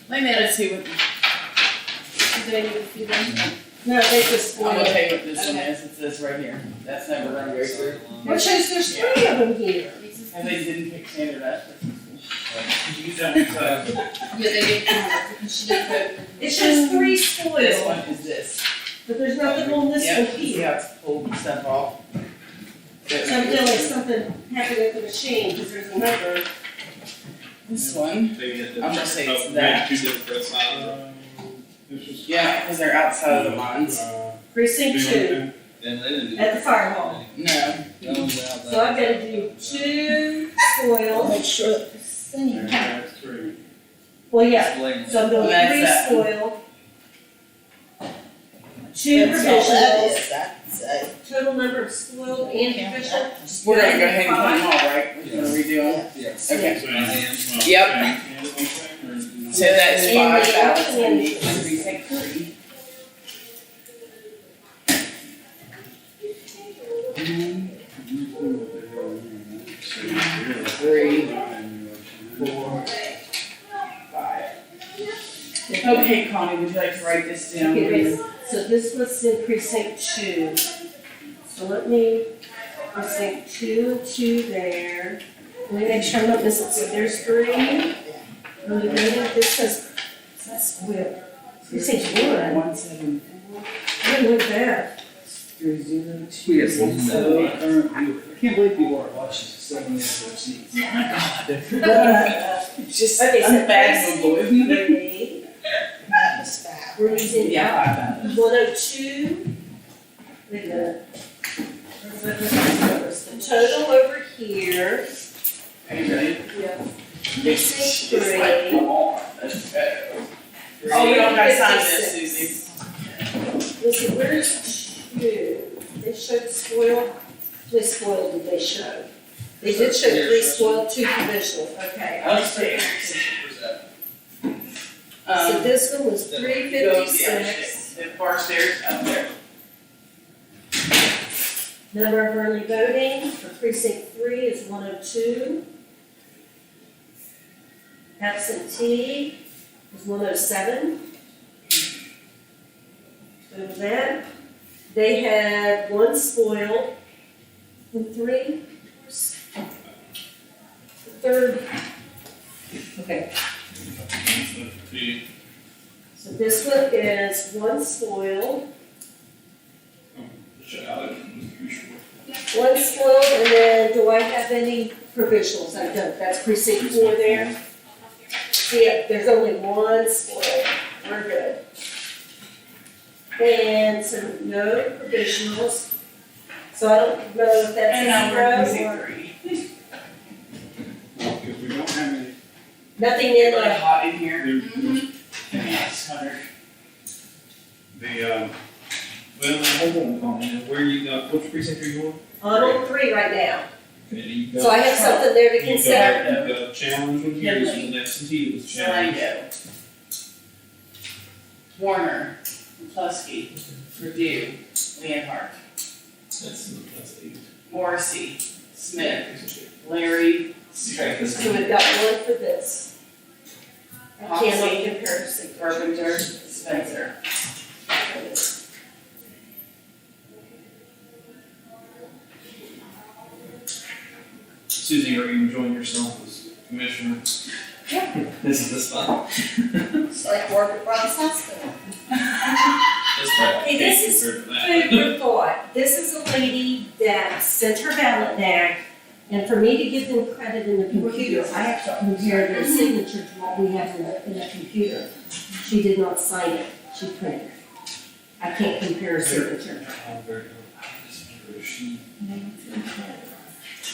Wait a minute, let's see what, do they need to see them? No, they just I'm gonna spoiled. tell you what this one Okay. is. It's this right here. That's never gonna go through. What shows there's 3 of them here? And they didn't pick standard up. Yeah, they did count because she didn't vote. It shows 3 This spoiled, one is this. but there's nothing on this Yeah, one see here. how it's pulled stuff off? So I'm feeling something happened at the machine, because there's a number. This one, I'm gonna say it's that. Two different sides. This is. Yeah, because they're outside of the lines. Precinct 2, Then they didn't do at the fire hall. No. that one's out So I've gotta do 2 spoiled. make sure that the same. That's 3. Well, yeah, Blame so I'm doing That's 3 that. spoiled. 2 That's all that provisionals, is, I'd say. total number of spoiled and provisional. We're gonna go ahead and put them all, right? We're gonna redo them. Yes. Okay. So, well, Yep. and one thing, or is it not? So that's And 5 the ballots other in one- each precinct 3. Three, 4, 5. Okay, Connie, would you like to write this down? Okay, so this was in precinct 2. So let me, precinct 2 there. Let me make sure I'm not missing, so there's 3. This says, that's weird. Precinct 1, 174. I didn't look at that. We have no current viewer. I can't believe people are watching 7 years of seats. It's just Okay, so unfathomable, isn't it? Three, That was bad. we're using Yeah. 102. Wait a minute. The total over here, Are you ready? precinct It's like, 3. come on, let's go. Oh, we don't gotta sign this, 56. Susie. Let's see, where's 2? They showed spoiled, 3 spoiled did they show? They did show 3 spoiled, 2 provisional, okay. Upstairs. So this one was Go 356. the far stairs up there. Number of early voting for precinct 3 is 102. Absentee is 107. Over that. They had 1 spoiled and 3. Third. Okay, so this one is 1 spoiled. 1 spoiled, and then do I have any provisionals? I don't, that's precinct 4 there. See, there's only 1 spoiled, we're good. And so no provisionals. So I don't know if And that's now we're a precinct 0 or 3. Because we don't have any, nothing in Really the, hot in here. there, Hunter. the, Well, hold on, man. Where you got, which precinct are you on? I'm on 3 right now. Okay, you got. So I have something there to You consider. got a challenge with yours, and the absentee was challenged. Delango. Warner. McCluskey. Purdue. Leonhardt. That's 8. Morrissey. Smith. Larry. Strix. So we've got 1 for this. I cannot Hoxie. compare to signature. Carpenter. Spencer. Susie, are you enjoying yourself as commissioner? Yeah. This fun? It's like work at Bronx Hospital. That's probably Hey, this is compared to that. Food for thought. This is a lady that sent her ballot back, and for me to give them credit in the computer, I have to compare their signature to what we have in the computer. She did not sign it, she printed it. I can't compare a signature.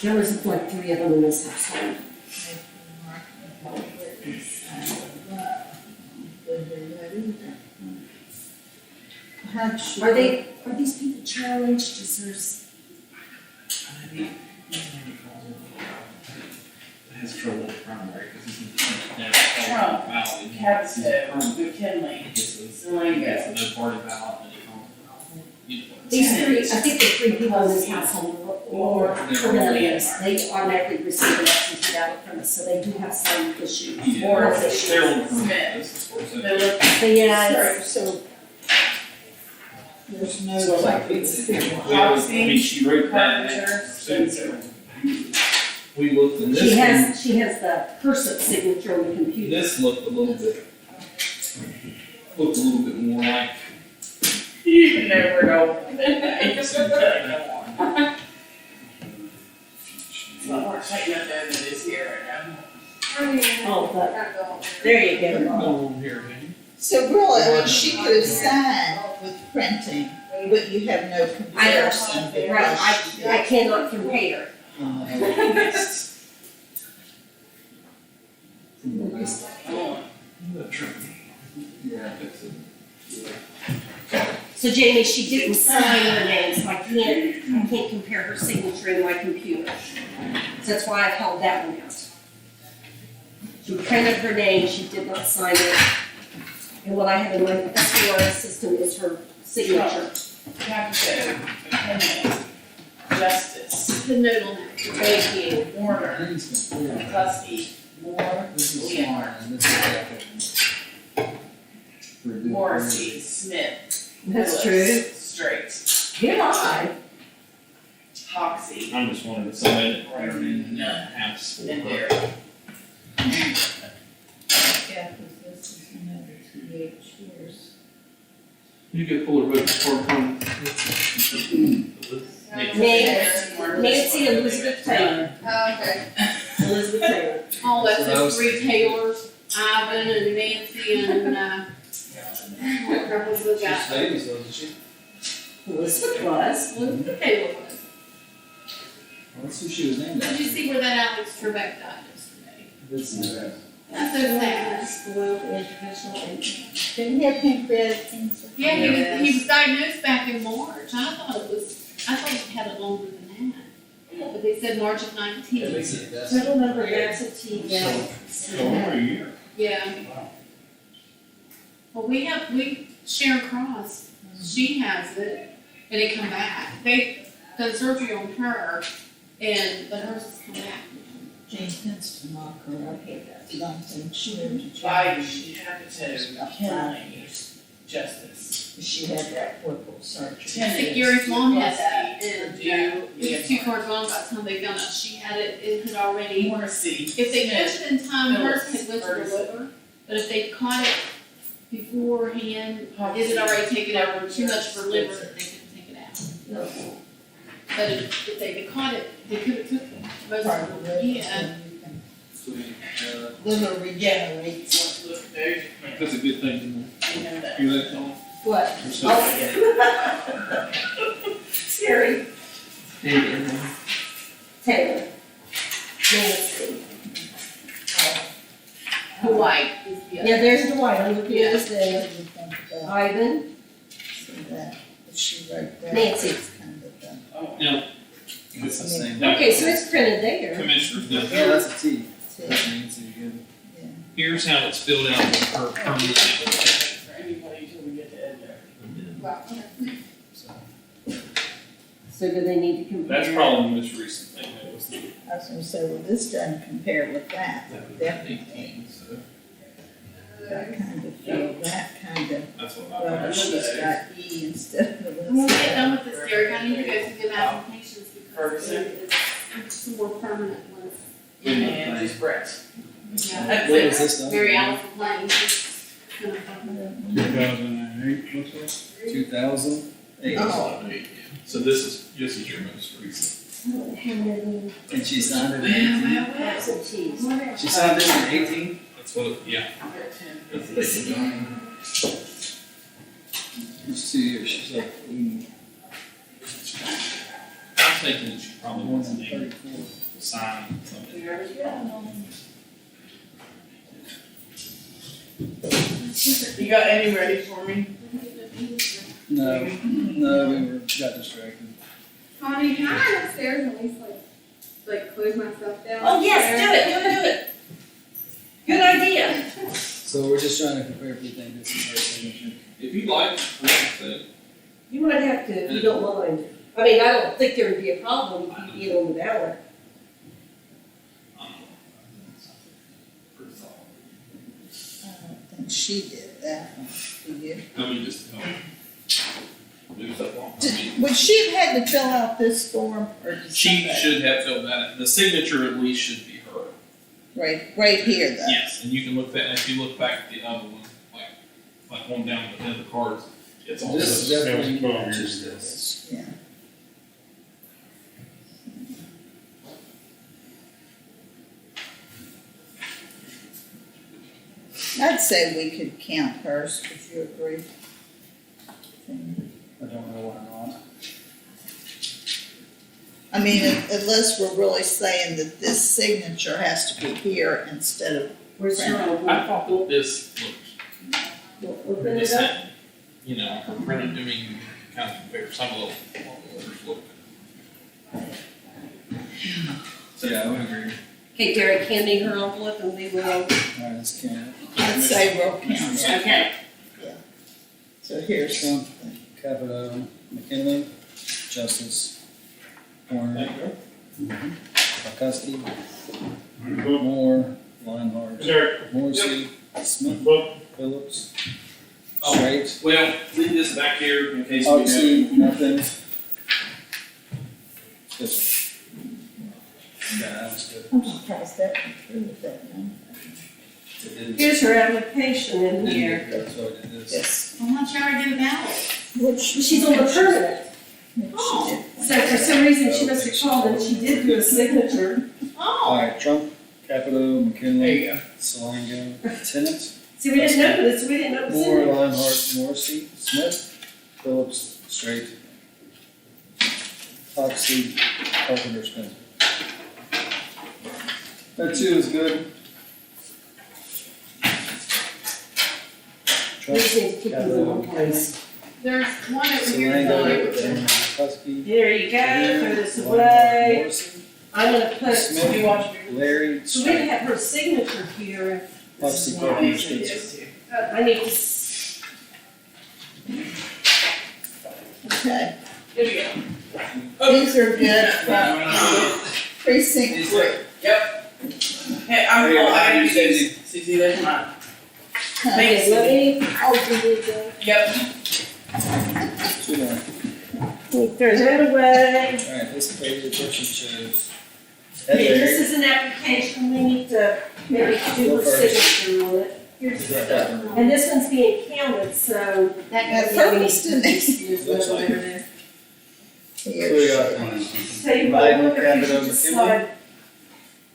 There was like 3 of them in this household. Are these people challenged? Is there's, Has trouble with primary because he's Trump. ballot. Capito. McKinley. Zelango. It's a no party ballot and he calls it. these 3, I think the 3 people in this household or Cornelius, they automatically receive an absentee ballot from us, so they do have some issue. Morris. issues. They're on the Smith. front. Philip. But yeah, so There's no. So like I mean, she wrote that. Carpenter. Spencer. We looked in this she has the cursive signature on the one. computer. This looked a little bit more like. You even know where to open it. It's a lot more tight enough there than it is here right now. Oh, but, there you go. Here, man. So really, I mean, she could have signed with printing, but you have no comparison. Right, I cannot compare. Yeah. So Jamie, she didn't sign her name, so I can't compare her signature in my computer. So that's why I've held that one out. She printed her name, she did not sign it. And what I have in my SQRS system is her signature. Capito. McKinley. Justice. The note on that. Thank you. Warner. This McCluskey. Moore. is Leonhardt. smart, and this is Morrissey. Smith. That's Phillips, Straight. You're live. Hoxie. I'm just wanting to say it right in the house. And Derek. Yeah, because this is another 2 years. You get fuller votes for Nancy Elizabeth Taylor. Okay. Elizabeth Taylor. Oh, that's That's what I the was three Taylors, Ivan and Nancy and, what was the She's guy? famous, wasn't she? Elizabeth was. Elizabeth Taylor was. That's who she was named Did after. you see where that Alex Trebek died yesterday? This is that. That's so sad. Spoiled educational and. Didn't he have pancreatic cancer? Yeah, he was diagnosed back in March. I thought he had it longer than that. But they said March of Yeah, 19. they said that's- Total number of absentee ballots. So over a year. Yeah. Well, we Sharon Cross, she has it, and it come back. They done surgery on her, but hers has come back. Jane Pence mock her, I hate that. Something she went to By jail. She justice. She had that portable surgery. Sick Gary's mom had that, and it was 2 cards long by the time they found out she had it, it had already. Morrissey. If they catch it in time, hers had went to the liver, but if they caught it beforehand, it had already taken over too much of her liver that they couldn't take it out. But if they had caught it, they could have took most Part of of it, it, yeah. and you can- So, Liver regenerates. Very different. That's a good thing to know. You know that. Hear that, Tom? What? Oh. Scary. Taylor. Nancy. Dwight is the other. Yeah, there's Dwight, I'm looking at his What name. do you think about Ivan, that? If she wrote that. Nancy. it's kind of the- Oh. It's the same. okay, so it's printed there. Commissioners, now Yeah, that's a T. See, That's Nancy again. here's how it's filled out for her permanent application. For anybody till we get to Ed there. So do they need to compare? That's probably the most recent thing that was the. I was gonna say, well, this doesn't compare with that, definitely. 18, so That kind of feel, that kind of, that's what I. well, she's got E instead of When we get this. done with this, Derek, I need to go through the applications because Ferguson. it's some more permanent ones. And just Brett. Yeah, That's What it. was this stuff? Mary Alice Plain. It's gonna come. 2008, what's that? 2008. Oh. So this is your most recent. And she signed it in 18. Absentees. She signed this in 18? That's what, yeah. It's 2 years, she's like, I'm thinking that she probably more wants than to name 34. sign something. You got any ready for me? No, we got distracted. Honey, can I go upstairs and at least like close my stuff down? Oh, yes, do it. Good idea. So we're just trying to compare if we think this is her signature. If you'd like, so, You might have to, if you don't mind. I mean, I don't think there would be a problem if you get on the ballot. pretty solid. I don't think she did that one, did you? Let me just, move stuff along. Would she have had to fill out this form, or did She somebody? should have filled that in. The signature at least should be her. Right here though. Yes, and you can look that, if you look back at the other one, like one down at the end of the cards, it's all. This that was definitely 12 matches years ago. this. Yeah. I'd say we could count hers, if you agree. I don't know why not. I mean, unless we're really saying that this signature has to be here instead of, Where's your own? I thought this looked, Open the it up. same. You know, for printed, I mean, kind of compare some of the letters look. Yeah, I would agree. Okay, Derek, hand me her envelope and we will. Alright, let's count it. I'd say we'll count it. Okay. So here's Trump, Capito, McKinley, Justice, Warner, McCuskey, Moore, Lionheart, Derek, Morrissey, Smith, book, Phillips, Oh. Straight, Well, leave this back here in case we have. Oxy, nothing. This one. Yeah, that was good. I'm surprised that went through with that, no? It is. Here's her application in here. That's what it is. Yes. Why don't you already get a ballot? She's on the permanent. Oh. So for some reason, she must have called and she did do a signature. Oh. Alright, Trump, Capito, McKinley. There you go. Salango, Tennant, See, we didn't know this, we didn't know it was in Moore, there. Lionheart, Morrissey, Smith, Phillips, Straight, Foxy, Carpenter, Spencer. That two is good. We Trump, just need to keep these in one place. There's one over here. Salango, that- and Husky. There you go, throw this Lionheart, away. Morrissey, I'm gonna put, Smith, You watch me. Larry, so we didn't Straight, have her signature here. Foxy, Yeah, Carpenter, it Spencer. is too. I need to, Okay, Here we go. these are good from precinct three. Yep. Hey, I'm, oh, I gotta use these. Susie, there's mine. Thanks, okay, let Susie. me, oh, you need to, Yep. Two more. throw that away. Alright, this page, the person chose. Okay, Ed this Larry. is an application, we need to maybe do Go her first. signature on it. Here's the Right, stuff. right. And this one's being counted, so. At first, didn't Use Looks that like over it. there. So we Here, got So you might Biden, wonder if you Capito, should just McKinley. slide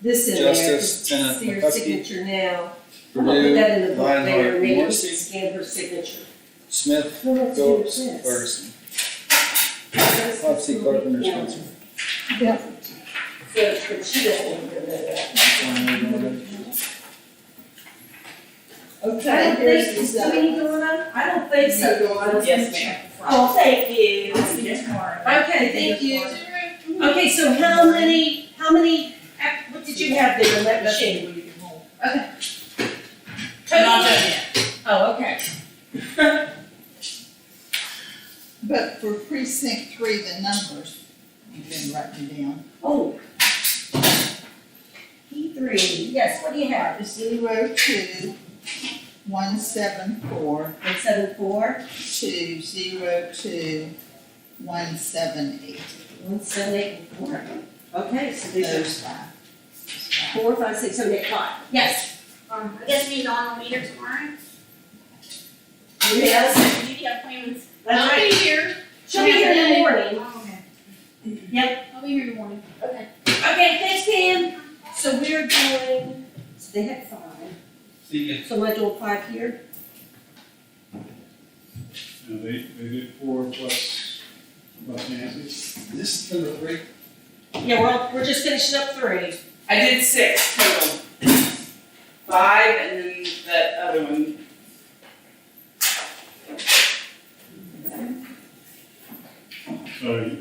this in there, Justice, just Tenant, see your McCuskey. signature now. I'm gonna put Purdue, that in the book there, Lionheart, maybe we can Morrissey, scan her signature. Smith, Well, let's do Phillips, this. Ferguson. That's Foxy, what we Carpenter, count. Spencer. So, but she doesn't want to do that. I okay, don't here's think, the do stuff. we need Donna? I don't think so, Donna. Yes, ma'am. Oh, thank you. Yes, Okay, thank you. Okay, so how many, what did you have there in that machine? Okay. I'm not done yet. Oh, okay. But for precinct three, the numbers, you've been writing down. Oh. P3, yes, what do you have? 02 174 174, 202 178. 178, and 4. Okay, so these are Those five. 4, 5, 6, 7, 8, 5. Yes. I guess we need Dawn will meet her tomorrow. Yes. Maybe have plans. That's I'll right. be here. She'll be here in the morning. Oh, okay. Yep. I'll be here in the morning. Okay. Okay, thanks, Pam. So we're doing, so they had 5. See ya. So am I doing 5 here? Now, they did 4 plus Nancy's. Is this number three? Yeah, we're just finishing up 3. I did 6 total. 5 and then that other one. So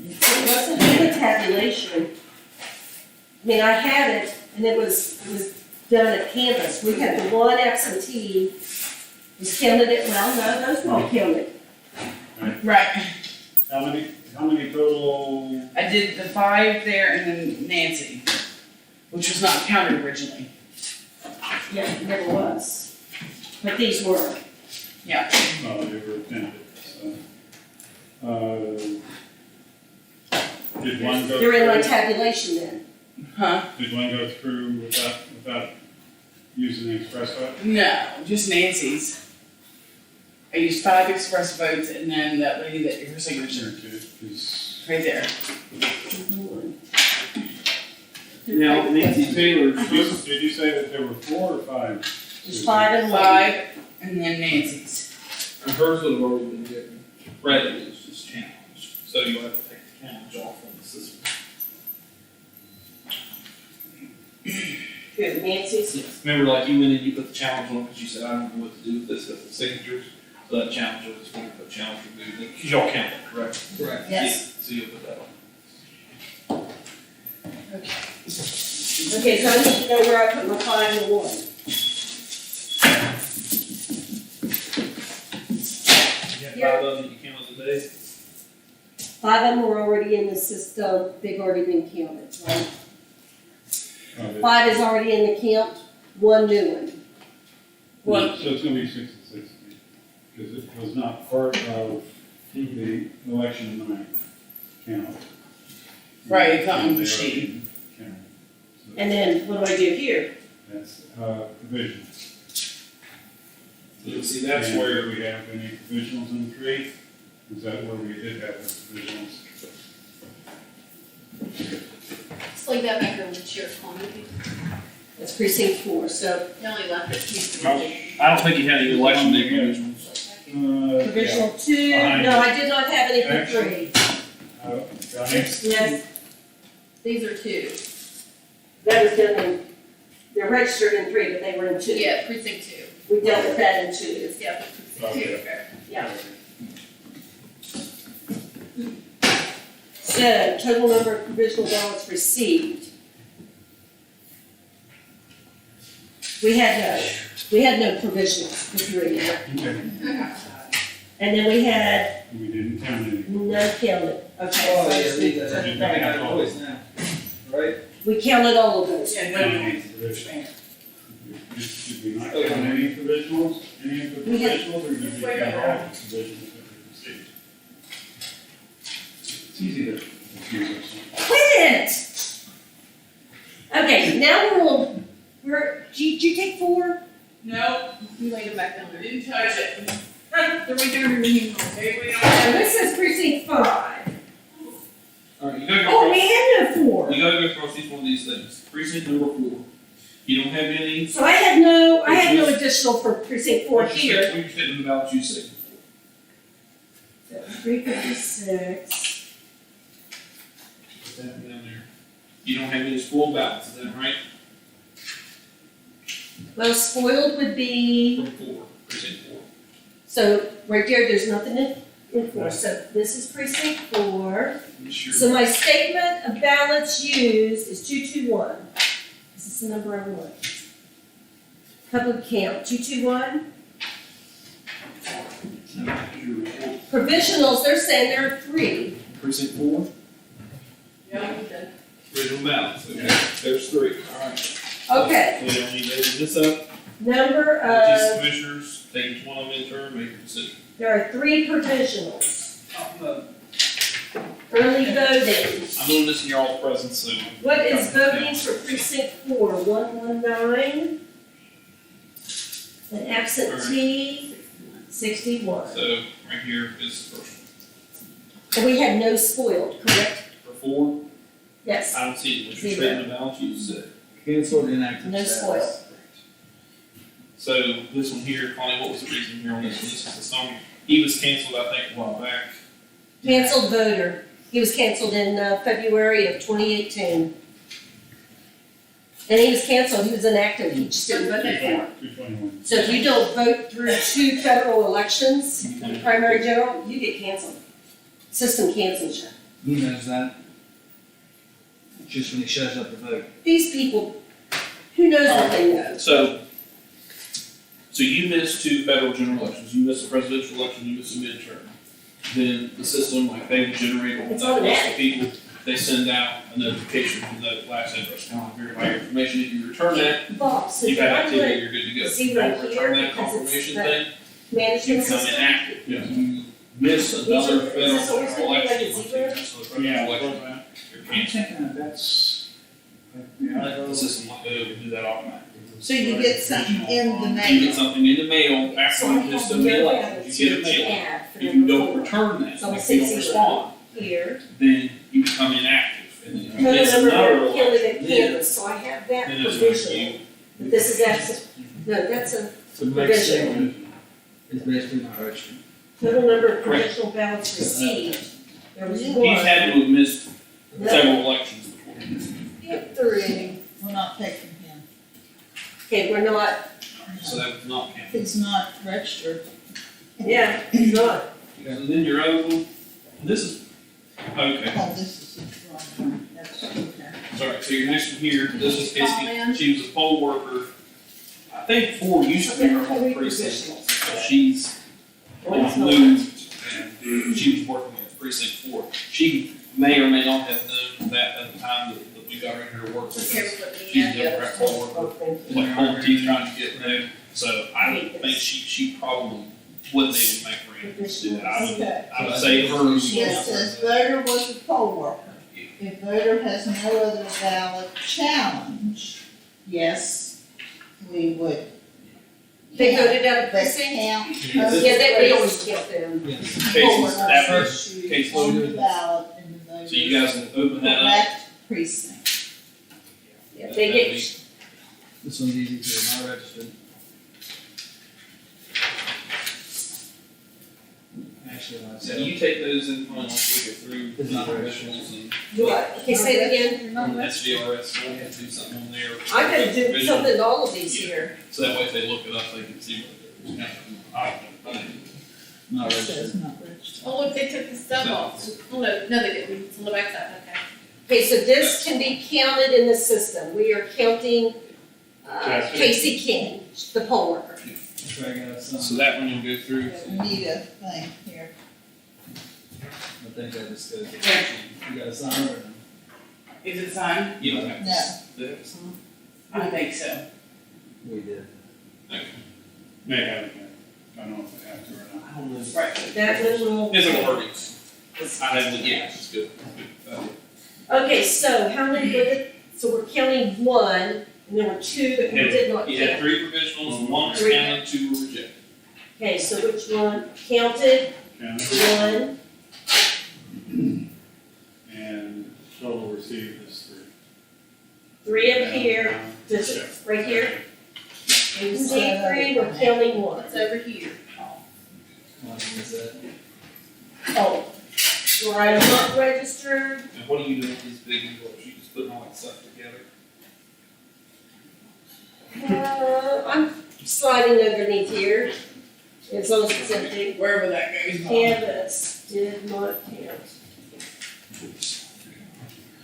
It wasn't in the tabulation. I mean, I had it, and it was done at Canvas. We had the one absentee, was counted it, well, no, those weren't counted. Right. how many total? I did the 5 there and then Nancy, which was not counted originally. Yeah, it never was. But these were. Oh, they were attended, so. Did one go They're in my through, tabulation then. Huh? did one go through without using the express vote? No, just Nancy's. I used 5 express votes and then that lady that her signature, Is right there. Now, Nancy Taylor, did you say that there were 4 or 5? There's 5 and 1. 5 and then Nancy's. hers would have already been given. Bradley was just challenged, so you have to take the challenge off on the system. Good, Nancy's. Yes. Remember, like you went in, you put the challenge on because you said, I don't know what to do with this, with the signatures. So that challenge was going to put challenge removed, because y'all count it, correct? Correct. Yes. Yeah, so you'll put that on. Okay, so I need to know where I put my 5 and 1. You have 5 of them that you count today? 5 of them were already in the system, they've already been counted, right? 5 is already in the count, 1 new one. So it's gonna be 6 and 6, because it was not part of the election night count. Right, it's not on the They sheet. already counted. So And then what do I do here? That's, provisions. So see, that's And where, do we have any provisionals in the tree? Is that where we did have the provisionals? Explain that back over to Sheriff's County. That's precinct 4, so They only left us two. I don't think you had any election day provisions. provisional 2, Behind no, I did not have any for Actually- 3. Johnny? Yes, These are two. that was done in, they're registered in 3, but they were in 2. Yeah, precinct 2. We dealt with that in 2. Yeah, precinct 2. Yeah. So, total number of provisional ballots received. We had no provisionals for 3, Okay, and then we had we didn't count any. none counted. Okay, Oh, so yeah, leave that, You I can got have a all. voice now, right? we counted all of those. Yeah, Count no, any provisionals. Did we not count any provisionals? Any of the We had- provisionals, or did we count all the provisionals that we received? It's easy to confuse us. Quit it! Okay, now did you take 4? no, You laid them back down I there. didn't touch it. They're right there under the hand. Maybe we don't So have this is precinct 5. Alright, you gotta Oh, go we across, had no 4. you gotta go across each one of these things. Precinct number 4. You don't have any. So I had no additional for precinct 4 here. What your statement about you said. 356. Put that down there. You don't have any spoiled ballots, is that right? Well, spoiled would be, From 4, precinct 4. so right there, there's nothing in 4. So this is precinct 4. Sure. So my statement of ballots used is 221. This is the number I want. Public count, 221. Your report. Provisionals, they're saying there are 3. Precinct 4, Yeah. original ballots, okay, there's 3, alright. Okay, So you don't need to open this up, number these of, commissioners, take each one of them in turn, make your decision. there are 3 provisionals. Early voting. I'm doing this in your all's presence, so. What is voting for precinct 4? 119. And absentee, 61. So, right here is the first And we had no spoiled, correct? one. For 4, Yes, I don't see it, what's your 0. statement of balance, you said. Canceled inactive no status. spoiled. So, this one here, Connie, what was the reason here on this one? This is the song, he was canceled, I think, a while back. Canceled voter. He was canceled in February of 2018. And he was canceled, he was inactive, he just didn't vote anymore. 221. So if you don't vote through 2 federal elections, primary general, you get canceled. System cancels you. Who knows that? Just when he shows up to vote. These people, who knows what they know? So you missed 2 federal general elections, you missed the presidential election, you missed the midterm. Then the system, like they would generate a It's whole list automatic. of people, they send out a notification from the last address, now verify your information, if you return that, Bob, so you've if had I activity, put you're good to go. see If you right don't here, return that because it's confirmation the thing, you management become system. inactive. If you miss These another are- is federal this always general gonna be like a election, zero? once you miss the presidential Yeah, election, well, you're I'm canceled. thinking that's, yeah, The system like that would do that automatically. So you get something in the You mail. get something in the mail, after So I you missed have the no mail, attitude you get a to mail. add for If you number don't 4. return that, So if I'll you don't say respond, Here. then you become inactive. And then you No, miss number another 1, candidate election, then canvas, so I have that then it's provisional. like But this is absent, no, that's a So the next provisional. statement is basically not registered. Total number of provisional ballots received. There was you, one. he's had to have missed No. several elections before he missed. Yep, 3. We're not taking him. Okay, we're not, So that was not counted. He's not registered. yeah, he's not. And then your other one, this is, okay, Oh, this is his wrong one. That's okay. sorry, so your next one here, this is Call in. basically, she was a poll worker. I think 4 used to be her home precinct, so she's moved, and she was working at precinct 4. She may or may not have known that at the time that we got her here to work with Okay, us. we're putting She's in a the other Democrat stuff. poll worker, Oh, thank you. like home team trying to get there. So I think she probably wouldn't even make her in to do that. I would say hers. It says voter was a poll worker. if voter has no other valid challenge, yes, we would. They voted out of But precinct? count. Yeah, Yeah, they always count them. Yes. Poll Cases, that workers first case on the voted. ballot in the voter's So you guys will open that up. correct precinct. Yeah, they get, This one's easy too, not registered. Actually, like I So said, you take those in front, we'll go through It's not professionals and what, okay, say it again. SVRS, we'll have to do something on there. I gotta do Provisional. something to all of these here. So that way if they look it up, they can see what there's not It registered. says not registered. Oh, look, they took the stuff off. Oh, no, they didn't. It's on the backside, okay. Okay, so this can be counted in the system. We are counting, Casey King, the poll worker. Try to get some. So that one you'll go through. We need a thing here. I think that just goes. You got a sign or no? Is it signed? You don't have No. to. do it. I think so. We did. May have, I don't know if they have to or not. I don't know. Right. That one will. It's a workings. I have, yeah, it's good. Okay, so how many were it? So we're counting one, and there were two that we did not You had count. 3 provisionals, 1 was Three. counted, 2 were rejected. Okay, so which one counted? County, One, and total received is 3. three up here, this, right here. And you see three, we're counting one. It's over here. One is that. Oh, where I'm not registered, And what are you doing with these big envelopes? You just putting all that stuff together? I'm sliding underneath here, as long as it's empty. Wherever that goes. Canvas did not count.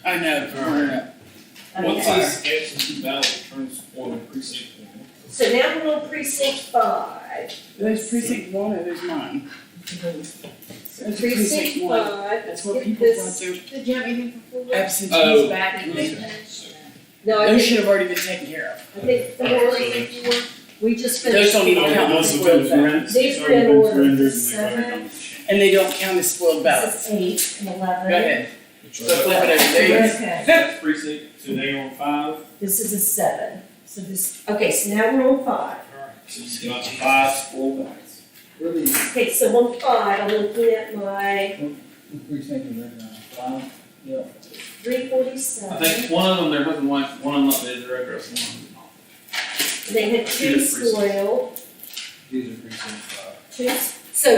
I know. What's Okay. this absentee ballot returns for the precinct? So now we're on precinct 5. There's precinct 1 or there's mine? There's Precinct 5, That's let's where get people want this. their Did you have anything for full? absentees Oh. back and they, No, I those think, should have already been taken care of. I think 4, we just Those finished. don't even count as spoiled ballots. These were in order, 7, And they don't count as spoiled ballots. this is 8 and 11. Go ahead. So flip it over there. Okay, That's precinct, so they on 5? this is a 7. So this, okay, so now we're on 5. Alright, so you got 5 full ballots. Really, Okay, so on 5, I'm looking at my precinct is right now. 5. Yeah. 347. I think one of them, there wasn't one of them up there, the address, one of them did not. They had 2 Two precincts. spoiled, These are precinct 5. 2, so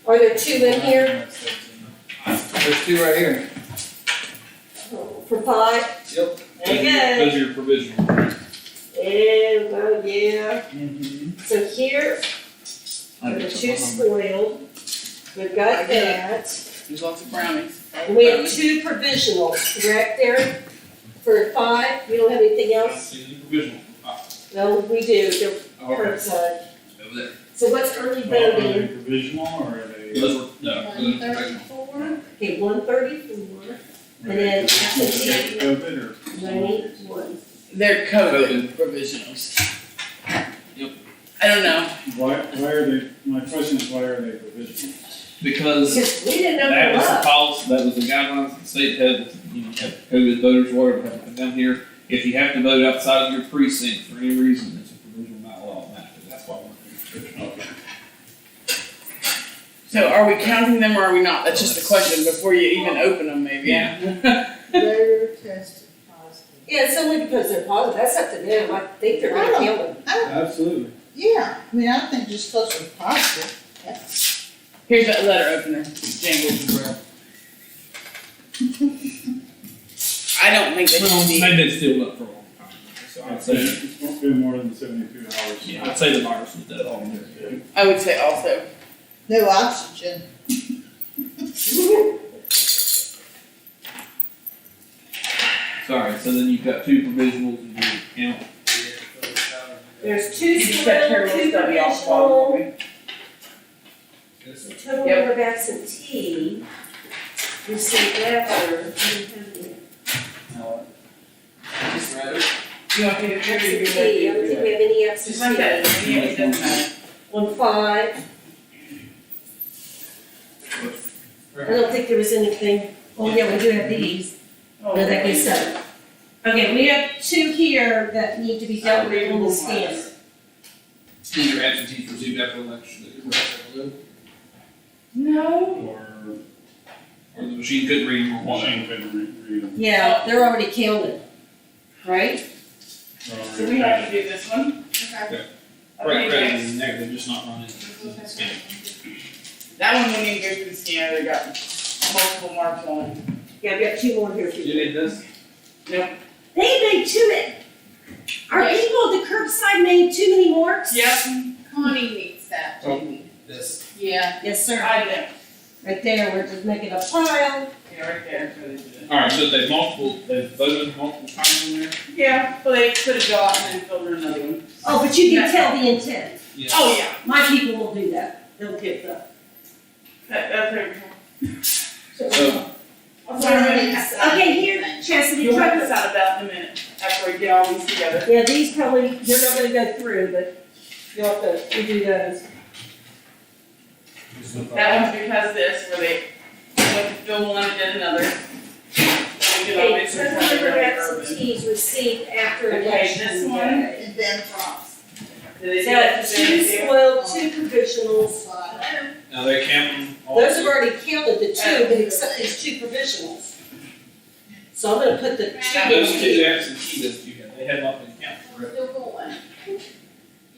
are there 2 in here? There's 2 right here. Oh, for 5? Yep. Okay. Those are your provisional, right? Well, yeah. Mm-hmm. So here are the 2 spoiled. We've got that. There's lots of brownies. And we have 2 provisionals, correct, Derek? For 5, we don't have anything I don't else? see any provisional. No, we do, they're Okay, curbside. over there. So what's early Are they voting? provisional or are they? Those were, no, those were provisional. 134. Okay, 134, and then absentee, COVID or? 91. They're COVID provisionals. Yep. I don't know. Why are they, my question is why are they provisional? Because Because we didn't know that they was were the up. policy, that was the guidelines that the state had, you know, have COVID voters, whatever, have to come down here. If you have to vote outside of your precinct for any reason, it's a provisional ballot law, that's why we're. Okay. So are we counting them or are we not? That's just the question before you even open them maybe. Yeah. Voter tested positive. Yeah, it's only because they're positive, that's up to them, I think they're gonna kill them. Absolutely. Yeah, I mean, I think just because we're positive, that's. Here's that letter opener, Jangle. I don't think they Well, should be. they've been sealed up for a long time, so I'd I'd say say, it's not been more than 72 hours. yeah, I'd say the virus was dead all there. I would say also. No oxygen. Sorry, so then you've got 2 provisionals and you count. There's 2 You just got spoiled, terrible 2 study off the bottom. provisional, the total number of absentee received after, we didn't have any. Just right. You want me to trigger your Absentee, I don't think we have any Just like that, absentee. yeah, it doesn't matter. On 5, I don't think there was anything Oh, yeah, we do have these. Oh, No, that gets seven. Okay, we have two here that need to be dealt with on the scanner. These are absentees received after election, that you're right, No. or the machine couldn't read them or what. Machine couldn't read them. Yeah, they're already counted, right? So we have to do this one? Okay. Right, Okay, right, next. and they're just not running. That one we didn't go through the scanner, they got multiple marks on it. Yeah, I've got two more here for You you. need this? Nope. They made two, our people at the curbside made too many marks? Yep, Connie needs that, Oh. too. This. Yeah. Yes, sir. I know. Right there, we're just making a pile. Yeah, right there, so they did it. Alright, so they've voted multiple times in there? Yeah, well, they put a dot and then filled in another one. Oh, but you can tell the intent. Yeah. Oh, yeah, My people will do that. They'll get the. that's everything. So, Okay, here, Chastity, You'll try have to. this out about in a minute, after we get all these together. Yeah, these probably, they're not gonna go through, but you'll have to redo those. That one's because this, where they went to fill one and did another. We did all Okay, this so in front of number of every urban. absentees received after Okay, election this one. day. And then drops. Did they do So, that two today? spoiled, two provisionals. now they're counting all. Those have already counted the two, but except these two provisionals. So I'm gonna put the Those two, two absentees that you had, they had not been counted, We're correct? still going.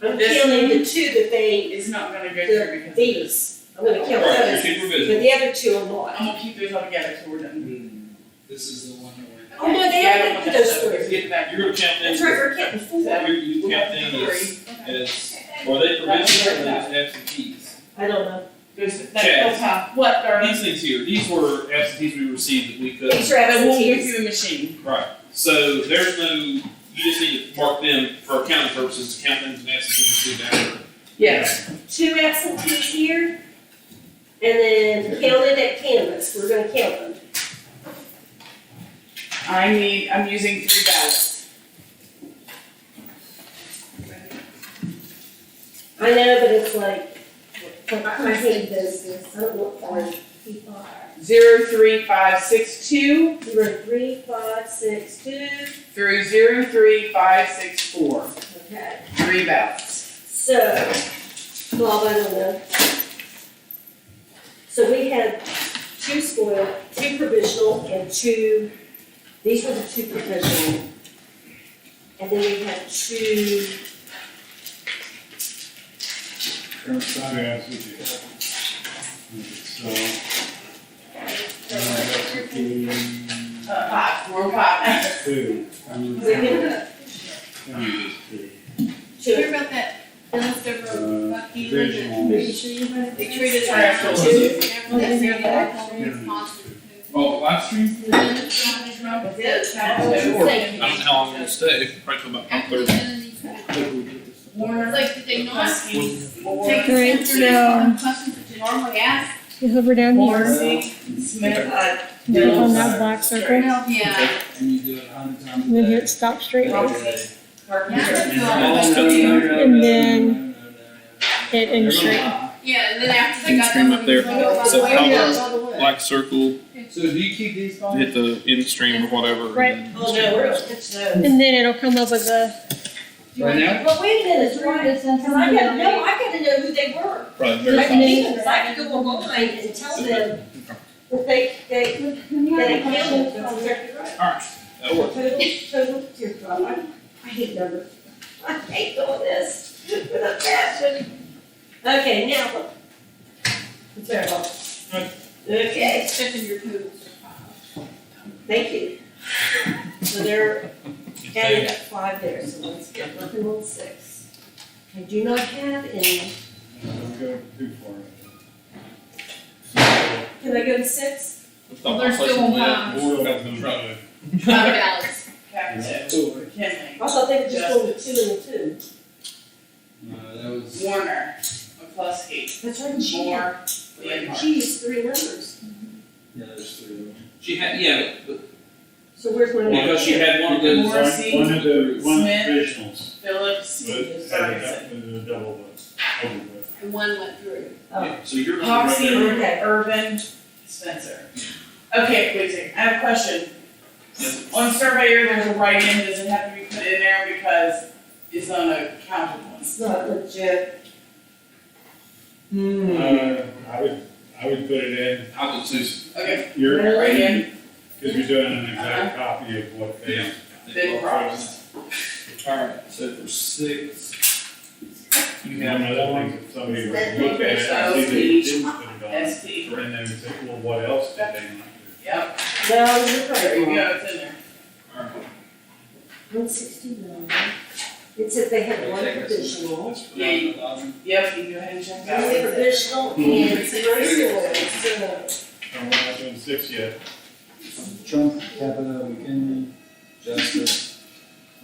I'm This counting one? the two that they, It's not gonna go through because of this. these. I'm gonna count Right, there's those, two but provisionals. the other two are not. I'm gonna keep those all together till we're done. This is the one that Oh, no, they Yeah, I haven't don't put want those that stuff. through. Get it back. you're gonna count them. That's right, we're counting four. You count them as, or they provisional or they just absentees? I don't know. There's, Chad. that's how, what, Darla? These things here, these were absentees we received that we could. These are That won't go absentees. through the machine. Right, so there's no, you just need to mark them for accounting purposes, to count them as an absentee received after. Yes. Two absentees here, and then counted at canvas, we're gonna count them. I'm using 3 ballots. I know, but it's like, I hate this, I don't want five. 03562 03562, through 03564. okay. 3 ballots. So, Bob, I don't know. So we had two spoiled, two provisional, and two, these were the two provisional. And then we had two, We're 5. Two. we can, Hear two, about that dentist over Bucky? Visual. They treated Sorry, her I'm for still- two. Never Oh, live stream? The dentist on his road. thank I you. don't know how long it'll stay, probably till about After the 5:30. dentist. Warner. It's like, did they not Husky. take Moore. the Right, sensors so- on questions that you normally ask? You hover down here, Morrissey. Smith. click on that black circle, Yeah. And you do it 100 times a and then day. hit stop straight, Roxy. and then hit end straight. Yeah, and then after they End got stream done. up there. So So Black circle, So do you keep these files? hit the end stream or whatever. and Right. then- Oh, no, we're gonna fix those. And then it'll come up with a, Right now? Well, wait a minute, right, because I gotta know who they were. Probably I very. can even, because I can go online and tell them that they that it counted, that's exactly right. Alright, that'll work. Total teardrop, I hate numbers. I hate doing this with a passion. Okay, now look. It's very well. Okay, Stepping your toes. thank you. So they're added up 5 there, so let's get working on 6. I do not have any, Don't go too far. can I go to 6? Well, they're still on five. Board got the truck. 5 ballots. Captain. Kinley. I thought they were just going to 2 and 2. No, that was. Warner. McCluskey. That's right, she had, Moore. Leonhardt. she used 3 numbers. Yeah, there's 3 of them. She had, yeah, but So where's my? because she had one of those, Morrissey. One of the, one Smith. provisionals, Phillips. but had Ferguson. a double vote, double vote. And one went through. Oh. yeah, so you're. Hoxie. Okay. Irvin. Spencer. Okay, wait a second, I have a question. Yes. On surveyor, there's a write-in, does it have to be put in there because it's on a counted one? It's not legit. I would put it in, I would say, Okay, you're, write-in, because you're doing an exact copy of what they. bid price. alright, so for 6, you One have of the one. things that somebody would look at it and see they didn't put it on, ST, and they would say, well, what else did they not yep, No, you're there you right. go, it's in there. Alright. 169. It said they had one provisional. Yeah, Yep, you can go ahead and check that One out. provisional and zero soil, so. do? And we're not doing 6 yet. Trump, Capito, McKinley, Justice,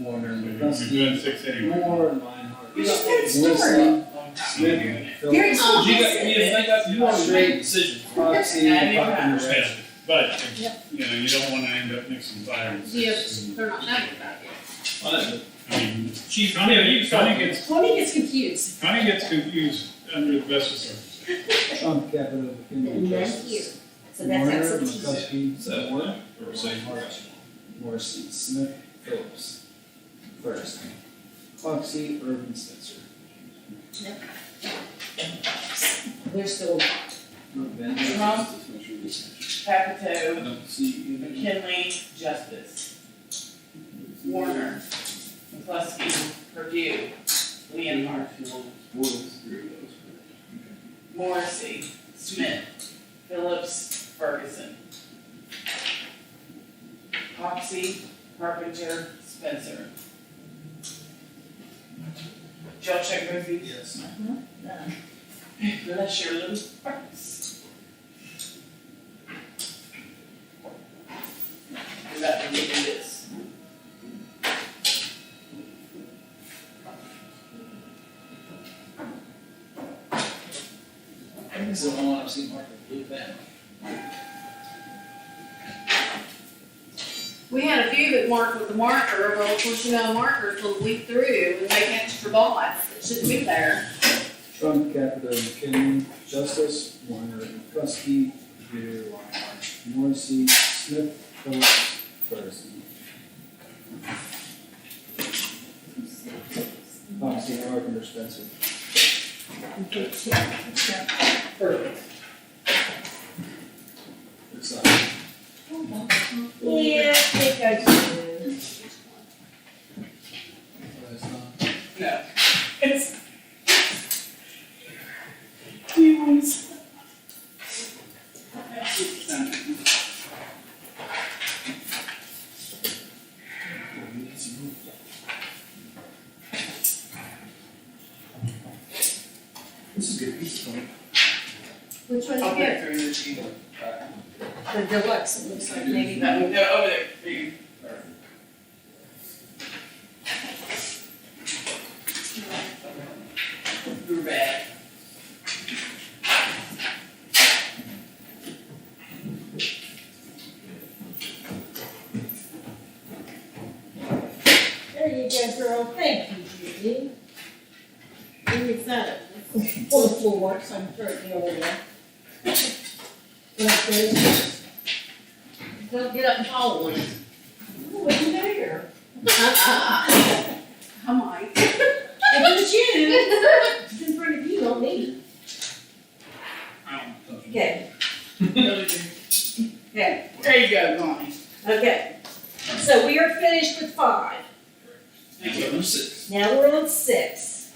Warner, You're McCuskey, doing 6 anyway. Moore, Meinhardt. You just got Morrissey, started. Smith, Very Phillips, small. You got, you think that's, you want to make a decision. Foxy, Yeah, I never Carpenter, had. Rexford. But, Yep. you know, you don't wanna end up mixing fires. Yes, they're not done with that yet. Well, that's it. I mean, Chief, Connie Tony gets confused under the best of circumstances. Trump, Capito, McKinley, And that's Justice. here. So that's Warner, absentee. McCuskey, Is that one? Or say Meinhardt, Morrissey, Smith, Phillips, first. Foxy, Urban, Spencer. They're still. Van Trump. I Capito, don't see either. McKinley, Justice. Warner, McCluskey, Purdue, Leonhardt, Morrissey, Smith, Phillips, Ferguson. Foxy, Carpenter, Spencer. Did y'all check those these? Yes. Bless your little hearts. Is that what it is? This is the one I've seen marked with blue pen. We had a few that marked with the marker, well, of course, you know, markers will leak through and make extra dots that shouldn't be there. Trump, Capito, McKinley, Justice, Warner, McCuskey, Purdue, Meinhardt, Morrissey, Smith, Phillips, Ferguson. Foxy, Carpenter, Spencer. Perfect. It's Yeah, I think I do. not. No. It's. Do you want to? This is a good piece of point. Which one's I'll put good? it through the sheet. The deluxe, it looks like maybe. No, over there, for you. You're bad. There you go, girl, thank you, Judy. Who is that? Full of floor, so I'm throw it the other way. Like this. Don't get up and fall on it. Oh, it's there. I might. If it's you, it's in front of you, not me. Okay, okay, There you go, Connie. okay. So we are finished with 5. Thank you. Number 6. Now we're on 6.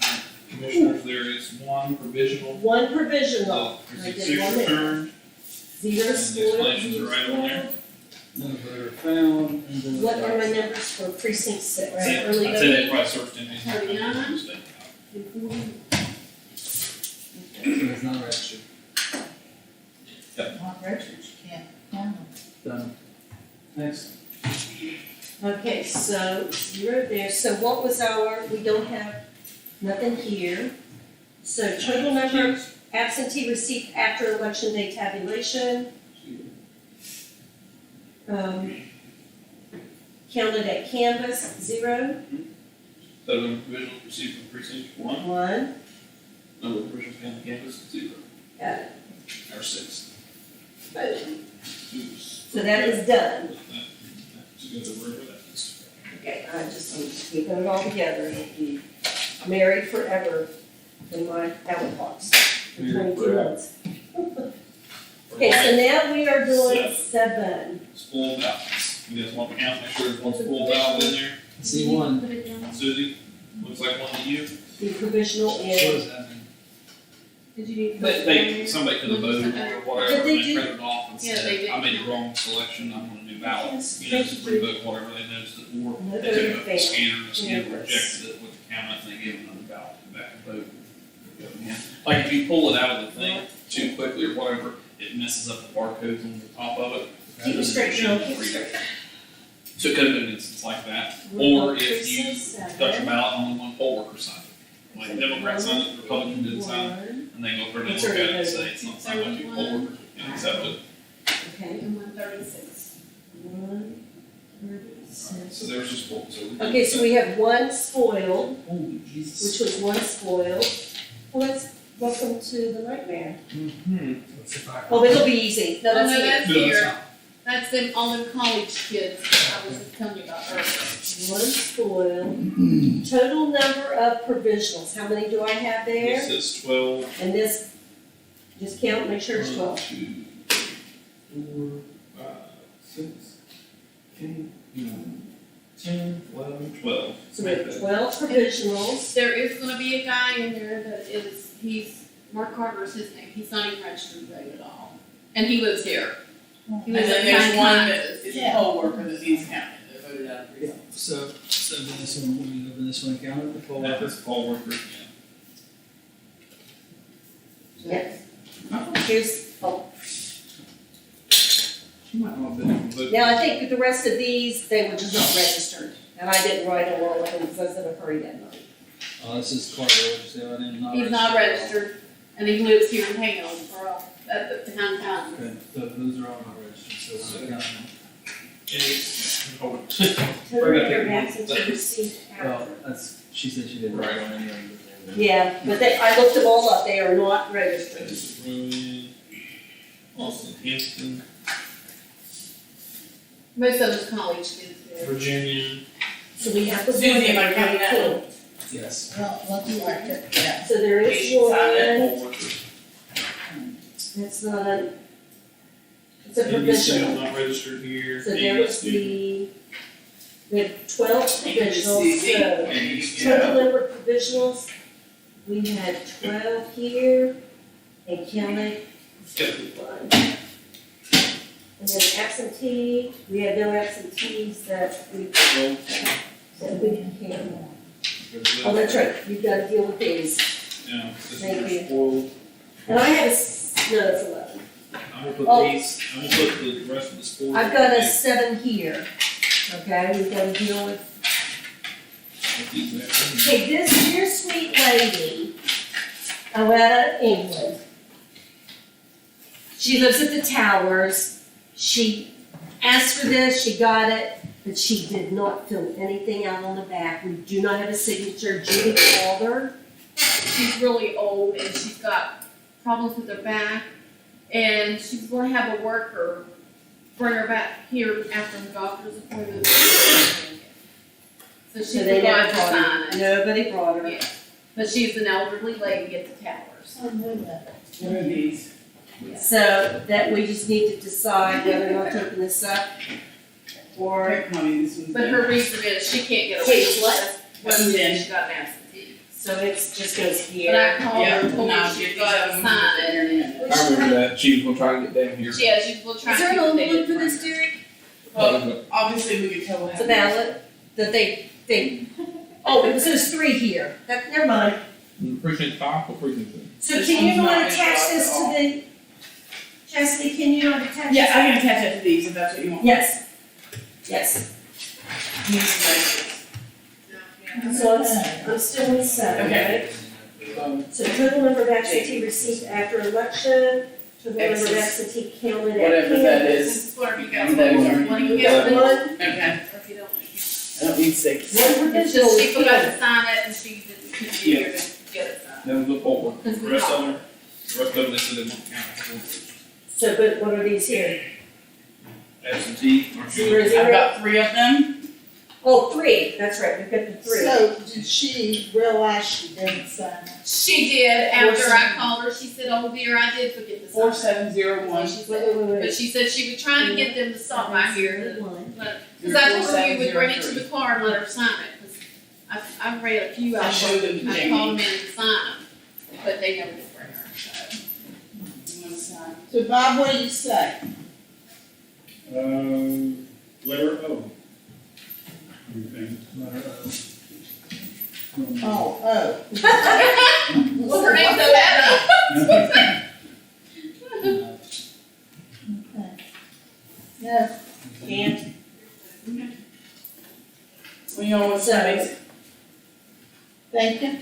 Commissioners, there is one provisional. 1 provisional. Is I it did 6 one there. returned? 0 And spoiled, explanations 0 are right on there. spoiled. No voter found, and then. What are my numbers for precinct 6? I'd say Early I'd say they voting? probably searched in these. 39. It's not registered. Not registered, you can't count them. Done. Next. Okay, so 0 there. So what was we don't have nothing here. So total number of absentee receipt after election day tabulation. Counted at canvas, 0. Total number of provisionals received from precinct 1. 1. Number of provisionals counted campus, 0. Got it. Or 6. Boom. Who's So that is done. Together, wherever that is. Okay, I just, I'm just keeping it all together, and be married forever in my ballot box for Married 22 months. Okay, so now we are doing 7. Spoiled ballots. You guys want to count, make sure there's one spoiled ballot in there? See one. Put it down. Suzie, looks like one to you. The provisional What and, does that mean? Did you need to put it down there? Somebody could have voted or whatever, Did they and they do- printed it off and Yeah, they said, did. I made a wrong selection, I'm gonna do ballots. You know, Yes, just thank you. revote whatever they noticed it, or No they took voting a failed. scanner, and the scanner Yes. rejected it with the count, and they gave another ballot, go back and vote. Go again. Like if you pull it out of the thing too quickly or whatever, it messes up the barcodes on the top of it. keep it straight, Joe, keep it Read straight. it. So it could have been an instance like that, or if you Precinct got your 7. ballot, only one poll worker signed it. Like the Democrat signed it, the Republican didn't sign it, and they go through and It's look at it already and say, voted. it's not signed by two poll workers, and accept it. Okay. And 136. 136. So there's just one, so. Okay, so we have one spoiled, Holy Jesus. which was one spoiled. Well, let's, welcome to the nightmare. What's if I? Oh, it'll be easy. No, Oh, that's no, here. that's No, here. not. That's them, all them college kids I was just telling you about earlier. One spoiled. Total number of provisionals, how many do I have there? This is 12. And this, just count, make sure it's 12. 2, 4, 5, 6, 10, 10, 11, 12. So we have 12 provisionals. There is gonna be a guy in there that is, he's, Mark Carter's his name, he's not even registered to vote at all. And he lives here. He And lives then in there's Pine one Pines. that is a poll worker that needs counted, that voted out of precinct. So then this one, we open this one account at the poll. That is poll worker, Yes. Here's, oh, You might not have been able to vote. now I think the rest of these, they were just not registered. And I didn't write them all of them because I was in a hurry that night. Oh, this is Carter, so I didn't not. He's not registered, and he lives here in Hingham for, at the Pine Pines. Okay, so those are all not registered, so we're not counting Total We're gonna number of take absentee received them. Well, after. that's, she said she didn't write on any of them. Yeah, but they, I looked them all up, they are not registered. This is Rowan, Austin, Hampton, Most of them's college kids there. Virginia. So we have the one Susie, am I that counting that we one? Yes. Well, let's mark it, yeah. So there is You should sign it. one, Poll worker. that's not a, it's a ABC provisional. not registered here. So there was ABC. we had 12 provisionals, Susie. so total number of provisionals, we had 12 here and counted one. And then absentee, we had no absentees that we can count. Oh, that's right, you've got to deal with these. Yeah, this Thank is you. spoiled. And I have no, it's 11. I'm gonna put Oh. these, I'm gonna put the rest of the spoiled. I've got a 7 here, okay, we've got to deal with. With these there. Okay, this dear sweet lady, out of England. She lives at the Towers. She asked for this, she got it, but she did not fill anything out on the back. We do not have a signature. Judy called her. She's really old and she's got problems with her back. And she's gonna have a worker bring her back here after her doctor's appointment. So So she they never forgot to brought sign her. it. Nobody brought her. Yeah. But she's an elderly lady at the Towers. What are these? So that we just need to decide whether or not taking this up. Or, Pick money, this one's. But her reason is she can't get away Wait, with what? it. One day she got an absentee. so it's just goes But here. I called her and told Yeah, her no, she's these got are to sign it. the- I remember that, she was gonna try to get down here. Yeah, she will try Is to. there an keep it envelope for in. this, Derek? Well, obviously we could tell what It's a happened. ballot that they, oh, it says 3 here. That, never mind. Precinct 5 or precinct 2? So This can you one's not not attach involved this at to all. the, Chastity, can you not attach this? Yeah, I can attach it to these if that's what you want. Yes. Yes. These So I'm still in 7, Okay. right? So total number of absentee received after election, total number of Excess. absentee counted at Whatever that canvass. is. This is where you guys. Those are- What do you Got get? one, Okay, If you don't. I don't need 6. one It's provisional just was she forgot counted. to sign it and she didn't continue to get it signed. That was the poll worker. Because The we rest of called them, the rest of them, they said they won't count. So, but what are these here? absentee, aren't you? 0, I've 0. got 3 of them. Oh, 3, that's right, we've got the 3. So did she realize she didn't sign it? She did, after I called her, she said, oh dear, I did forget to sign. 4701. She Wait, said, wait, wait, but she said she was trying to get them to stop by here to, One. cause I told her we would bring it to the car and let her sign it, cause I've read a few I of showed them them, to I Jamie. called them in to sign them, but they never did bring her, so. You wanna sign? So Bob, what do you say? Letter O. Okay. Oh. What's her name, so that? Okay. No, Can't. We know what's that? thank you.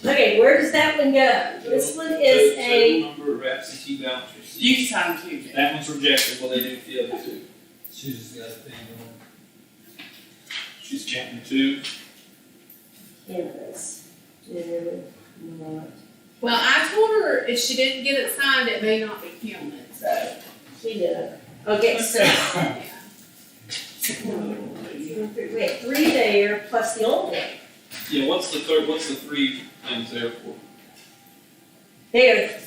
Okay, where does that one go? This one is a, Total number of absentee vouchers. You can sign them too, Jay. That one's rejected, what they do with the other two. She's just got a thing She's checking 2. cannabis. Not. Well, I told her if she didn't get it signed, it may not be counted, so. She did. Okay, so Yeah. we had 3 there plus the old one. Yeah, what's the 3 things there for? There,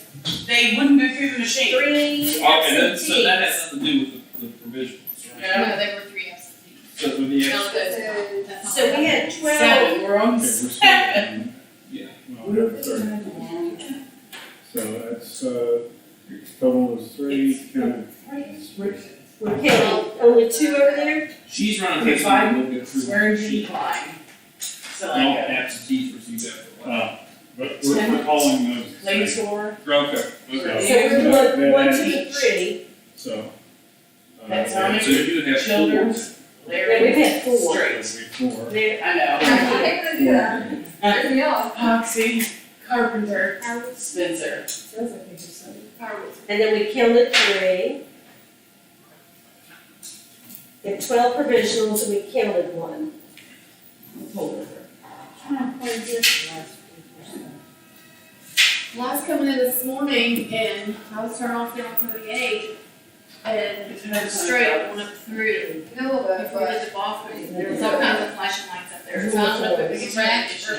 They wouldn't go through the machine. 3 Okay, so that absentees. has nothing to do with the provisionals, right? Yeah. No, they were 3 absentees. So it would be No, extra, that's not So we right. had 12. 7, we're on Okay, we're 7. yeah. Well, that's right. So that's, total is 3, counted. We're counting only 2 over there? She's running Okay, this fine. one, we'll go through. Swear the to sheet. decline. So All like absentees received that for what? But we're calling those. a play store. Okay, So okay. we're doing 1, that 2, 3. So. That's yeah, on So you would have Children's. Yeah, we've had 4. Straight. so it'll be 4. There, I know. Yeah. Foxy, Carpenter, Spencer. and then we counted 3. We had 12 provisionals and we counted 1. Holdover. Well, I was coming in this morning and I was turning off down 38 and straight went up through. No, Before we did the bathroom, there was all kinds of flashing lights up there, so I don't know if it was a trash or.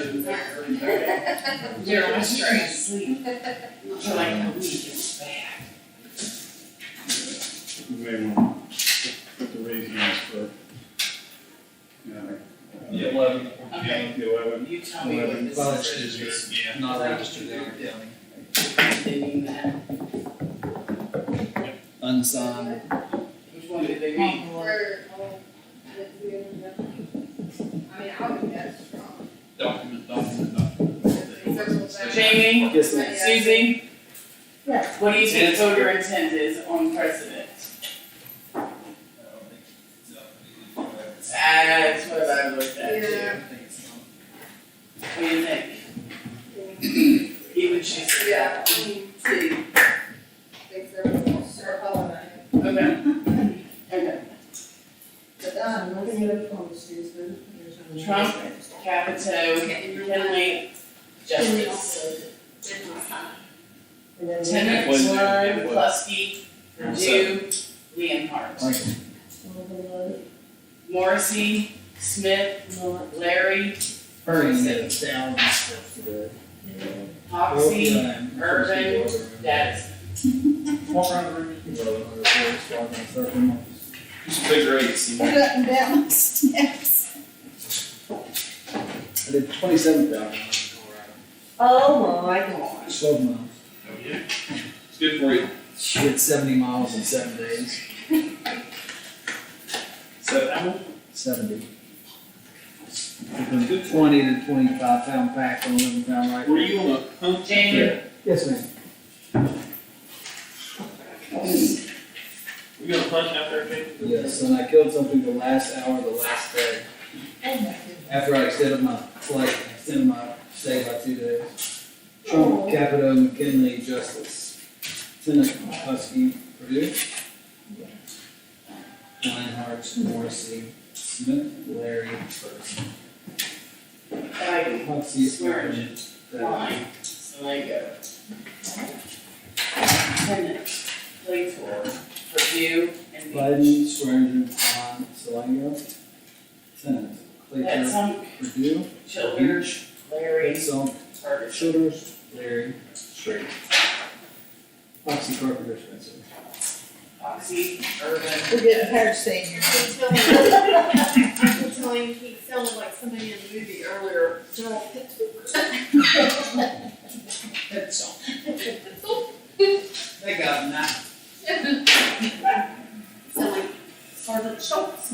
You're on straight sleep. You're like, a week is bad. We may want to put the raisins for, like. Yeah, 11. Okay. The 11. You tell me what this Well, is. it's just Yeah. not registered in our county. They mean that. Unsigned. Which one did they mean? I mean, I would guess wrong. Document. Jamie, Yes, ma'am. Susie, Yes. what do you think voter intent is on president? That's what I looked at too. Yeah. What do you think? Even she said. Yeah, I mean, see. Think so, sure, I'll Okay. Okay. Trump, Capito, Henley, Justice. And then we Tennant, had 1. McCluskey, Purdue, Leonhardt. Morrissey, Smith, Larry, Hurrying it down. Hoxie, Urban, Daddison. Walk around the room. Just figure 8, see. Put up and down the steps. I did 27,000. Oh my gosh. 12 miles. It's good for you. Did 70 miles in 7 days. So, how much? 70. Good 20 to 25 pound pack on 11 pound rifle. Were you on a hunt? Jamie, Yes, ma'am. Were you on a hunt out there, Jamie? Yes, and I killed something the last hour of the last day. After I extended my flight, extended my stay by 2 days. Trump, Capito, McKinley, Justice. Tennant, Husky, Purdue. Lionheart, Morrissey, Smith, Larry, Ferguson. Biden, Huxley, Swearingen, That Line, Saligo. Tennant, Claytor, do, and Biden, Swearingen, Vaughn, Salango. Tenant, that's Clayton, some Purdue, Childers, Larry, Pitzel, Target. Childers, Larry, Straight. Foxy, Carpenter, Spencer. Oxy, Urban. We're getting tired of saying your I can tell him he sounded like somebody in the movie earlier. They got him now. Sound like Sergeant Schultz.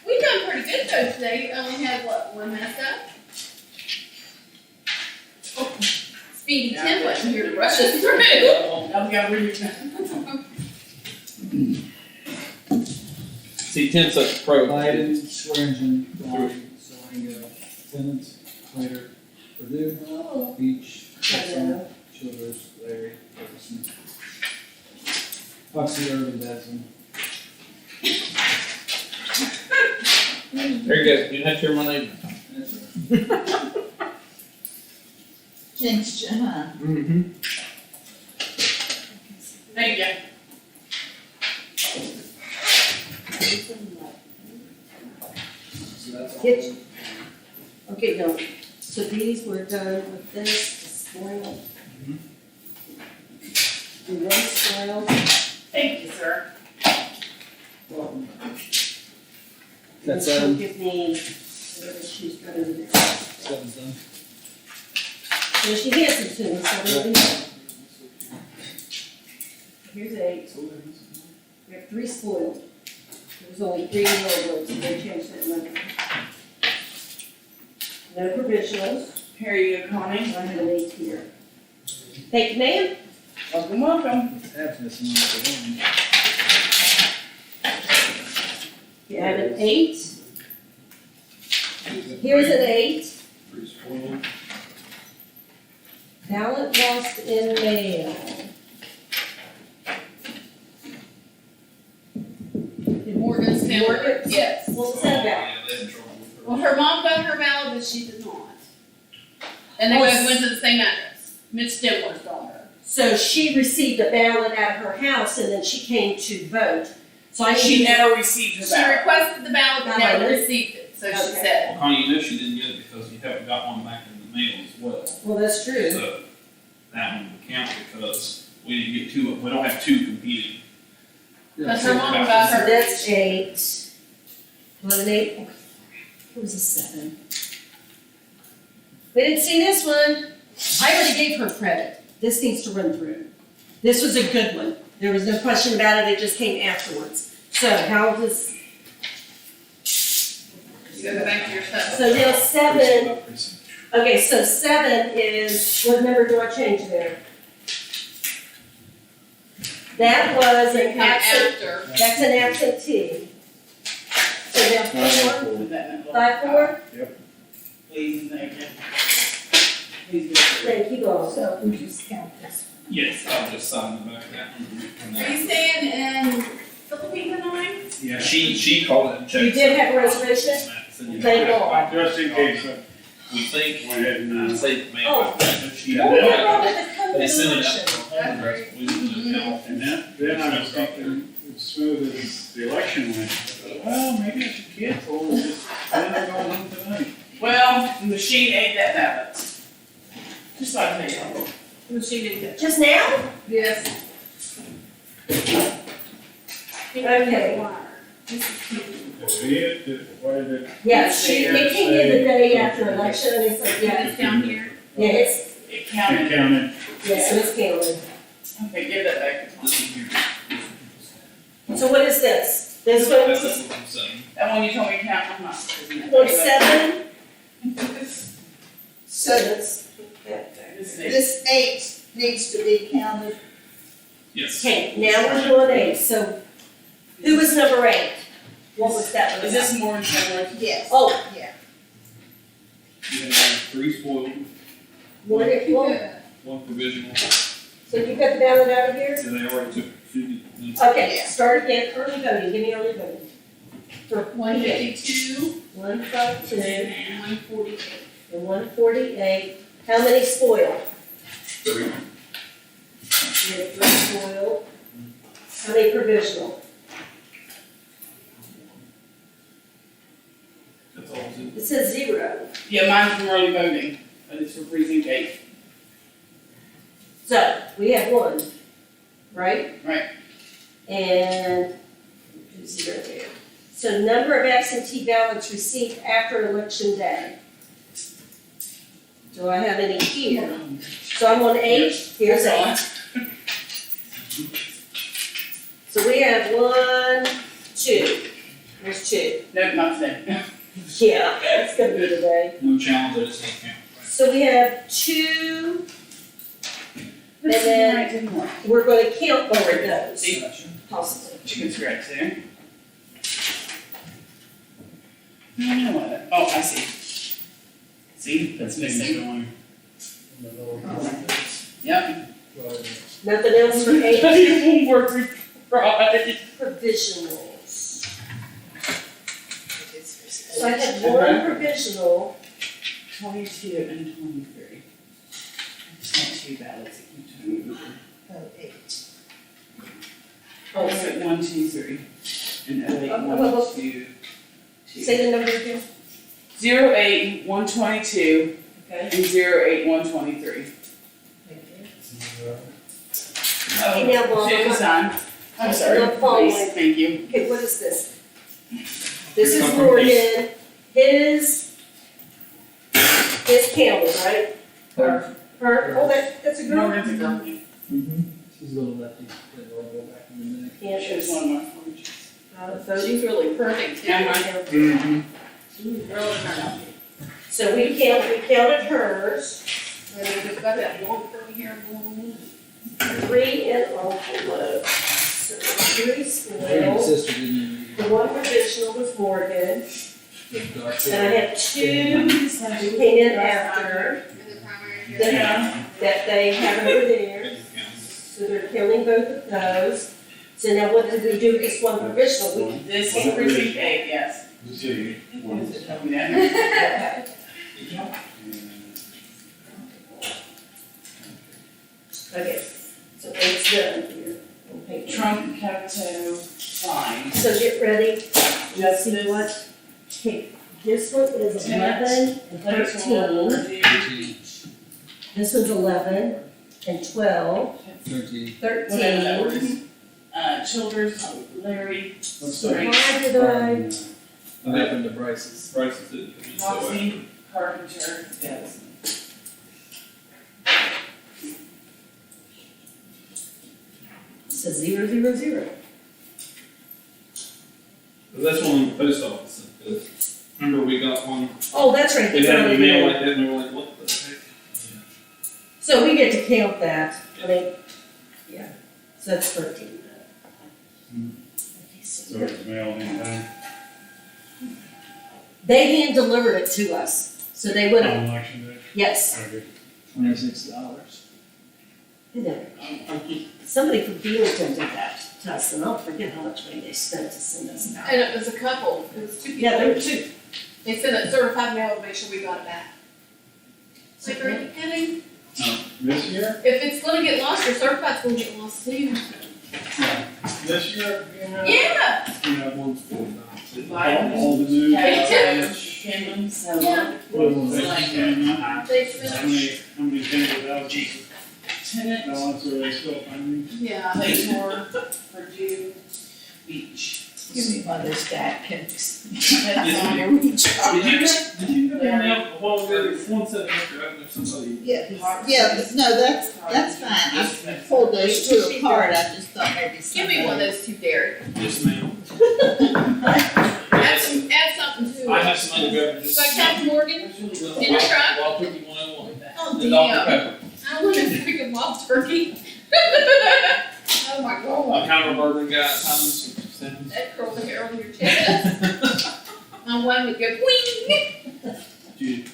We've done pretty good though today. We only had what, one mess up? Oh, Speedy Tim wasn't here to rush us through. Now we gotta read it. See, Tim's such a pro. Biden, Swearingen, Vaughn, Salango. Tenant, Clayton, Purdue, Beach, Pitzel, Childers, Larry, Ferguson. Foxy, Urban, Dadson. There you go, you have to hear my name. That's right. Jinx, huh? Mm-hmm. Thank you. So that's all. Get- Okay, no, so these were done with this, the spoil. The road spoil. Thank you, sir. That's This will seven. give me whatever she's got over there. Seven's done. So she hands them to me, so I already know. Here's 8. We have 3 spoiled. There was only 3 railroads, so they changed that number. No provisionals. Here you go, Connie. I have an 8 here. Thank you, ma'am. Welcome, welcome. Tab's missing on the one. You have an 8. Here's an 8. Ballot lost in mail. Did Morgan Stanley? Morgan? Yes. What was that about? Well, her mom got her ballot, but she did not. And they Oh, both went to the same address, Mitch Stemler's daughter. So she received a ballot at her house and then she came to vote. So I She need never received her She ballot. requested the ballot, but Not never really? received it, so she Okay. said. Well, Connie, you know she didn't get it because you haven't got one back in the mail as well. Well, that's true. So that one would count because we didn't get two, we don't have two competing. But her mom got So her. that's 8. What an 8? Okay. It was a 7. We didn't see this one. I already gave her credit. This needs to run through. This was a good one. There was no question about it. It just came afterwards. So how does, You gotta go back to your stuff. so now 7, okay, so 7 is, what number do I change there? That was an And absent, after. that's an absentee. So now 4, Put that in the little 5, 4, Please, and thank you. Please do it. thank you both. So we just count this. Yes, I'll just sign the back of that one. Are you staying in Philippine tonight? Yeah, she called it and checked. You did have a reservation? Thank God. Just in case, We think, went ahead and, say the mail. Oh. She Oh, we did. had wrong with the code They of sent it election. out to the home address. We didn't know. and then I was thinking, as smooth as the election went, I thought, well, maybe I should cancel and just, then I'm going home tonight. Well, the machine ate that ballot. Just like I tell you. Who she did get? Just now? Yes. Okay. Why did it? Yeah, it came in the day after election, and it's like, yeah, It's down here. yeah, it's, It counted. counted? yeah, so it's counted. Okay, give that back to Connie. This is here. So what is this? This one, That's what I'm saying. That one you told me to count, I'm not. isn't it? 7? This So is it. this 8 needs to be counted. Yes. Okay, now we're doing 8, so who was number 8? What was that one Is about? this more than similar? Yes. Oh, Yeah. You have 3 spoiled, one provisional, so you got the ballot out of here? so they already took 2. Okay, start again, early voting, give me early voting. For 152 152 and 148. and 148, How many spoiled? 3. We have 3 spoiled. How many provisional? That's all I'm saying. It says 0. Yeah, mine's from early voting, but it's for precinct 8. So, we have 1, right? Right. And 0 there. So number of absentee ballots received after election day. Do I have any here? So I'm on 8, here's 8. So we have 1, 2. There's 2. Nope, not today. Yeah, that's gonna be today. No challenge, I just can't count. So we have 2, and then we're gonna count over those, See, possibly. chicken scratch there. No, what? Oh, I see. See, that's missing. Yep. Nothing else for 8 It won't work right. provisionals. So I have 1 provisional, 22 and 23. Just want 2 ballots that keep turning over. Oh, 8. Oh, so 1, 2, 3. And 08, Oh, 1, 2, 2. say the number again. 08, 122, Okay. and 08, 123. Okay, now, Bob, Take the sign. I'm sorry, No problem. please, thank you. Okay, what is this? This is Morgan, his counted, right? Her, oh, that's a girl? Morgan's a girl. She's a little lefty, but we'll go back in the day. Yeah, She was she's, one of my forges. so She's really perfect too. Yeah, She's really perfect. So we counted hers, And they've got that long curly hair going 3 in envelope. So 3 Her spoiled, sister didn't even the 1 provisional was Morgan, get dark. and I have 2 who came in after, in the primary. that they have over there. So they're counting both of those. So now what did we do with this 1 provisional? We, This is precinct 8, yes. See, 1. Yeah. okay, so 8's done here on paper. Trump, Capito, fine. So get ready. Let's see Justice. what, okay, this one is 11 and 13. This one's 11 and 12, 13. 13. Childers, Larry, So why did I, What happened to Bryce's? Bryce didn't. Foxy, Carpenter, yes. it says 0, 0, 0. That's one in the post office. Remember we got one, Oh, that's right. we it's had not an even email there. like that and we were like, what the heck? So we get to count that, I mean, yeah, so that's 13. Okay, So it's mailed in time. They hand delivered it to us, so they would have, On election day? yes. Okay. $26. And then, somebody from Beaverton did that to us, and I'll forget how much money they spent to send us out. And it was a couple, it was 2 people. Yeah, there were 2. They sent it certified mail to make sure we got it back. Like, are you kidding? This year? If it's gonna get lost, your certified's gonna get lost too. This year, you know? Yeah. You know, one's $49. Biden. All the news. Cameron, so. Yeah. They How finished. many tens of thousands Tenant, of dollars are they still finding? Yeah. Claytor, Purdue, Beach. Give me one of those dad cakes. That's on your reach. Did you go down there a while ago, one said after, I don't know if somebody. Yeah, no, that's fine. I pulled those 2 apart, I just thought maybe Give somebody. me one of those 2, Derek. Yes, ma'am. Add something to I it. have some other beverages. So Captain Morgan, dinner truck? Wild Turkey 101. Oh, The Dr. damn. Pepper. I want a freaking wild turkey. Oh my god. I'm kind of a bourbon guy at times. That curled the hair on your chest. My one would go wing. Dude, you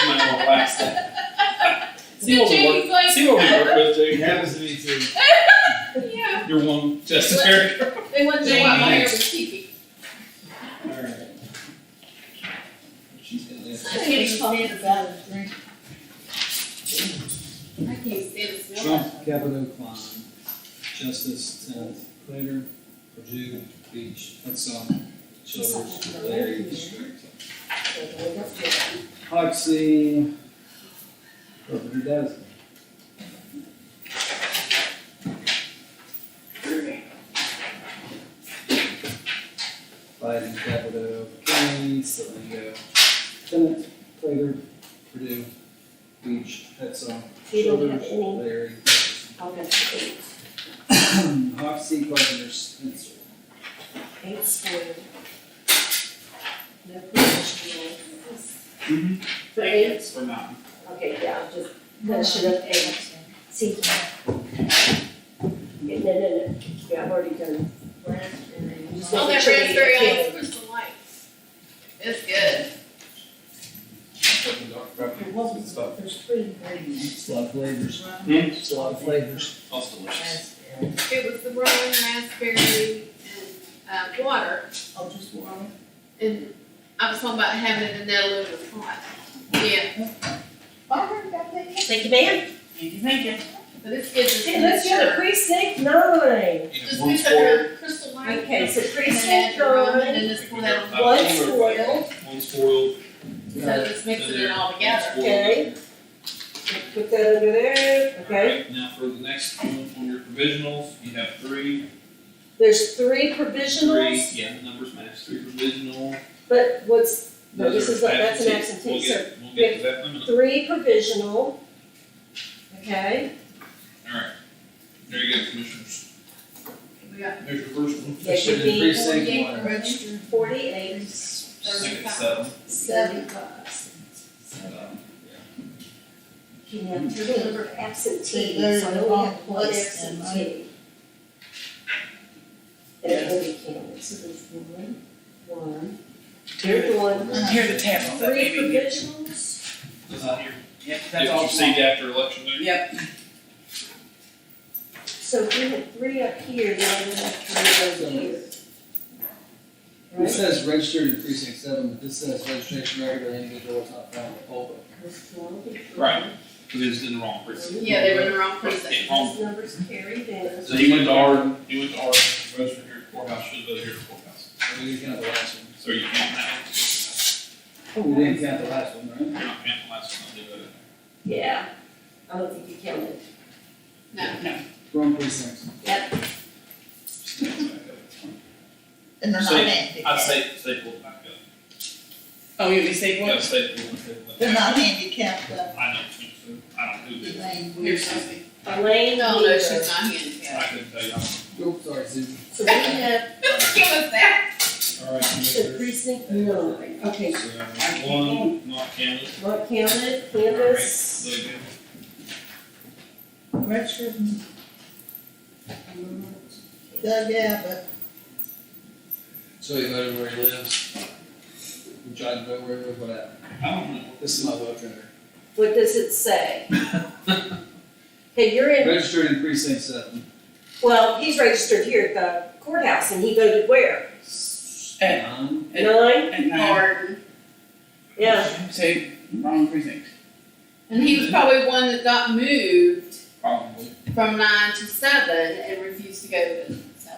might want to wax that. See what we James, work, like- see what we work with, Jake. Happens to me too. Yeah. You're one, Justice Harry. They wouldn't know why my hair was cheeky. Alright. She's gonna I can't talk about a drink. can't stand the smell of Trump, Capito, Klein, Justice, Tenth, Crater, Purdue, Beach, Hudson, Childers, Larry, District. Hoxie, Carpenter Dozen. Biden, Capito, County, Saligo, Tennant, Crater, Purdue, Beach, Hudson, You don't have Childers, any. Larry. I'll have 8. Hoxie, Carpenter, Spencer. 8 spoiled. No professional. For 8? For now. Okay, yeah, I'll just finish it up 8. See. Yeah, no. Yeah, I've already done raspberry. Just Oh, making that sure we raspberry get ice crystal light. It's good. There's 3 ingredients. It's a lot of flavors. Rum, It's a lot of flavors. That's delicious. raspberry. It was the rum, raspberry, and, water. Oh, just water. And I was talking about having it in that aluminum pot. Yeah, Barbara, got that? Thank you, ma'am. Thank you. but it's good to Okay, let's go to precinct 9. Just mix up your crystal light. Okay, so And add precinct your rum, 9, and then just pour that on. 1 spoiled. One spoiled. So just mix it in all together. Okay. Put that under there, okay. Alright, now for the next one, on your provisionals, you have 3. There's 3 Three, provisionals, yeah, the numbers match, 3 provisional. but what's, no, this Those are is, that's an absentee. absentee, We'll so get to that in a minute. 3 provisional. Okay, Alright, there you go, commissioners. We got There's your first one. that should be Precinct 48 one. registered. 48, Second, 35. 7. you have to remember absentee, There's so I the only wrong have 1 place then, right? absentee. And it will be counted, so there's 1. Here's 1. Here are the tabs, that 3 baby. provisionals. That's not here. Yep, It that's all. was received after election day. Yep. So if we had 3 up here, then I would have 3 over here. It Right? says registered in precinct 7, but this says registration regular individual is not found in the poll book. Right. Because it was in the wrong precinct. Yeah, they were in the wrong precinct. Yeah, wrong. Those numbers carried in. So he went to Arden, registered here at the courthouse, should have been here at the courthouse. So we didn't count the last one. So you can't have it. We didn't count the last one, right? You're not counting the last one, I'll do that. Yeah, I don't think you counted. No. Wrong precinct. Yep. And they're not Say- handicapped. I'd say staple it back up. Oh, you want me to say You what? gotta staple it. They're not handicapped though. I don't think so. I don't do that. Here's something. Elaine, No, neither. she's not handicapped. I couldn't tell you. Oops, sorry, Susan. So we have Give us that. All right, the commissioners. precinct 9. Okay, So, 1, not counted. not counted, All right, canvas. there you go. Registered. Yeah, but So he voted where he lives. We tried to vote where he lives, what happened? I don't know. This is my vote trigger. What does it say? Okay, you're in, Registered in precinct 7. well, he's registered here at the courthouse and he voted where? At, 9. 9? at 9. Arden. Yeah, Say, wrong precinct. And he was probably one that got moved Probably. from 9 to 7 and refused to go to 7.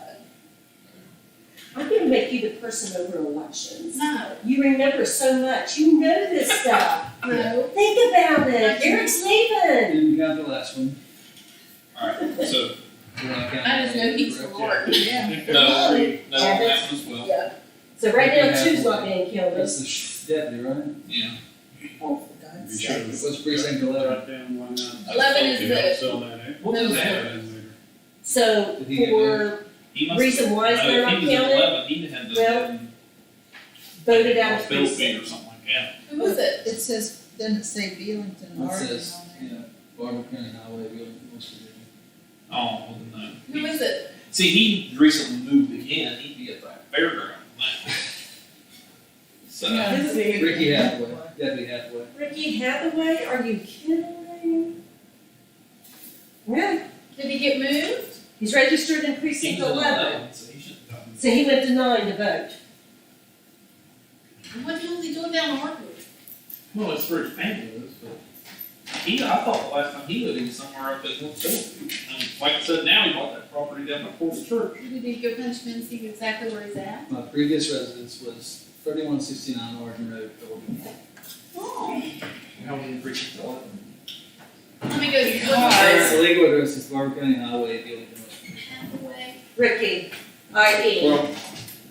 I'm gonna make you the person over elections. No. You remember so much, you know this stuff. No. Think about it, Eric's leaving. Didn't count the last one. All right, so, We're not counting I just know that, he's the correct? Lord. yeah. no, that one as well. Yeah. So right now, 2's not being counted. That's the deputy, right? Yeah. Oh, for God's You sake. should What's precinct 11? write down 1 11 is the- Sell that, eh? What was No, that? So Did he get for He must reason have- why is no, they're if not he was at counted, 11, he'd had to well, have voted out of bill fee precinct. or something like that. Who was it? It says, doesn't it say Bealington, It Arden says, on there? yeah, Barbour County Highway, West Virginia. Oh, well, then no. Who was it? See, he recently moved again, he'd be at the fairground now. So, Ricky Hathaway, Deputy Hathaway. Ricky Hathaway, are you kidding me? Yeah, Did he get moved? he's registered in he precinct was at 11. so he shouldn't have gotten. So he went to 9 to vote. What the hell is he doing down in Hartford? Well, it's for his family, but I thought the last time he lived, he was somewhere up at North Philly. And like I said, now he bought that property down by Fort Church. You need to go punch him and see exactly where he's at. My previous residence was 3169 Oregon Road, Philly. Oh. How many preachers are it? Let me go to The legal address is Barbour County Highway, dealing with Hathaway. Ricky, I.E. Well,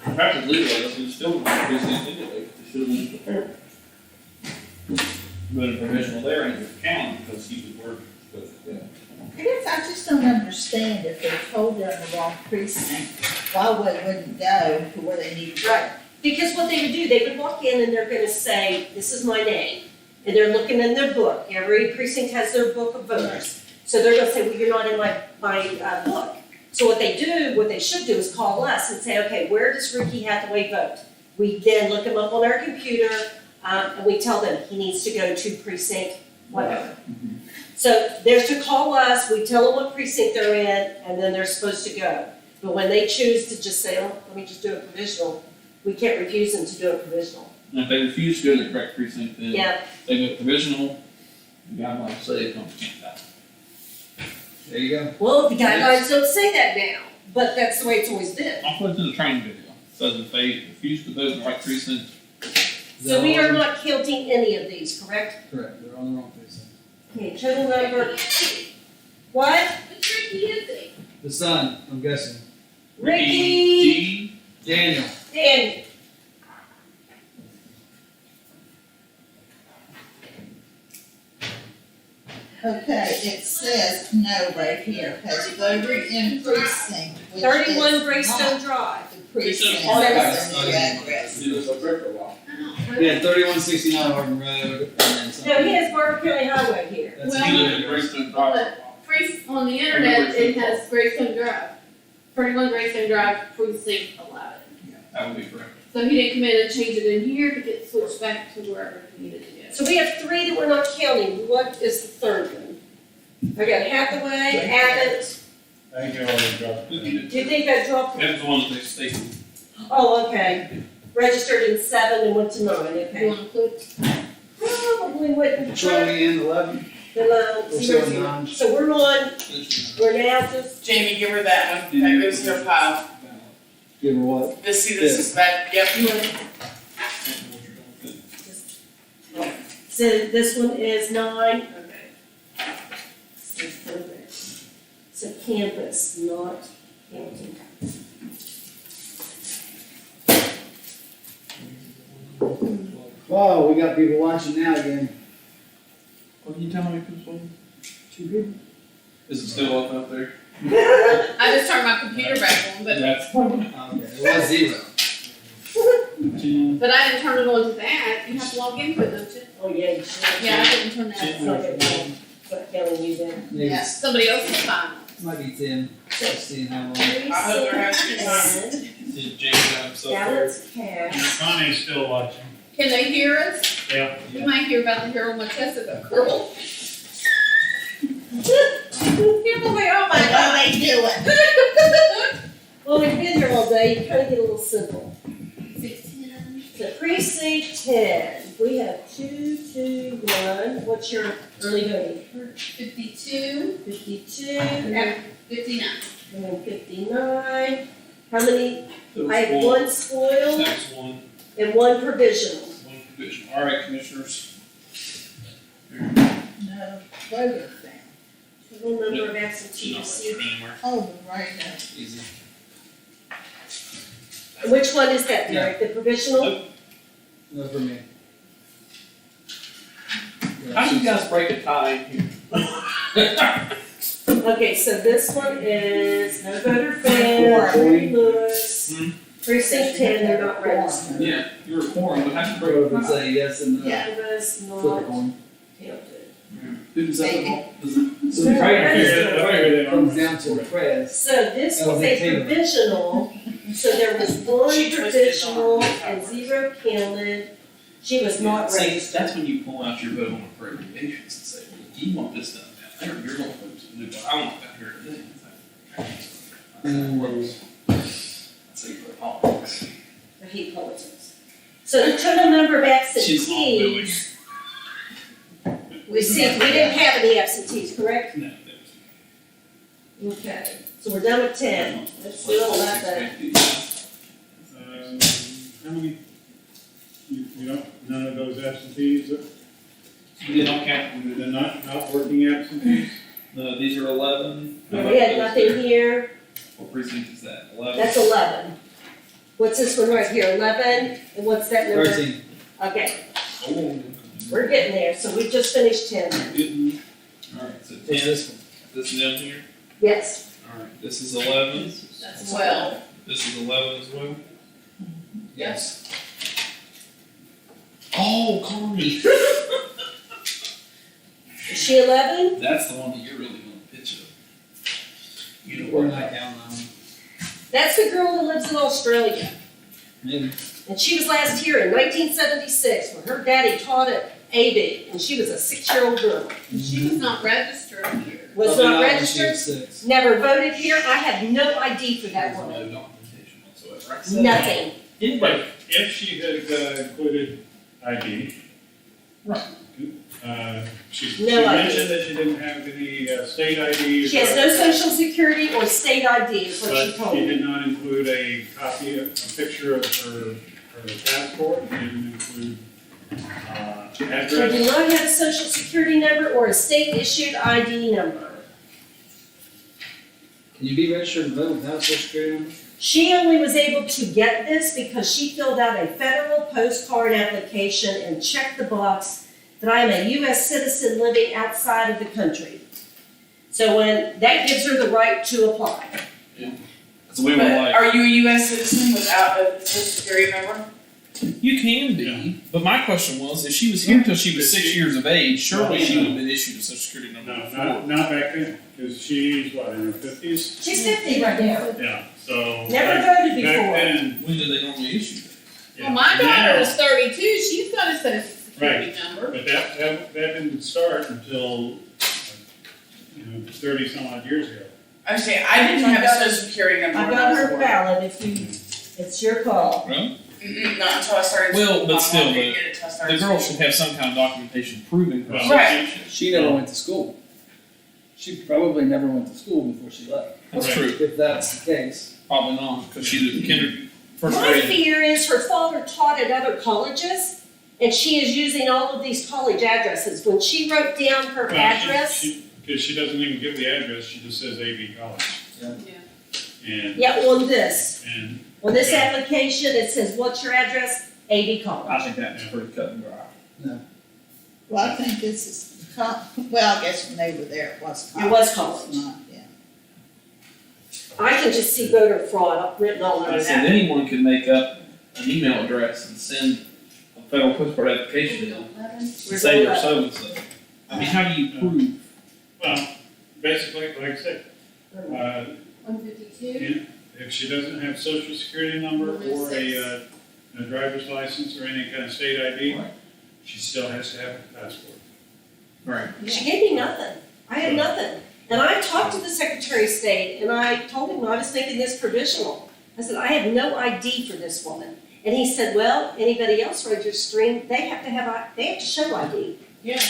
perhaps it's legal, it's still not precinct anyway, but they should have been prepared. But a provisional there ain't gonna count because he would work with, I guess I just don't understand if they told them the wrong precinct, why they wouldn't go to where they need to go. Right. Because what they would do, they would walk in and they're gonna say, this is my name. And they're looking in their book. Every precinct has their book of voters. So they're gonna say, well, you're not in my book. So what they should do is call us and say, okay, where does Ricky Hathaway vote? We then look him up on our computer, and we tell them he needs to go to precinct whatever. So they're to call us, we tell them what precinct they're in, and then they're supposed to go. But when they choose to just say, oh, let me just do a provisional, we can't refuse them to do a provisional. and if they refuse to go to the correct precinct, then Yeah, they go provisional, the guidelines say it comes count that. There you go. well, the guidelines don't say that now, but that's the way it's always been. I'll put it in the training video, it says if they refuse to vote in the right precinct, So we are not counting any of these, correct? Correct, they're on the wrong precinct. Okay, total number, what? Which Ricky is he? The son, I'm guessing. Ricky, D, Daniel. and Okay, it says no right here, has voted in precinct, which is 31 Greystone not Drive. the precinct, It's a- that's the new address. it was a for a while. Yeah, 3169 Oregon Road, and then something. No, he has Barbour County Highway here. That's Well, He the lived in Greystone Drive for a while. On the internet, it has Greystone Drive. 31 Greystone Drive, precinct 11. That would be correct. So he didn't come in and change it in here to get switched back to wherever he needed to go. So we have 3 that we're not counting. What is the third one? I got Hathaway, Abbott. I think you already dropped it. Do you think I dropped? That was the one that they stated. Oh, okay. Registered in 7 and went to 9, You okay. wanna put, Probably wouldn't. Which one are we in, 11? Below We're 0, still 0. nine. So we're on, we're now just, Jamie, give her that one, that goes in her pile. Give her what? This, see, this is back, yep. so this one is 9, okay. So campus, not counting. Wow, we got people watching now again. What can you tell me, people? 2 people? Is it still up there? I just turned my computer back on, but That's. Okay, it was 0. I didn't turn it on to that. You have to log into it, don't you? Oh, yeah, you should. Yeah, I didn't turn that It's on. not gonna start counting you then. Maybe Yeah. Somebody else is fine. might be 10. Let's see how long. I hope there has to be And Did James have himself there? ballots cast. Connie's still watching. Can they hear us? Yeah. You might hear about the Harold Jessica girl. People say, oh my What God. are they doing? Well, we've been here all day, you kind of get a little simple. 610. So precinct 10, we have 2, 2, 1. What's your early voting? 52. 52, And and 59. then 59. How many? So I have it's 1 spoiled That's one and 1 provisional. provision. All right, commissioners. No, voter thing. Total number of She's absentee not received. registered anywhere. Oh, the write-up. Easy. And which one is that, Derek? The provisional? No for me. How do you guys break a tie here? Okay, so this one is no voter found, St. Louis. Hmm. Precinct 10, they're not registered. Yeah, you're a quorum, but how do you break Or a if we tie? say yes and no. Yeah. Canvas Flip a not coin. counted. Who does that involve? Does it? So They're the not prayer registered. comes down to the press. So this That was was a a table. provisional, so there was 1 She twisted provisional on. and 0 counted. She was not See, registered. that's when you pull out your vote on appropriations and say, well, if you want this done down there, you're gonna vote to do what I want down here today. That's how you play politics. I hate politics. So the total number of She's all absentees We didn't have any absentees, correct? No, there's. Okay, so we're done with 10. Let's do 11. How many, you don't, none of those absentees, We did not count, they're not working absentees? no, these are 11. We had nothing here. What precinct is that? 11? That's 11. What's this one right here? 11? And what's that number? 13. Okay, Oh, we're getting there. So we just finished 10. alright, so 10, What's this one? this is down here. Yes. Alright, this is 11. That's 12. This is 11 as well. Yes. Oh, Connie. Is she 11? That's the one that you're really going to pitch up. You know We're what? not counting on them. That's the girl that lives in Australia. Maybe. And she was last here in 1976 when her daddy taught at AB. And she was a 6-year-old girl. She was not registered here. Was Probably not when she was registered, 6. never voted here. I have no ID for that There's woman. no documentation whatsoever. I said- Nothing. But if she had included ID. Right. She No ID. mentioned that she didn't have any state ID. She has no social security or state ID is what she But told she me. did not include a copy, a picture of her passport, she didn't include She address. did not have a social security number or a state issued ID number. Can you be registered to vote without a social security number? She only was able to get this because she filled out a federal postcard application and checked the box that I am a U.S. citizen living outside of the country. So when, that gives her the right to apply. So we were But like, are you a US citizen without a social security number? you can be, but my question was, if she was here until she was 6 years of age, surely she would have been issued a social security number No, before. not back then, because she's what, in her 50s? She's 50 right now. Yeah, so. Never back- voted before. Back then, When do they normally issue that? yeah. Well, my daughter Now- is 32. She's got a social security number. But that didn't start until, 30 some odd years ago. I'm saying, I didn't have a social security number I've when I got was her born. ballot if you, it's your call. Not until I started. Well, school. but My still, mom didn't the- get it till I The started girl school. should have some kind of documentation proving her Well, Right. citizenship. She never went to school. She probably never went to school before she left. That's Right. true. If that's the case. Probably not, because she did first My grade. fear is her father taught at other colleges, and she is using all of these college addresses. When she wrote down her Well, address, Because she doesn't even give the address, she just says AB College. And, yeah, on this, and, on this application, it says, what's your address? AD College. I think that's pretty cut and dry. Well, I think this is, well, I guess when they were there, it was college. It was college. It's not, yeah. I can just see voter fraud written all I over said that. anyone can make up an email address and send a federal postcard application in and say they're so and so. I mean, how do you prove? well, basically, like I said, 152. if she doesn't have social security number or a driver's license or any kind of state ID, Right. she still has to have a passport. Right. She gave me nothing. I had nothing. And I talked to the Secretary of State, and I told him I was thinking this provisional. I said, I have no ID for this woman. And he said, well, anybody else registering, they have to show ID. Yeah.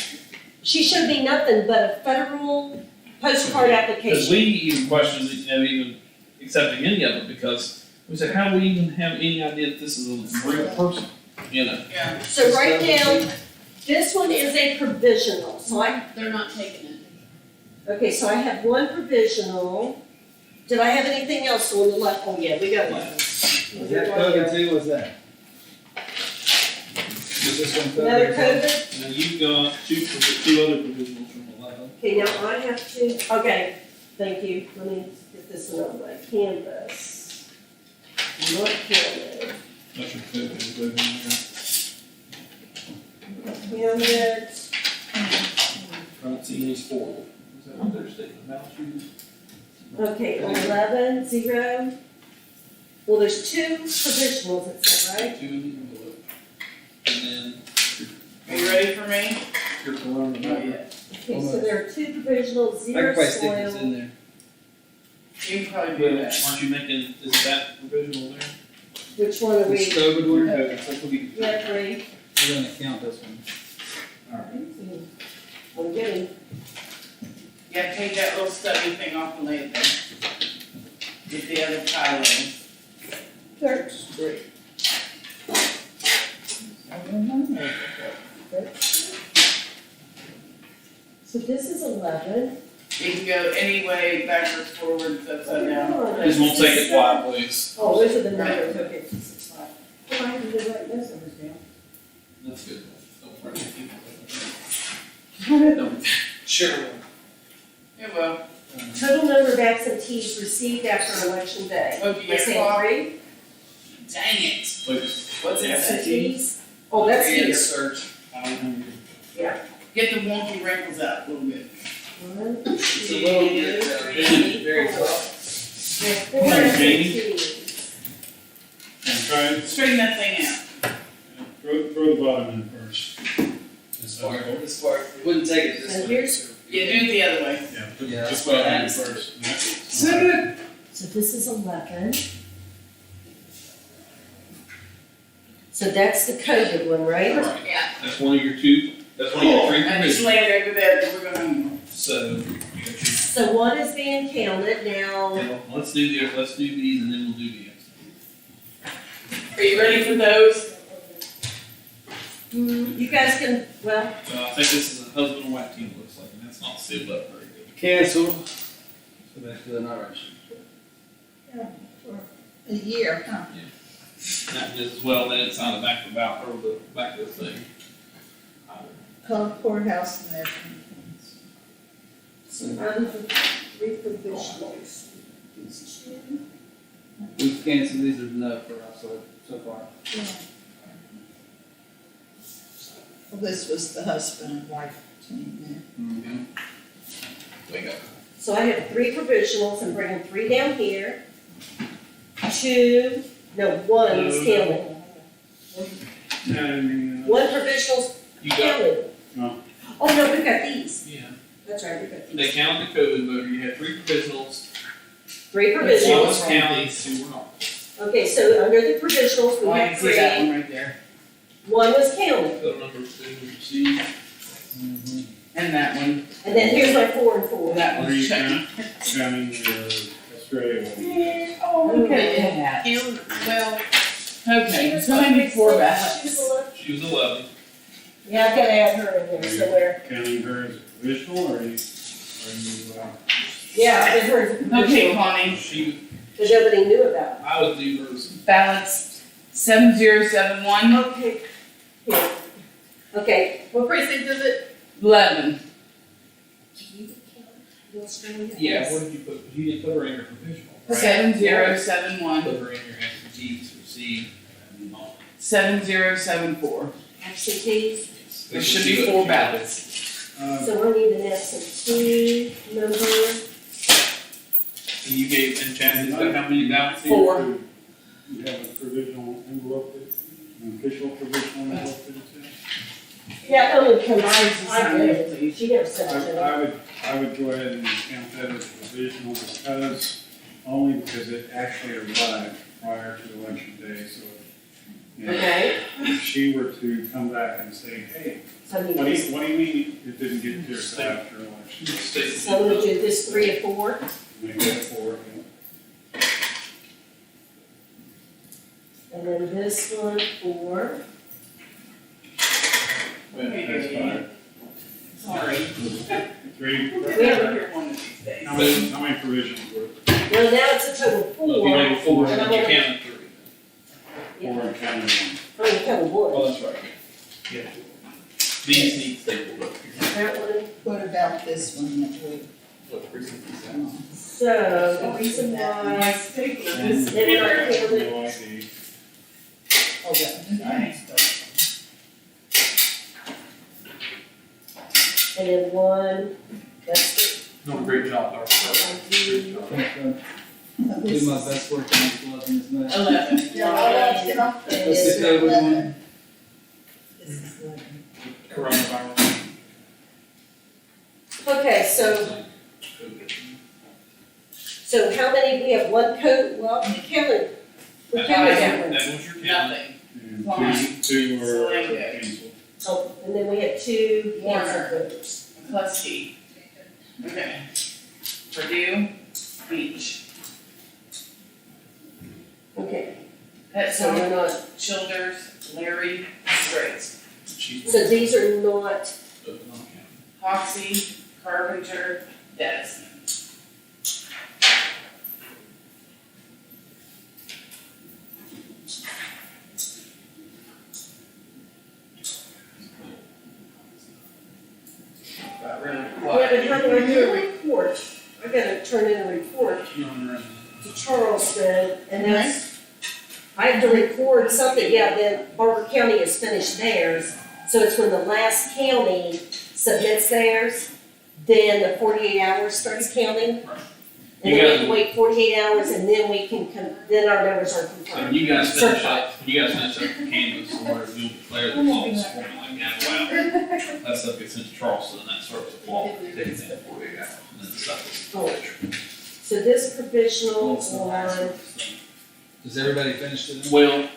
She showed me nothing but a federal postcard Because application. we even questioned, even accepting any of it, because we said, how do we even have any idea that this is a real person? Yeah. So right now, this one is a provisional, so They're not taking it. okay, so I have one provisional. Did I have anything else on the left? Oh, yeah, we got one. Was that COVID too, was that? Was this one COVID? Another COVID? Now you've got two other provisionals from 11. Okay, now I have to, okay, thank you. Let me get this another way. Canvas. Not Canvas. That's your COVID, in there. Canvas. I don't see any spoiled. Is that what they're stating about you? Okay, 11, 0. Well, there's two provisionals, it said, right? Two in the envelope. And then Are you ready for me? your corona. Not yet. Okay, so there are two provisionals, I 0 can probably stick this soil. in there. You can probably do that. Aren't you making, is that provisional there? Which one are This we? COVID one, Okay, so we Yeah, 3. we're gonna count this one. Alright. I'm getting, Yeah, take that little stubby thing off the lid there. Get the other pile in. Third Street. I remember that. so this is 11. You can go any way, backwards, forwards, upside down. Just won't take it quiet, please. Oh, those are the numbers, okay, 265. Well, I can just write those numbers down. That's good. Don't worry. Sure. Yeah, well, Total number of absentees received after election day. oh, do you Let's get say a 3 dang it. Please. What's it say? absentees. Oh, that's here. Search. Get the wonky wrinkles out a little bit. 1, 2, It's a little bit, 3, very 4. soft. We have 4 Thanks, Jamie. absentees. And try, Straighten that thing out. throw the bottom in first. This part, it wouldn't take it this And way. here's- Yeah, do it the other way. Yeah, Yeah, just that's bottom what in I first. Yeah. Seven. So this is 11. So that's the COVID one, right? Right. Yeah. That's one of your two, that's one of your three And just provisions. lay it over there, then we're gonna. So, you got your, So one is being counted now. well, let's do these and then we'll do the Are you ready for those? You guys can, well, So I think this is a husband and wife team, it looks like, and that's not sealed up very good. Cancel. So basically, they're not right. A year, huh? That just as well, then it's on the back of the back of the thing. Call courthouse and everything. so I'm 3 provisionals. We've canceled these, there's no for us so far. Well, this was the husband and wife team Mm-hmm. Wake up. So I have 3 provisionals, I'm bringing 3 down here. 2, no, 1 is counted. And, 1 provisional's You got, counted. No. Oh, no, we've got these. yeah, That's right, we've got they these. counted the COVID voter, you had 3 provisionals, 3 one was provisionals. county, 2 were not. Okay, so under the provisionals, we Oh, I have can see that 3. one right there. 1 was counted. Total number of provisionals received. And that one. And then here's my 4 and 4. That what are you one's checked. counting your Australia one? Oh, okay, yeah. Well, Okay, so I need 4 ballots. She was 11. Yeah, I've got to add her in Are there you somewhere. counting her as a provisional, or are you, Yeah, I did her as a Okay, provisional, Connie, She, but nobody knew about it. I would do hers. ballots 7071, Okay. Here. Okay, what precinct is it? 11. Yeah, what did you put, you didn't put her in your provisional, right? 7071, Put her in your absentees received and not. 7074. absentees. There should be 4 ballots. So I need an absentee number. And you gave, and Chad, how many ballots? 4. you have a provisional envelope, an official provisional envelope for this? Yeah, only because Mine's the I same, did it. please. She never said it. I would go ahead and count that as provisional because, only because it actually arrived prior to election day, so. you know, Okay, If she were to come back and say, hey, so I need what do this. you mean it didn't get here till after election? So I'm gonna do this 3 or 4. Make that 4, And then this one 4. that's fine. Sorry. 3, We'll hear one of these days. how many provisionals were? Well, now it's a total of 4. Well, if you made 4, And then I'm you only- counted 3. 4 and counting 1. I'm only counting 1. Oh, that's right. Yeah. These need stapled up here. That one. What about this one that we, What precinct is that? So the reason why My stapler is. they were not counted, No ID. oh, that, and then 1, that's No, great job, Darcy. the ID. Do my best work on this 11 is not. 11. Let's get that one. This is 11. Coronavirus. Okay, so how many, we have 1 code, well, we counted that one. That was your count. Nothing. And Fine. 2 were So, canceled. Oh, and then we had 2 Warner. canceled voters. plus T. Okay. Purdue, Beach, Okay, Pet so we're Center, not, Childers, Larry, Straits, so these are not, Hoxie, Carpenter, Dennison. About really yeah, quiet. but how do I do a report? I gotta turn in a report to Charleston, and that's, I have to record something, yeah, then Barbour County has finished theirs. So it's when the last county submits theirs, then the 48 hours starts counting. And You then we gotta- have to wait 48 hours, and then we can, then our numbers are So when confirmed. you guys finish up, when you guys finish up your canvas, or you'll declare the results for me, like now, wow. That stuff gets sent to Charleston, and that starts to fall, takes in 48 hours, and then the stuff Oh. is. So this provisional on, Does everybody finish today? Well,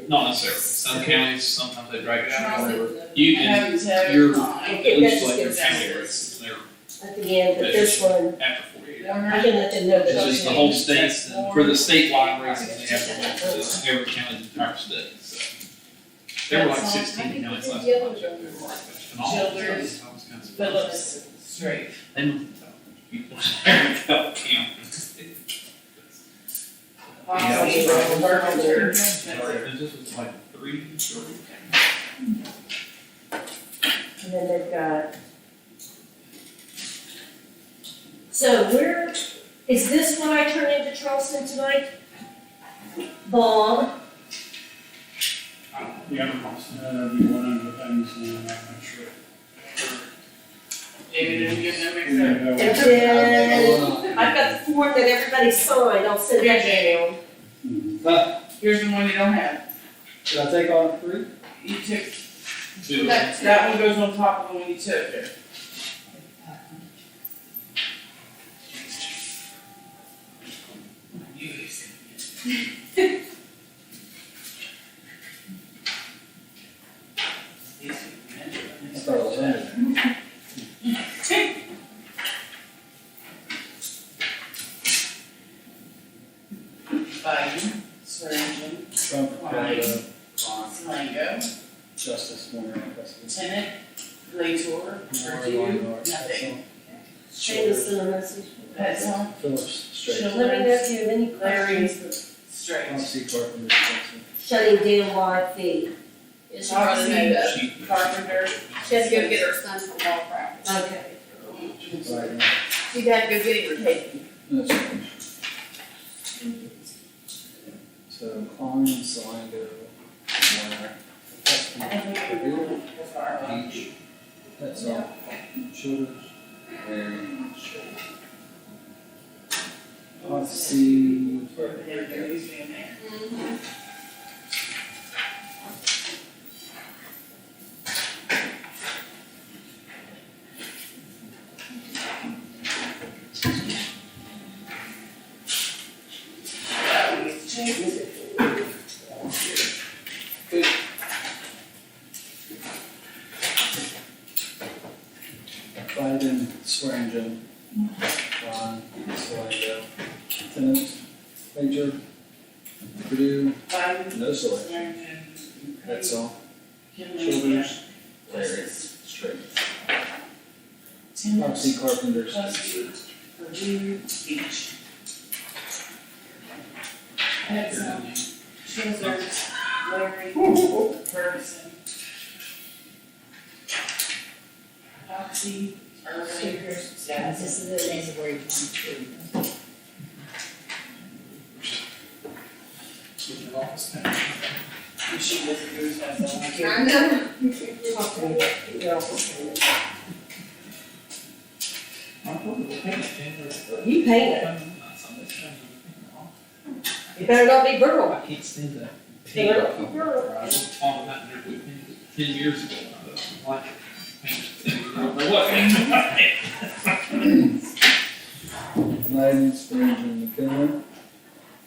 not necessarily, some counties, sometimes they drag it out, or whatever. You I can, have to tell you're, you mine. at Okay, least that like your just county gets- races, they're at the end, but this one, after 48 hours. I can let them know It's that. just the whole state, for the statewide races, they have to wait for every county's entire state, so. There were like 16 counties last time I checked, they were like that. And all of Childers, those, I was kind of surprised. Phillips, Straight. They must have thought people felt count. Hoxie, Carpenter, This was like 3 or And then they've got. So where, is this what I turn into Charleston tonight? Bob, Yeah, be one of the things, I'm not sure. David, didn't get no mix Yeah, up. and that then I've got the form that everybody signed, I'll send that down. Here's the one you don't have. Did I take all three? You took, 2. that one goes on top of the one you took. I thought it was under. Biden, Swearingen, Trump, Canada, Slango, Justice, Warner, Custody. Tenant, Glator, Purdue, nothing. Shayla sent a message. Pet Center, Phillips, straight. Let me know if you have any Larry, questions. Straight. Oxy, Carpenter, Johnson. Shutting down live feed. Yeah, she probably made that. Carpenter, She had to go get her son from ball practice. Okay. Right, She had to go get him taken. that's right. So, Klein, Salango, Warner, Custody, Purdue, Beach, that's all. Childers, Larry, straight. Oxy, that was changed. Biden, Swearingen, Ron, Salango, Tenant, Major, Purdue, Biden, no Solar, Swearingen, that's all. Kinley, Childers, Larry, straight. Tenant, Oxy, Carpenters, Custody, Purdue, Beach. Pet Center, Childers, Larry, Ferguson. Hoxie, Irving, Dennison. This is the name where you want to. She disagrees with us. I know. Talk to me. You're also saying it. You paint it. You better not be Burl. I can't stand that. You better not be Burl. I was talking about it with him 10 years ago. I was like, I don't know what. Biden, Swearingen, McKinley,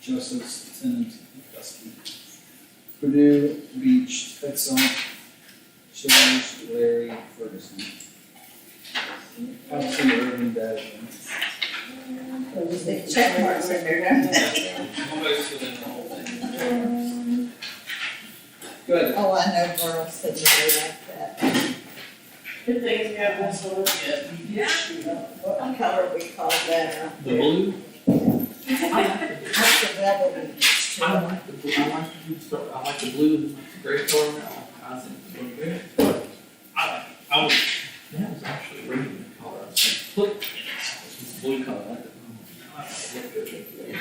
Justice, Tenant, Custody. Purdue, Beach, Petzoff, Childers, Larry, Ferguson. I'm sure Irving does. Those big check marks in there, don't they? Nobody's filling the whole thing. Go ahead. Oh, I know Burl said you do like that. Good thing we have this one yet. What color we call that? The blue? That's the velvet. I like the blue, I like the blue and like the gray color now. I think it's really good. I was, yeah, I was actually reading the color, I was like, look, it's blue color, I like it. I like it, look good.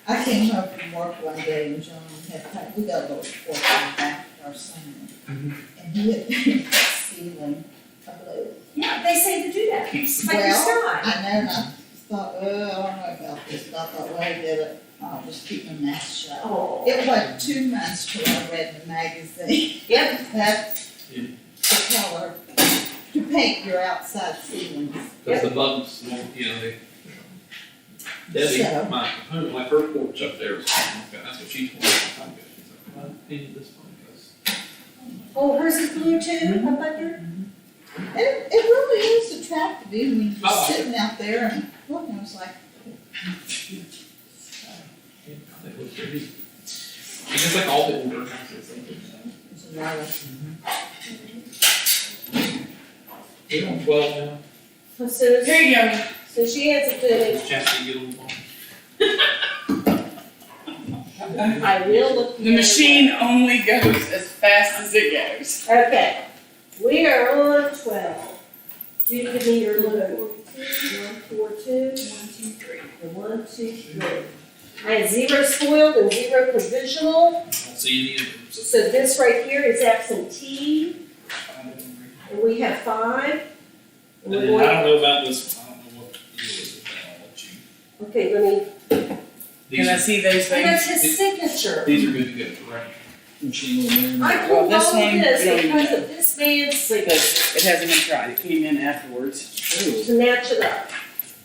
I came home from work one day and John had, we got a little porch in the back of our son. Mhm. And he had painted that ceiling a blue. Yeah, they say to do that. Keeps. It's like your Well, sky. I know, and I thought, I don't know about this, but I thought, well, I did it, I'll just keep my mouth shut. Oh. It wasn't 2 months till I read the magazine. Yep. That's Yeah. the color to paint your outside ceilings. Cause the bugs, won't, you know, Debbie, So- like her porch up there is something like that, that's what she told me a long time ago, she's like, well, I painted this one because. Oh, hers is blue too, up there? And it really is attractive, even when you're Oh. sitting out there and looking, I was like, I think it was pretty. I guess like all the older houses, like, it's a lot of. yeah, well, So, Here you go. so she has a good, chance to get a little more. I will look. The machine only goes as fast as it goes. Okay, we are on 12. Judy, give me your little 142. 1, 2, 3. I had 0 spoiled and 0 provisional. I don't see any of them, so. So this right here is absentee, I don't agree. and we have 5. And then I don't know about this one, I don't know what the deal is with that, I'll let you. Okay, let me, These Can I are, see those and that's things? his signature. these are good to go, correct? Machine will mirror. I Well, pulled this all of one, this we don't because need of this man's signature Because it hasn't been tried, it came in afterwards. Ooh, to match it up.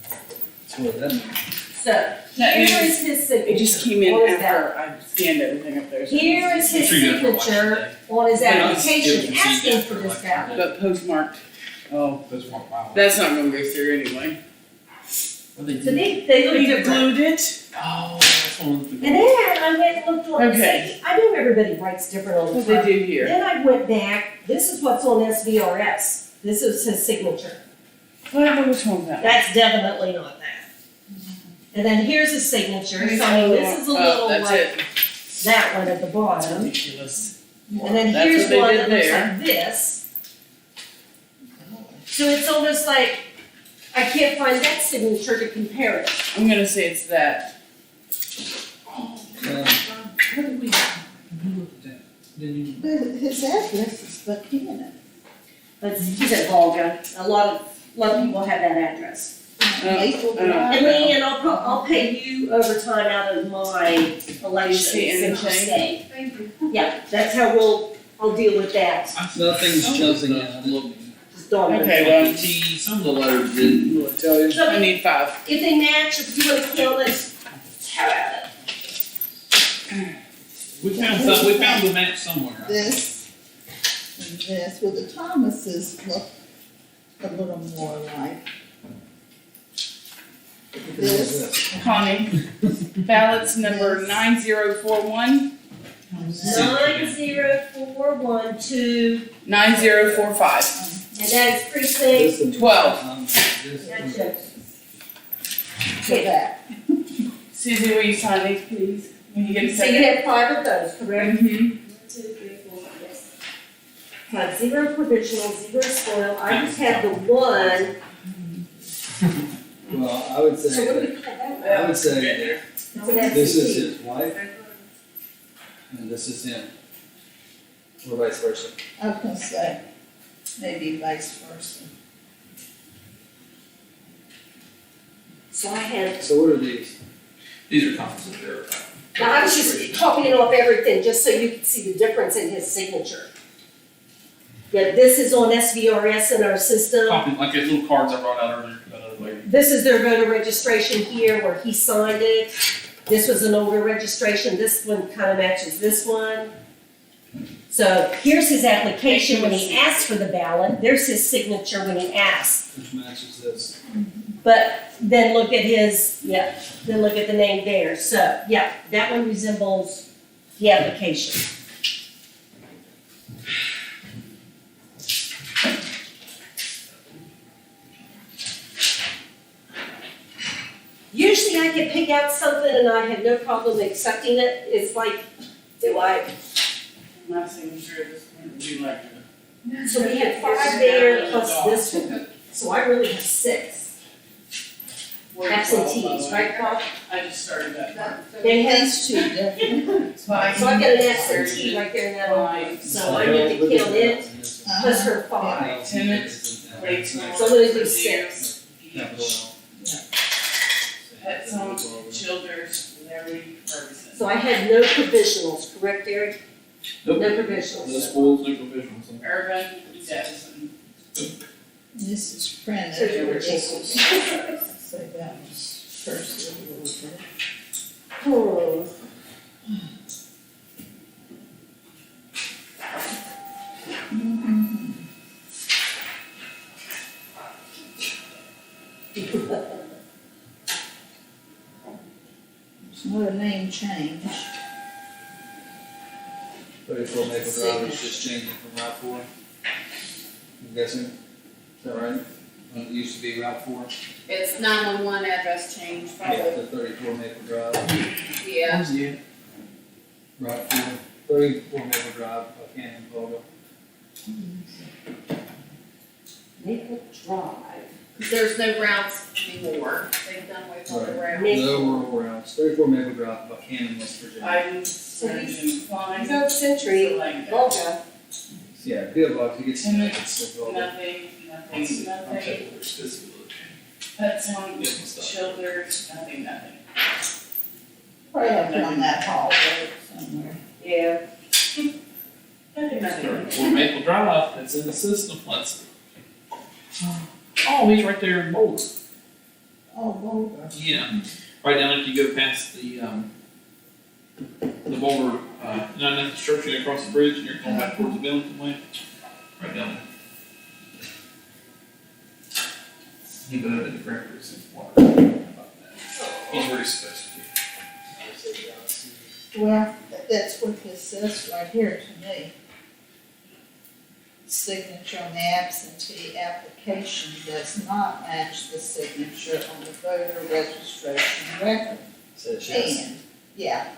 that's what that means. So, That here means is his signature. it just came in What is that? after I scanned everything up there. so- Here is his I'm sure you guys are watching signature today. on his Yeah, application it was asking received for after this election. ballot. But postmarked, oh, Those weren't mine. that's not gonna go through anyway. What they So do? they look You different. glued it? Oh, that's one with the. And then I went and looked on, Okay. I know everybody writes different on the What front. they do here? Then I went back, this is what's on SVRS. This is his signature. What, which one's that? That's definitely not that. And then here's his signature, so I mean, this is a Oh, little that's like it. that one at the bottom. Ridiculous. And then That's here's what they one did that looks there. like this. So it's almost like, I can't find that signature to compare it. I'm gonna say it's that. How did we, who looked at that? Didn't even. But his address is stuck in it. But he's at Volga, a lot of people have that address. Maple I know. Drive. And Leanne, I'll pay you overtime out of my election See since you anything? stayed. Thank you. Yeah, that's how I'll deal with that. Nothing's jumping out, I'm looking. Just dawn. Okay, well, T, some of the letters didn't, will I tell you? So I need 5. if they match, if you wanna count it, how about it? We found the match somewhere. This and this, well, the Thomases look a little more like this. Connie, ballots number 9041, 90412, 9045. and that is precinct, This is- 12. This is- gotcha. For that. Susie, will you sign these, please? When you get a So you second. have 5 of those, correct? Mm-hmm. 1, 2, 3, 4, yes. So I have 0 provisional, 0 spoil, I just have the one, Well, I would so what say, do we call that? I would say, It's an this is absentee. his wife, and this is him. Or vice versa. I was gonna say, maybe vice versa. So I have, So what are these? These are copies of their. now I was just copying off everything, just so you could see the difference in his signature. Yeah, this is on SVRS in our system. Copy, like the little cards I brought out earlier, that other lady. This is their voter registration here where he signed it. This was an older registration, this one kind of matches this one. So here's his application when he asks for the ballot, there's his signature when he asks. Which matches this. But then look at his, then look at the name there. So, yeah, that one resembles the application. Usually I can pick out something and I have no problem accepting it. It's like, do I? My signature at this point would be like a. So we have 5 there plus this one. So I really have 6 absentees, right, Bob? I just started that part. They have, These two different. so I've got an absentee right there in that line. So I need to count it plus her 5. Attendance, grade school. So I'm gonna do 6. Capital L. Pet zone, Childers, Larry, Ferguson. So I had no provisionals, correct, Eric? Nope. No No provisionals. schools, no provisionals. Urban, Jefferson. This is printed. So you were just- So that was first a little bit. It's not a name change. 34 Maple Drive is just changing from Route 4. I'm guessing, is that right? It used to be Route 4. It's 911 address change, probably, The 34 Maple Drive. yeah. Where's the Route 4, 34 Maple Drive, Canyon, Volga. Maple Drive. There's no routes anymore, they've done away with all the routes. No rural routes, 34 Maple Drive, Buchanan, West Virginia. Iden, Surgeon, Klein. Grove Century, Select. Volga. Yeah, P.O. Box, you get some. Attendance, nothing, nothing. Pet zone, Childers, nothing. Probably have it on that hall road somewhere. Yeah. Nothing. Or Maple Drive, that's in the system, let's. Oh, he's right there in Boulder. Oh, Boulder. Yeah, right down if you go past the Boulder, not the church, you across the bridge, and you're going back towards the Billington way, right down there. He put it in the ground for his water. He's where he's supposed to be. Well, that's what this says right here to me. Signature on the absentee application does not match the signature on the voter registration record. Says yes. And, yeah,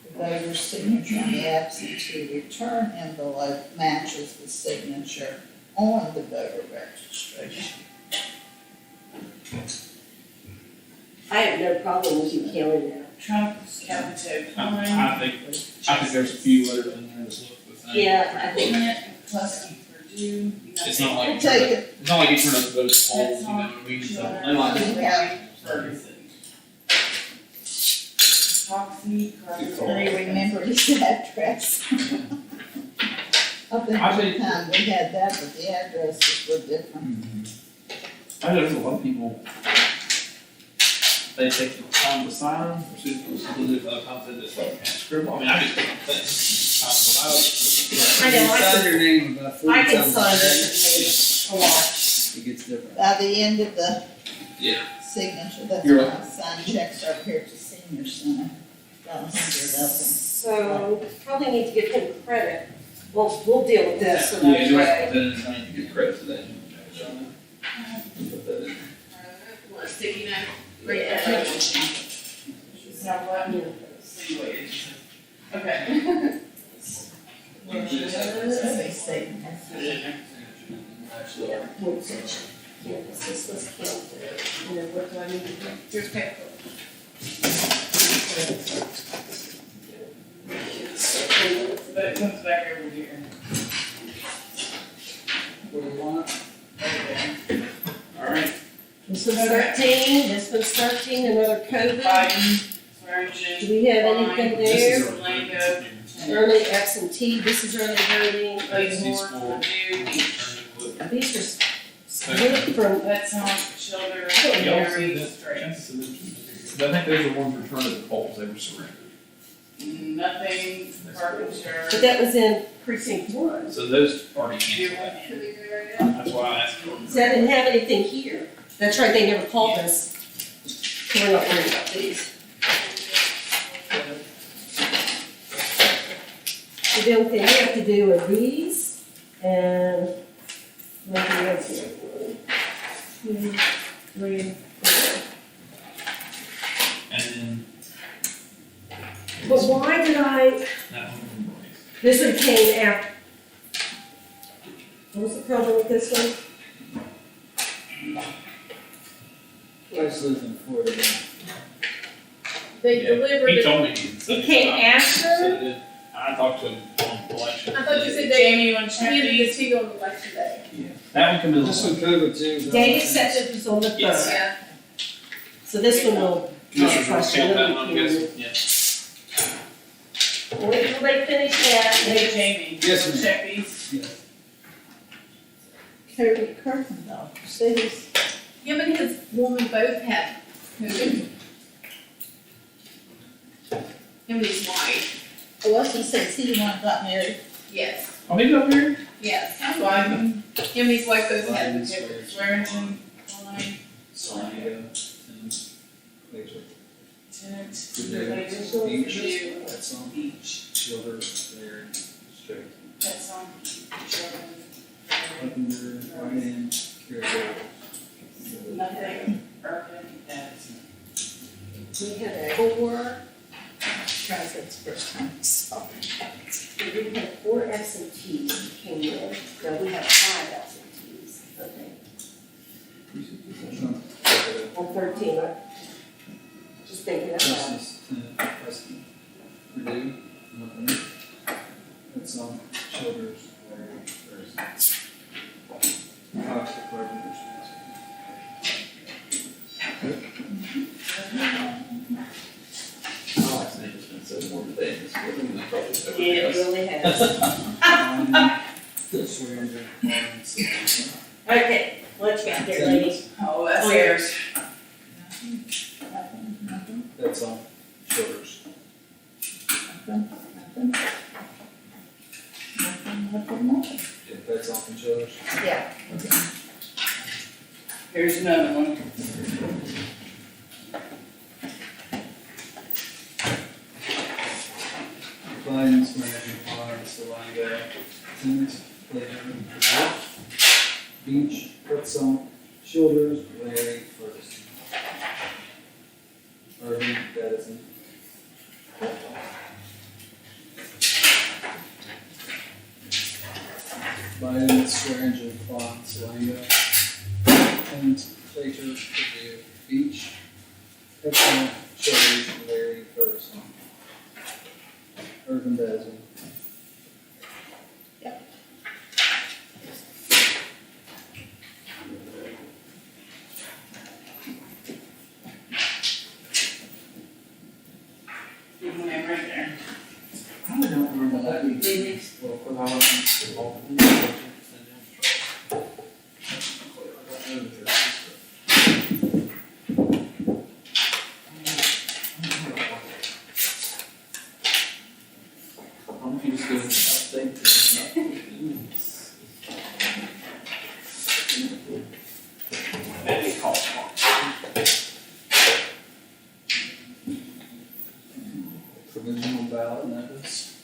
the voter's signature on the absentee return envelope matches the signature on the voter registration. I have no problem with you counting that. Trump, Capito, Klein. I think there's a few letters in there that look the same. Yeah, I think, Plus Purdue. It's not like, We'll you take turn up- it. it's not like you turn up the vote polls, you know what I mean, so, they like it. Yeah. Ferguson. Foxy, I remember his address. I think I one think- time we had that, but the addresses were different. I know there's a lot of people, they take the time to sign, or other times they just like scribble, I mean, I just don't think. I know, I Sign can, your name about 40 I can times sign a day. differently a lot. It gets different. By the end of the Yeah. signature, that's You're when I sign checks up here to senior center. Got 100 of them. So probably need to give him credit. We'll deal with this Yeah, another you're right, way. then it's time to give credit to that. Put that in. Want a sticky note? Right there. Is that what? Anyway. Okay. They say, What section? Campus, this was counted. And then what do I need to do? Here's paper. But it comes back over here. What do you want? Okay. Alright, This one's 13, this one's 13, another COVID. Biden, Do Surgeon, we have anything this there? is Orlando, Early absentee, this is early voting. Claymore, Purdue, These are split from, Pet zone, Childers, y'all see Larry, that, Straight. I think those are ones returned at the polls, they were surrendered. Nothing, Carpenter. But that was in precinct one. So those already You canceled. went Should we go right That's why I asked for them. See, I didn't have anything here. That's right, they never called us. So we're not worried about these. So the only thing we have to do are these and nothing else here. 1, 2, 3, 4. And then But why did I, that one. this one came after. What was the problem with this one? Wife's lives in Florida now. They Yeah, delivered He it. told me. he said It came I after? said it. I talked to him on election. I thought you said they Jamie, you want to check handed these? it to you on election day. That one come in. This one COVID too. is that David right? said it was on the third. Yes. Yeah. So this one will. Commissioners want to question, count that then one, we I'm can- guessing, yeah. Wait till they finish that. Hey, Jamie, Yes, you ma'am. check these? Yes. Cody Kirkendall, cities. Him and his woman both had COVID. Him and his wife, Weston says he the one that got married. yes, Oh, he up here? yes. That's why Him and his wife both had. Biden swears. Swearingen, line, Saliga, and Glacier. tenant, Purdue, Beach, Purdue, that's on Beach, Childers, there, straight. that's on, Sherman, Carpenter, Whiteman, Carrier. nothing, Urban, that's. We had 4, Tries it's the first time I saw it. we had 4 absentees who came in. No, we have 5 absentees, okay. Trump, On 13, I just thinking out loud. Justice, Preston, Purdue, nothing. That's on Childers, Larry, Thursday. Cox, Carpenter, My last name has been said more today in this building than probably ever It has. really has. Swearingen, Lawrence, Okay, what you got there, ladies? Oh, that's Oh, theirs. Nothing. that's on Childers. Nothing. Yeah, that's on Childers. Yeah. Here's another one. Biden, Swearingen, Lawrence, Saliga, Tennis, Glacier, Beach, Pretzel, Childers, Larry, Ferguson. Irving, Edison. Biden, Swearingen, Fawn, Saliga, Tennis, Glacier, Purdue, Beach, Pretzel, Childers, Larry, Ferguson. Urban Basil. Good one right there. I don't remember that. Well, because I wasn't involved in the I'm just going to update this. Maybe call Provisional ballot notice.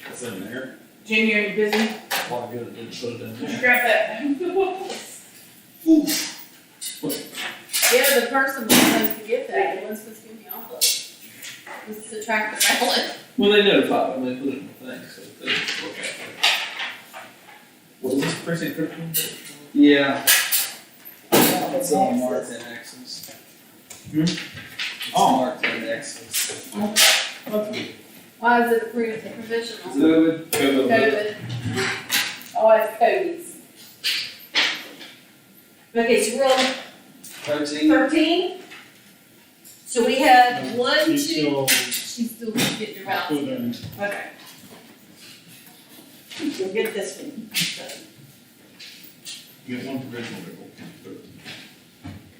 It's in there. Jamie, are you busy? Well, good, didn't put it in Just there. grab that. Yeah, the person was supposed to get that, the one's supposed to give me all of it. Was to track the ballot. Well, they notified them, they put it in the thing, so they just look at it. What is this, precinct 13? Yeah. It's all marked in X's. It's marked in X's. Why is it approved as provisional? COVID. COVID. Oh, it's Cody's. Okay, so we're on 13. 13. So we have 1, 2. He's still She's still getting your ballot. putting, Okay. We'll get this one done. You get one provisional.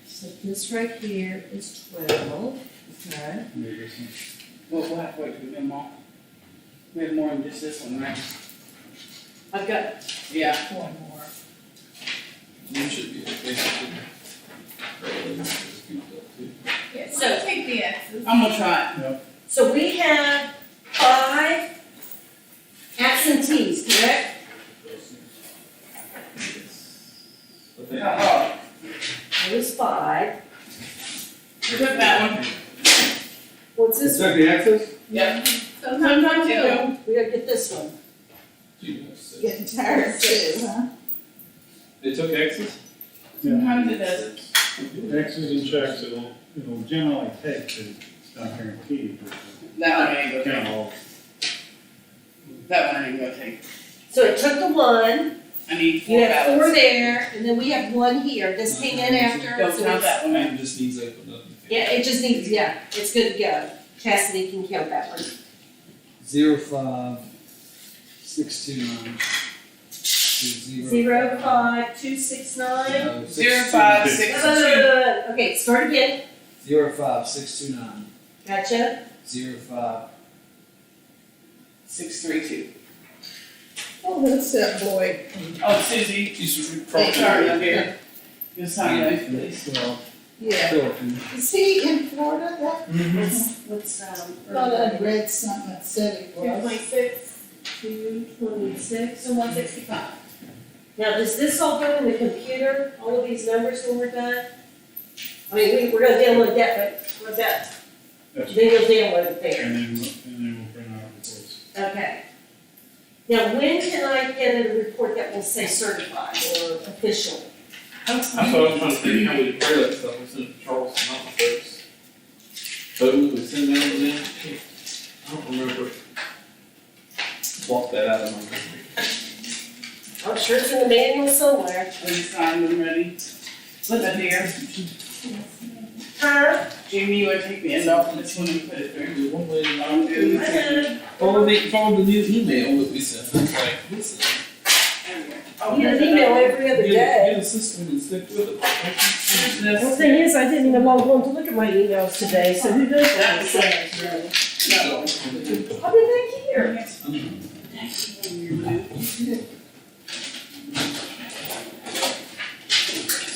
So this right here is 12, okay? We'll have to wait till we get them all. We have more than just this one, right? I've got, Yeah. One more. You should be basically. Yeah, So- so take the X's. I'm gonna try so we have 5 absentees, correct? it. Oh, There's 5. took that one. What's this one? the access? Yep. Sometimes you do. We gotta get this one. Getting tired too, huh? They took X's? Sometimes it doesn't. X's and checks, it'll generally take, 'cause it's not guaranteed, but That one ain't gonna kind take. of all. That one ain't gonna take. So it took the 1, I need you 4 have 4 ballots. there, and then we have 1 here. This came in after. Don't so count it's- that one. Mine just needs opened up. Yeah, it just needs, yeah, it's good to go. Cassidy can count that one. 05-629. 05269. 0562. Okay, start again. 05-629. Gotcha. 05. 632. Oh, that's that boy. Oh, Susie, Hey, sorry, up here. You'll sign those, please. Well, Yeah. Philippines. Is he in Florida? What's, Thought I'd read something that said he was. 226 226. and 165. Now, does this all go in the computer, all of these numbers when we're done? I mean, we're gonna download that, but what's that? That's, Then you'll download it there. and then we'll print out reports. Okay. Now, when can I get a report that will say certified or official? That's what I was trying to think, how we prepare that stuff, we send it to Charles Mountain first. But we would send that one in, I don't remember. Block that out of my memory. I'm sure it's in the manual somewhere. Are you signed and ready? Flip it here. Huh? Jamie, you wanna take the end off of this one and put it through? There's one way to I'm good. follow the new email that we sent, it's like, listen. Oh, You get an email every other day. Get a system and stick with it. The thing is, I didn't even log on to look at my emails today, so who knows what I'm saying. No. I'll be back here.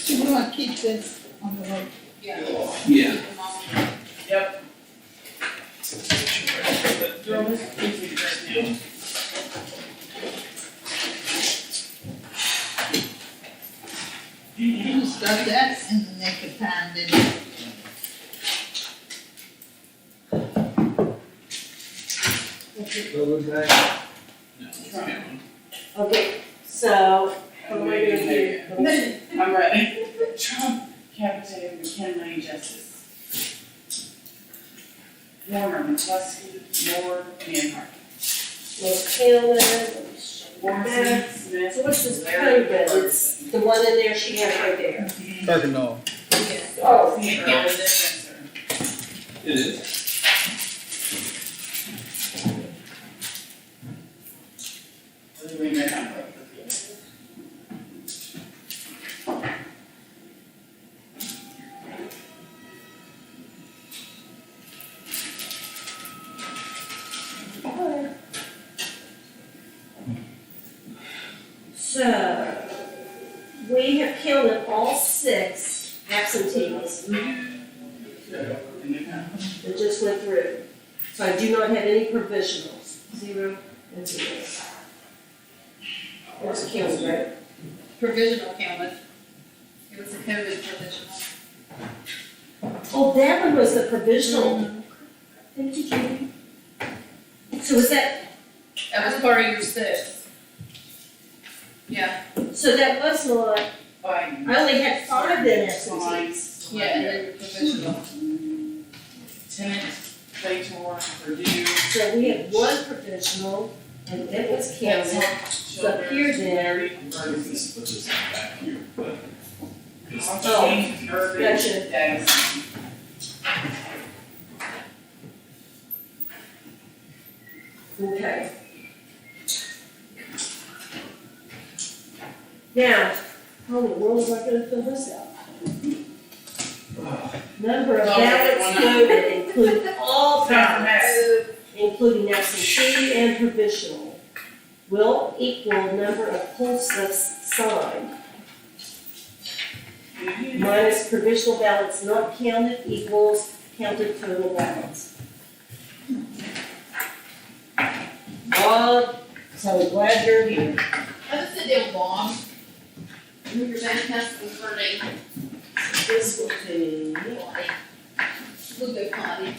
Do you want to keep this on the road? Yeah. Yeah. Yep. You start that in the nick of time, didn't you? What was that? No, it's counting. Okay, so, what am I gonna do? I'm ready. Trump capitated McKinley Justice. Warner, McCluskey, Moore, Manhart. McKinley, Warren, Smith. so what's this Larry, code then? It's the one in there she had right there. Kirkendall. Oh, Can't get a difference, sir. It is. We may not know. so, we have counted all 6 absentees that just went through. So I do not have any provisionals, 0 and 0. There's a county, right? Provisional counted. It was a COVID provisional. Oh, that one was the provisional. Thank you, Judy. So was that, That was part of your 6. Yeah, so that was not, Biden. I only had 5 then absentees. Fine. yeah, and then your provisional. Tenant, Claytor, Purdue. So we had 1 provisional, and it was counted. So here then, This put this back here, but. Oh, Urban, gotcha. Davidson. okay. Now, how in the world am I gonna fill this out? Number of ballots voted and include all Not ballots, including absentee and provisional, will equal number of poll slips signed. Minus provisional ballots not counted equals counted total ballots. Bob, so glad you're here. Have a sit down, Bob. Move your back past the burning. This will be, We'll go potty.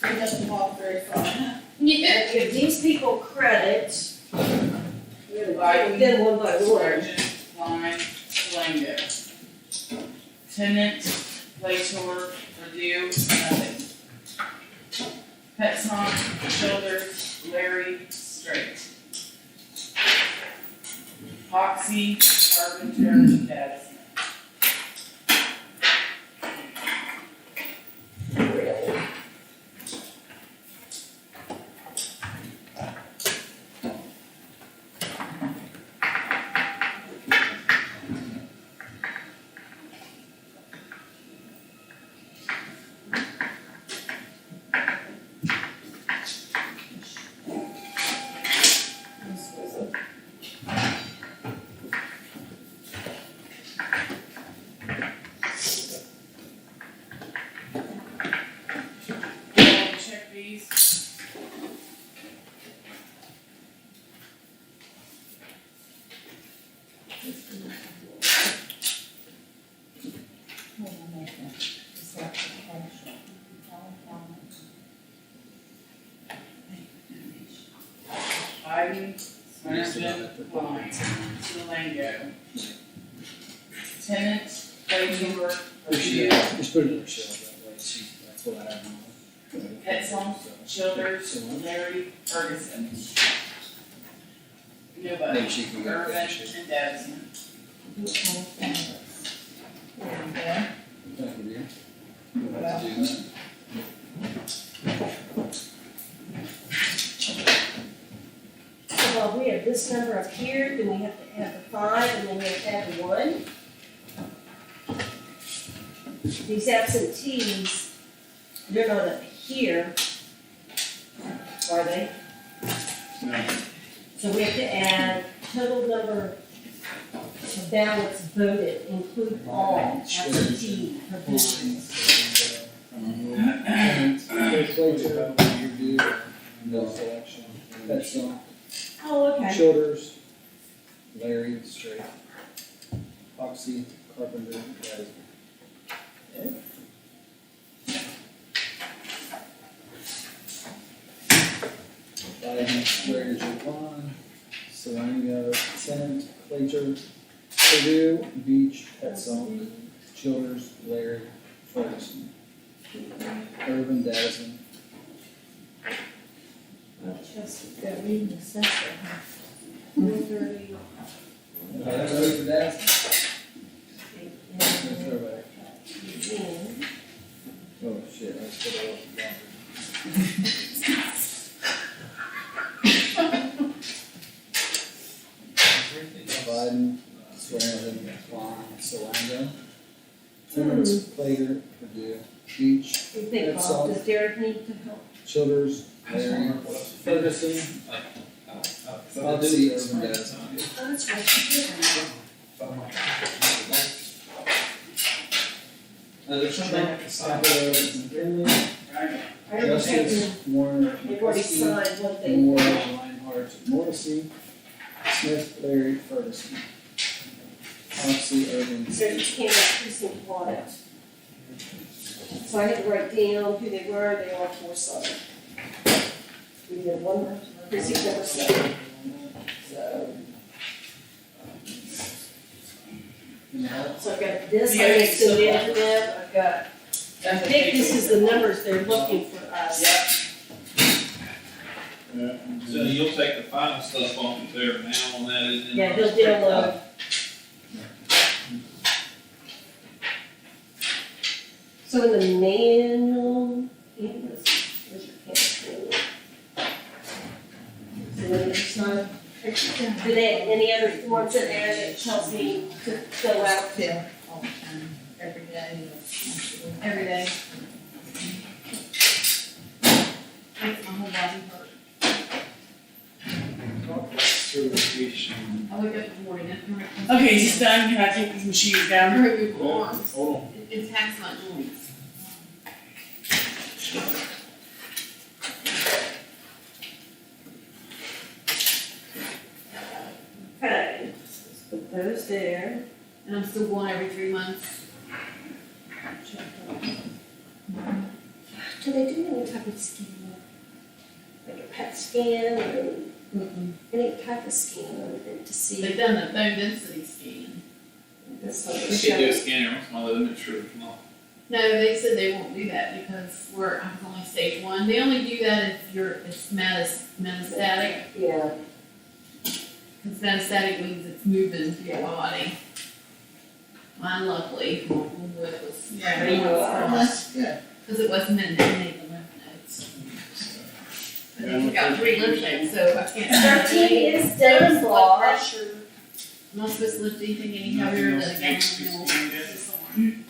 It doesn't walk very far. I Yeah. give these people credit. We're gonna take them one by one. Sergeant, line, Lango. Tenant, Lator, Purdue, nothing. Petson, Childers, Larry, Straight. Hoxie, Carpenter, Dez. Check these. Biden, Sergeant, line, Lango. Tenant, Lator, Purdue, Just put it in her shell that way, that's what I have on. Petson, Childers, Larry, Ferguson. Nobody. Maybe she can go Irvin finish it. and Dennison. There we go. Thank you, dear. We'll have to do that. So while we have this number up here, then we have to add the 5, and then we have to add the 1. These absentees, they're not up here, are they? No. So we have to add total number of ballots voted, include all absentee provisions. Legislature, review, no selection, that's all. Oh, okay. Childers, Larry, Straight, Foxy, Carpenter, Dez. Biden, Larry, Javon, Salango, Senate, Claytor, Purdue, Beach, Petson, Childers, Larry, Ferguson, Irvin, Dazin, They're reading the session. Everybody ready for Dazin? Let's go back. Oh, shit, I just put it all together. Biden, Swearingen, Klein, Salango, Timmons, Claytor, Purdue, Beach, You think, Bob, does Derek need to help? Childers, Larry, Ferguson, Foxy, Irvin, Dazin. Oh, that's right. There's Trump, Capito, McKinley, I haven't taken, Justice, Warner, they've already McCluskey, signed one thing. Moore, Reinhardt, Morrissey, Smith, Larry, Ferguson, Foxy, Irvin. So you can't have precinct one. So I had to write down who they were, they all 4 signed. We did one precinct number 7. So, so I've got this, I need to send in to them, I've got, I think this is the numbers they're looking for us. Yep. So you'll take the final stuff off of there now on that, and then. Yeah, he'll download. So in the manual, where's your pen? So when you sign, do they have any other forms in there that tells me to fill out Fill all the time, every day. every day? thousand per. Certification. I wake up in the morning, and turn it. Okay, is this done? Can I take these machines down? Remove arms. Hold on. It attacks my joints. Okay, put those there. And I'm still going every 3 months. Do they do any type of scan? Like a PET scan or any type of scan on it to see? They've done the bone density scan. That's what They they should do a show. scanner once in a while, to make sure it's not. No, they said they won't do that because I'm only stage 1. They only do that if it's metastatic. Yeah, Because metastatic means it's moving through your body. Mine luckily, it was, That's good. because it wasn't in any of the lymph nodes. And I've got 3 lymph nodes, so I can't. 13 is done, Blood Bob. pressure. I'm not supposed to lift anything any heavier than a gallon of milk.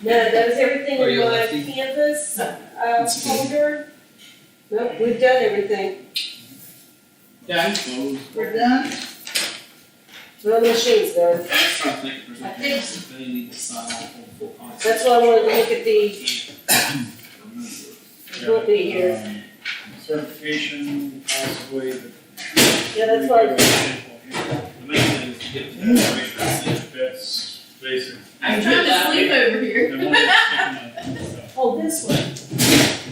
No, that was everything Are in you my lefty? canvas, That's good. folder. Nope, we've done everything. Done. We're done? Well, the machine's done. I was trying to think if there's I anything think- else that they need to sign off on full contract. That's why I wanted to look at the, Yeah, will be here. Certification, possibly, the. Yeah, that's why, The main thing is to get the information. That's basic. I'm trying to sleep over here. The one that's sticking up. oh, this one.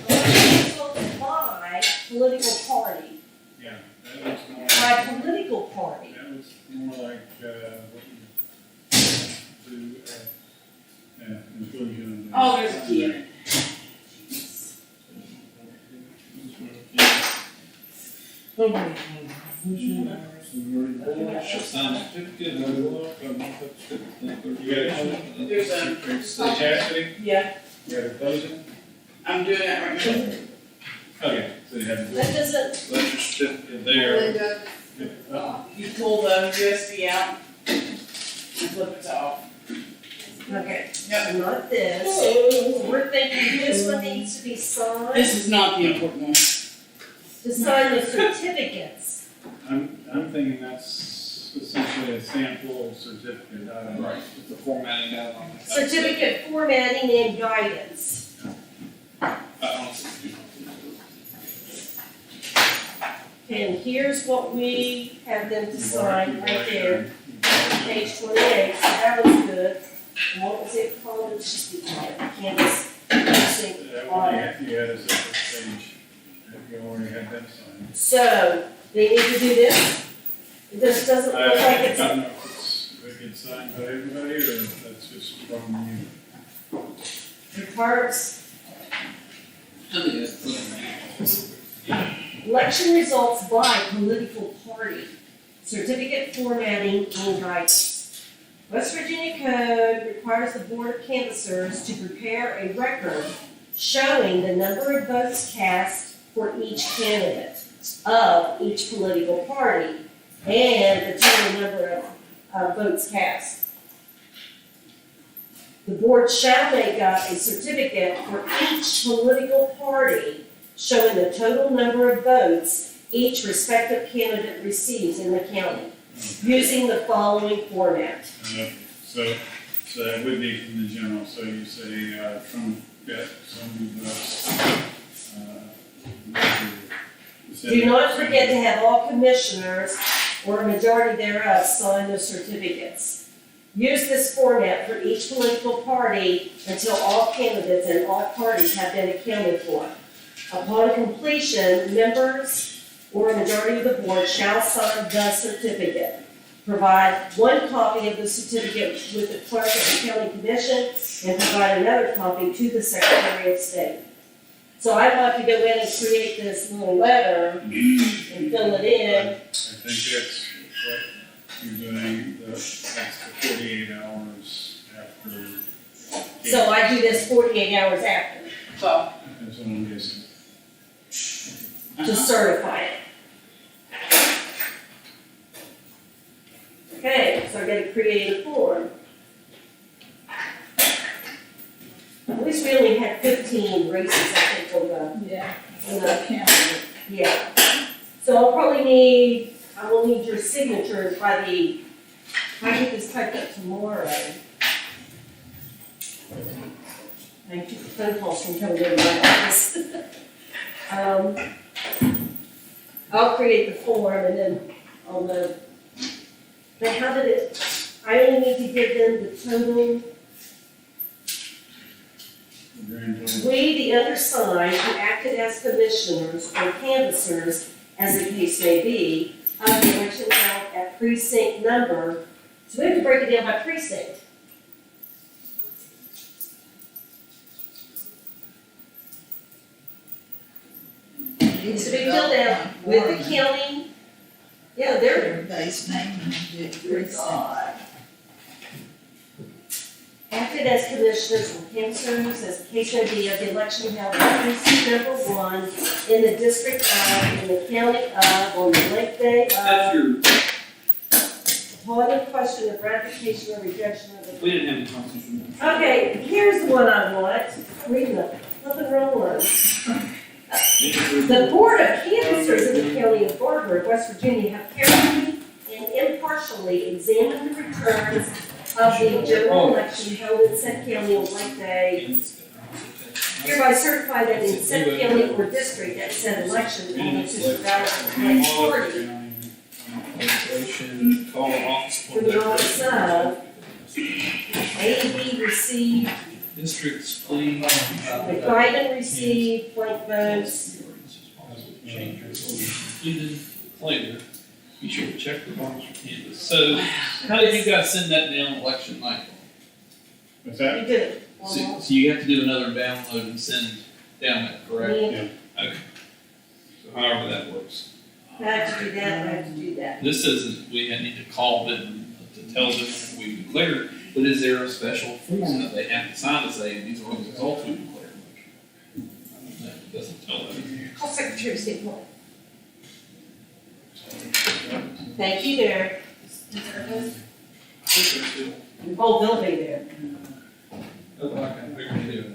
Elections by political party, Yeah, that was more by like, political party. that was more like, what you do, yeah, inclusion. Oh, there's a key in it. She'll sign a certificate, and then we'll look, and we'll put the- You got it? There's a, So Chastity, yeah, you got to close it? I'm doing that right now. Okay, so you have. That doesn't, That's your certificate there. You pull the USB out and flip it off. okay, Yep. so not this. We're thinking this one needs to be signed, This is not the important one. to sign the certificates. I'm thinking that's essentially a sample certificate, I don't know. Right, it's the formatting guideline. Certificate formatting and guidance. Honestly, And here's what we have them to sign right there, page 28, so that was good. And what was it called? It was just the canvas. That one you had a separate page, if you already had that signed. So, they need to do this? This doesn't look like I it's, don't know if it gets signed by everybody, or if that's just from you. requires I think that's put election results by political party, certificate formatting and guidance. West Virginia Code requires the Board of Canvassers to prepare a record showing the number of votes cast for each candidate of each political party and the total number of votes cast. The board shall make up a certificate for each political party showing the total number of votes each respective candidate receives in the county, using the following format. So that would be from the general, so you say, Trump got so many votes. Do not forget to have all commissioners or a majority thereof sign those certificates. Use this format for each political party until all candidates and all parties have been accounted for. Upon completion, members or a majority of the board shall sign the certificate. Provide one copy of the certificate with the clerk of the county commission and provide another copy to the Secretary of State. So I'd like to go in and create this little letter and fill it in. I think that's what you're doing, that's the 48 hours after. So I do this 48 hours after So, That's what I'm guessing. to certify it. Okay, so I gotta create a form. At least we only had 15 races, I think, on Yeah. the, County. yeah. So I will need your signatures by I get this typed up tomorrow. Thank you for phone calls from coming into my office. I'll create the form and then I'll know. But how did I only need to give them the total, we, the undersigned, who acted as commissioners or canvassers, as the case may be, of the election held at precinct number. So we have to break it down by precinct. It's to be filled out with the county. Yeah, they're, Everybody's name and the precinct. acted as commissioners or canvassers, as the case may be, of the election held at precinct number 1 in the district of, in the county of, on the lake day That's of, your, upon the question of ratification or rejection of the. we didn't have any conversation. Okay, here's the one I want. Read the flipping wrong one. The Board of Canvassers in the County of Barbour, West Virginia, have carefully and impartially examined the returns of the general election held in said county on Lake Day. Hereby certify that in said county or district at said election, on which is valid for the next party, Legislation, call the office. for the office of A, B received, Districts, please. McBiden received blank votes. Completed later. Be sure to check the box for canvas. So, how did you guys send that down election night? What's that? You did it. So you have to do another download and send down that, correct? Yeah. Okay. So however that works. I have to do that, I have to do that. This isn't, we need to call them to tell them we declared, but is there a special reason that they have to sign to say these are the results we declared? That doesn't tell them. Call Secretary of State Law. Thank you, Derek. Oh, they'll be there. Look like I figured you do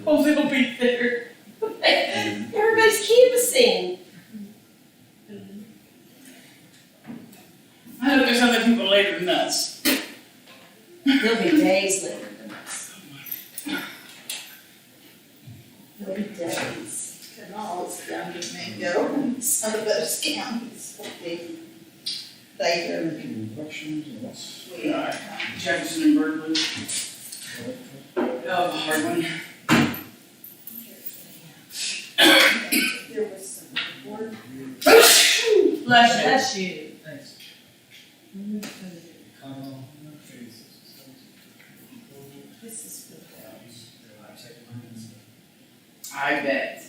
Oh, they'll be there. Everybody's canvassing. I know there's other people later than us. They'll be days later than us. They'll be days. Canals down to Mingo, and some of those counties will be later. We are. Jefferson and Berkeley. Oh, hard one. There was some work. Bless you. you. Thanks. This is good. I bet.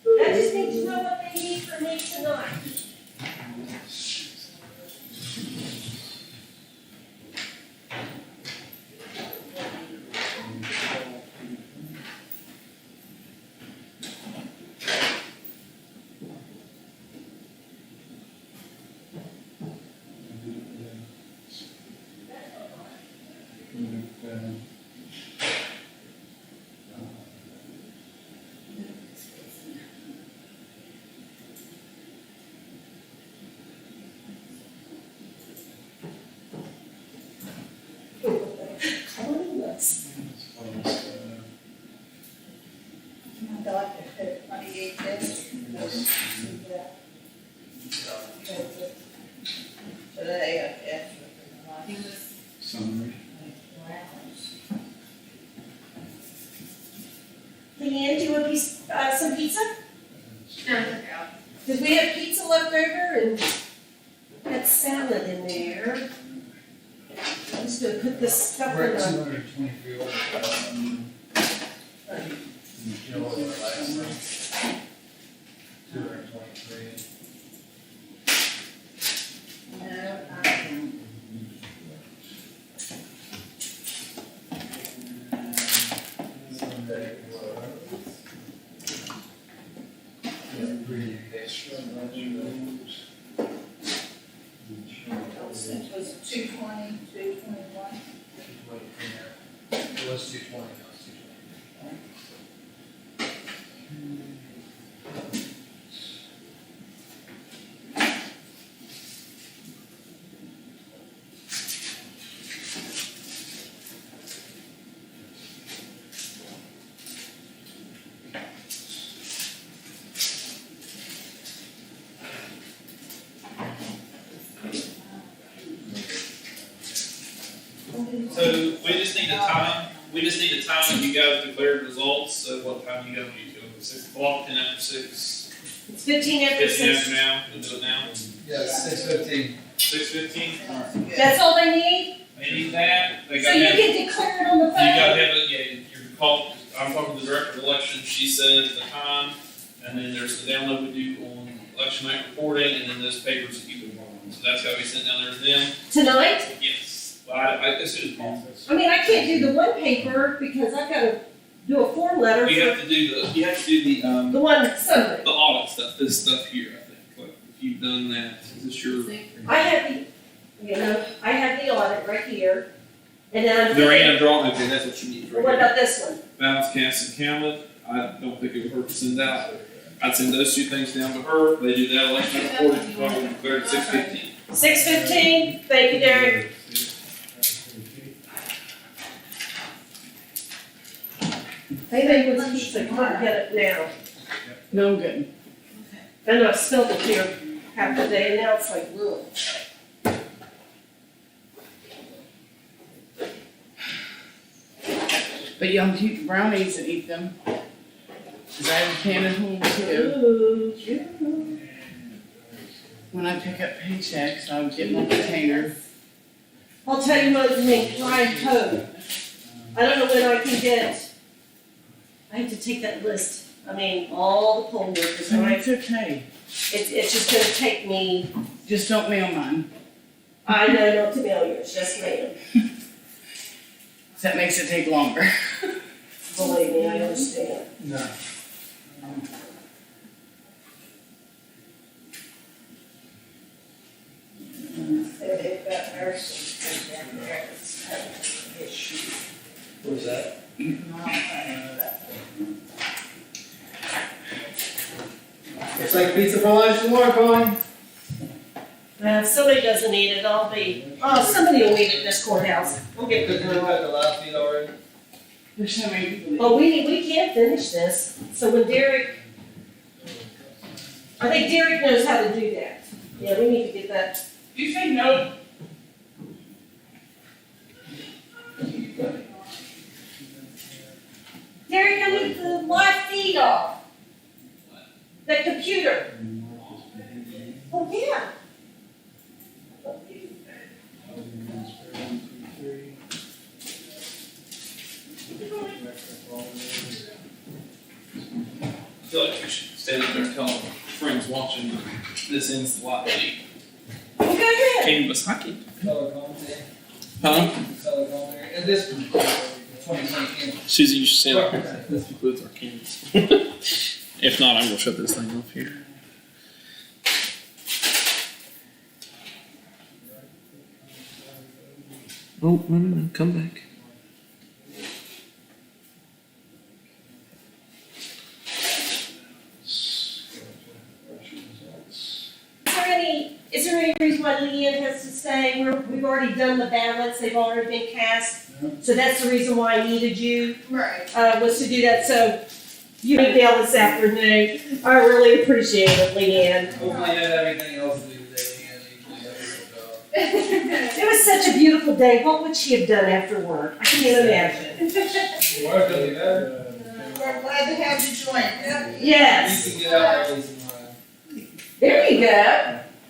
I just need to know what they need from me tonight. My doctor said 28 days. Today, I guess. Summary. Leanne, do you want some pizza? No. Did we have pizza left over and had salad in there? I'm just gonna put this stuff We're in at a. 223 over. You know what our last one? 223. No, I don't. Sunday It was 220, 221. It was 220, now it's 220. So we just need a time when you guys declare results, so what time you guys need to go, 6 o'clock, 10 after 6? It's 15 after 15 6. after now, we'll do it now, Yeah, 6:15. 6:15? That's all they need? They need that, they So gotta you have, can declare it on the you gotta phone? have it, yeah, your call, I'm talking to the director of elections, she says the time, and then there's the download we do on election night reporting, and then those papers that you can on. So that's gotta be sent down there to them, Tonight? yes, well, I, as soon as possible. I mean, I can't do the one paper because I've gotta do a form letter You for have to do the the one Sunday. the audit stuff, this stuff here, I think, like, if you've done that, is this your? I have I have the audit right here. And then I'm The thinking, random draw, okay, that's what you need right what here. about this one? Balance cast and counted, I don't think it would hurt to send out. I'd send those two things down to her, they do that election reporting, probably declared at 6:15. 6:15, thank you, Derek. Maybe we'll keep the, come on, get it now. No good. I know I spilled it here half the day and now it's like, ugh. But y'all keep brownies and eat them. Cause I have a can at home too. When I pick up paychecks, I'll get my container. I'll tell you what, make drive home. I don't know when I can get, I have to take that list. I mean, all the poll workers, So and it's okay. it's just gonna take me, Just don't mail mine. I know not to mail yours, yes ma'am. That makes it take longer. Believe me, I understand. No. They've got nurses down there that's having issues. Where's that? It's like pizza for lunch tomorrow, Colin. If somebody doesn't eat it, I'll be, somebody will eat it in this courthouse. We'll get Did the you have the last feed already? There's so many people. Well, we can't finish this, so when Derek, I think Derek knows how to do that. Yeah, we need to get that. You say no. Derek, I need the live feed off. The computer. Oh, yeah. I feel like we should stand up there and tell friends watching this ends the light sheet. Well, go ahead. Canvas hockey. Color commentary. Huh? Color commentary. And this one, 2020. Susie, you should stand up here. This includes our canvas. If not, I'm gonna shut this thing off here. Oh, no, come back. Is there any reason why Leanne has to stay? We've already done the ballots, they've already been cast. So that's the reason why I needed you, Right. was to do that, so you went down this afternoon. I really appreciate it, Leanne. Hopefully you have everything else to do today, and you usually have a job. It was such a beautiful day, what would she have done after work? I can't imagine. Tomorrow's gonna be better. We're glad to have you join. Yes, You can get out early tomorrow. there you go.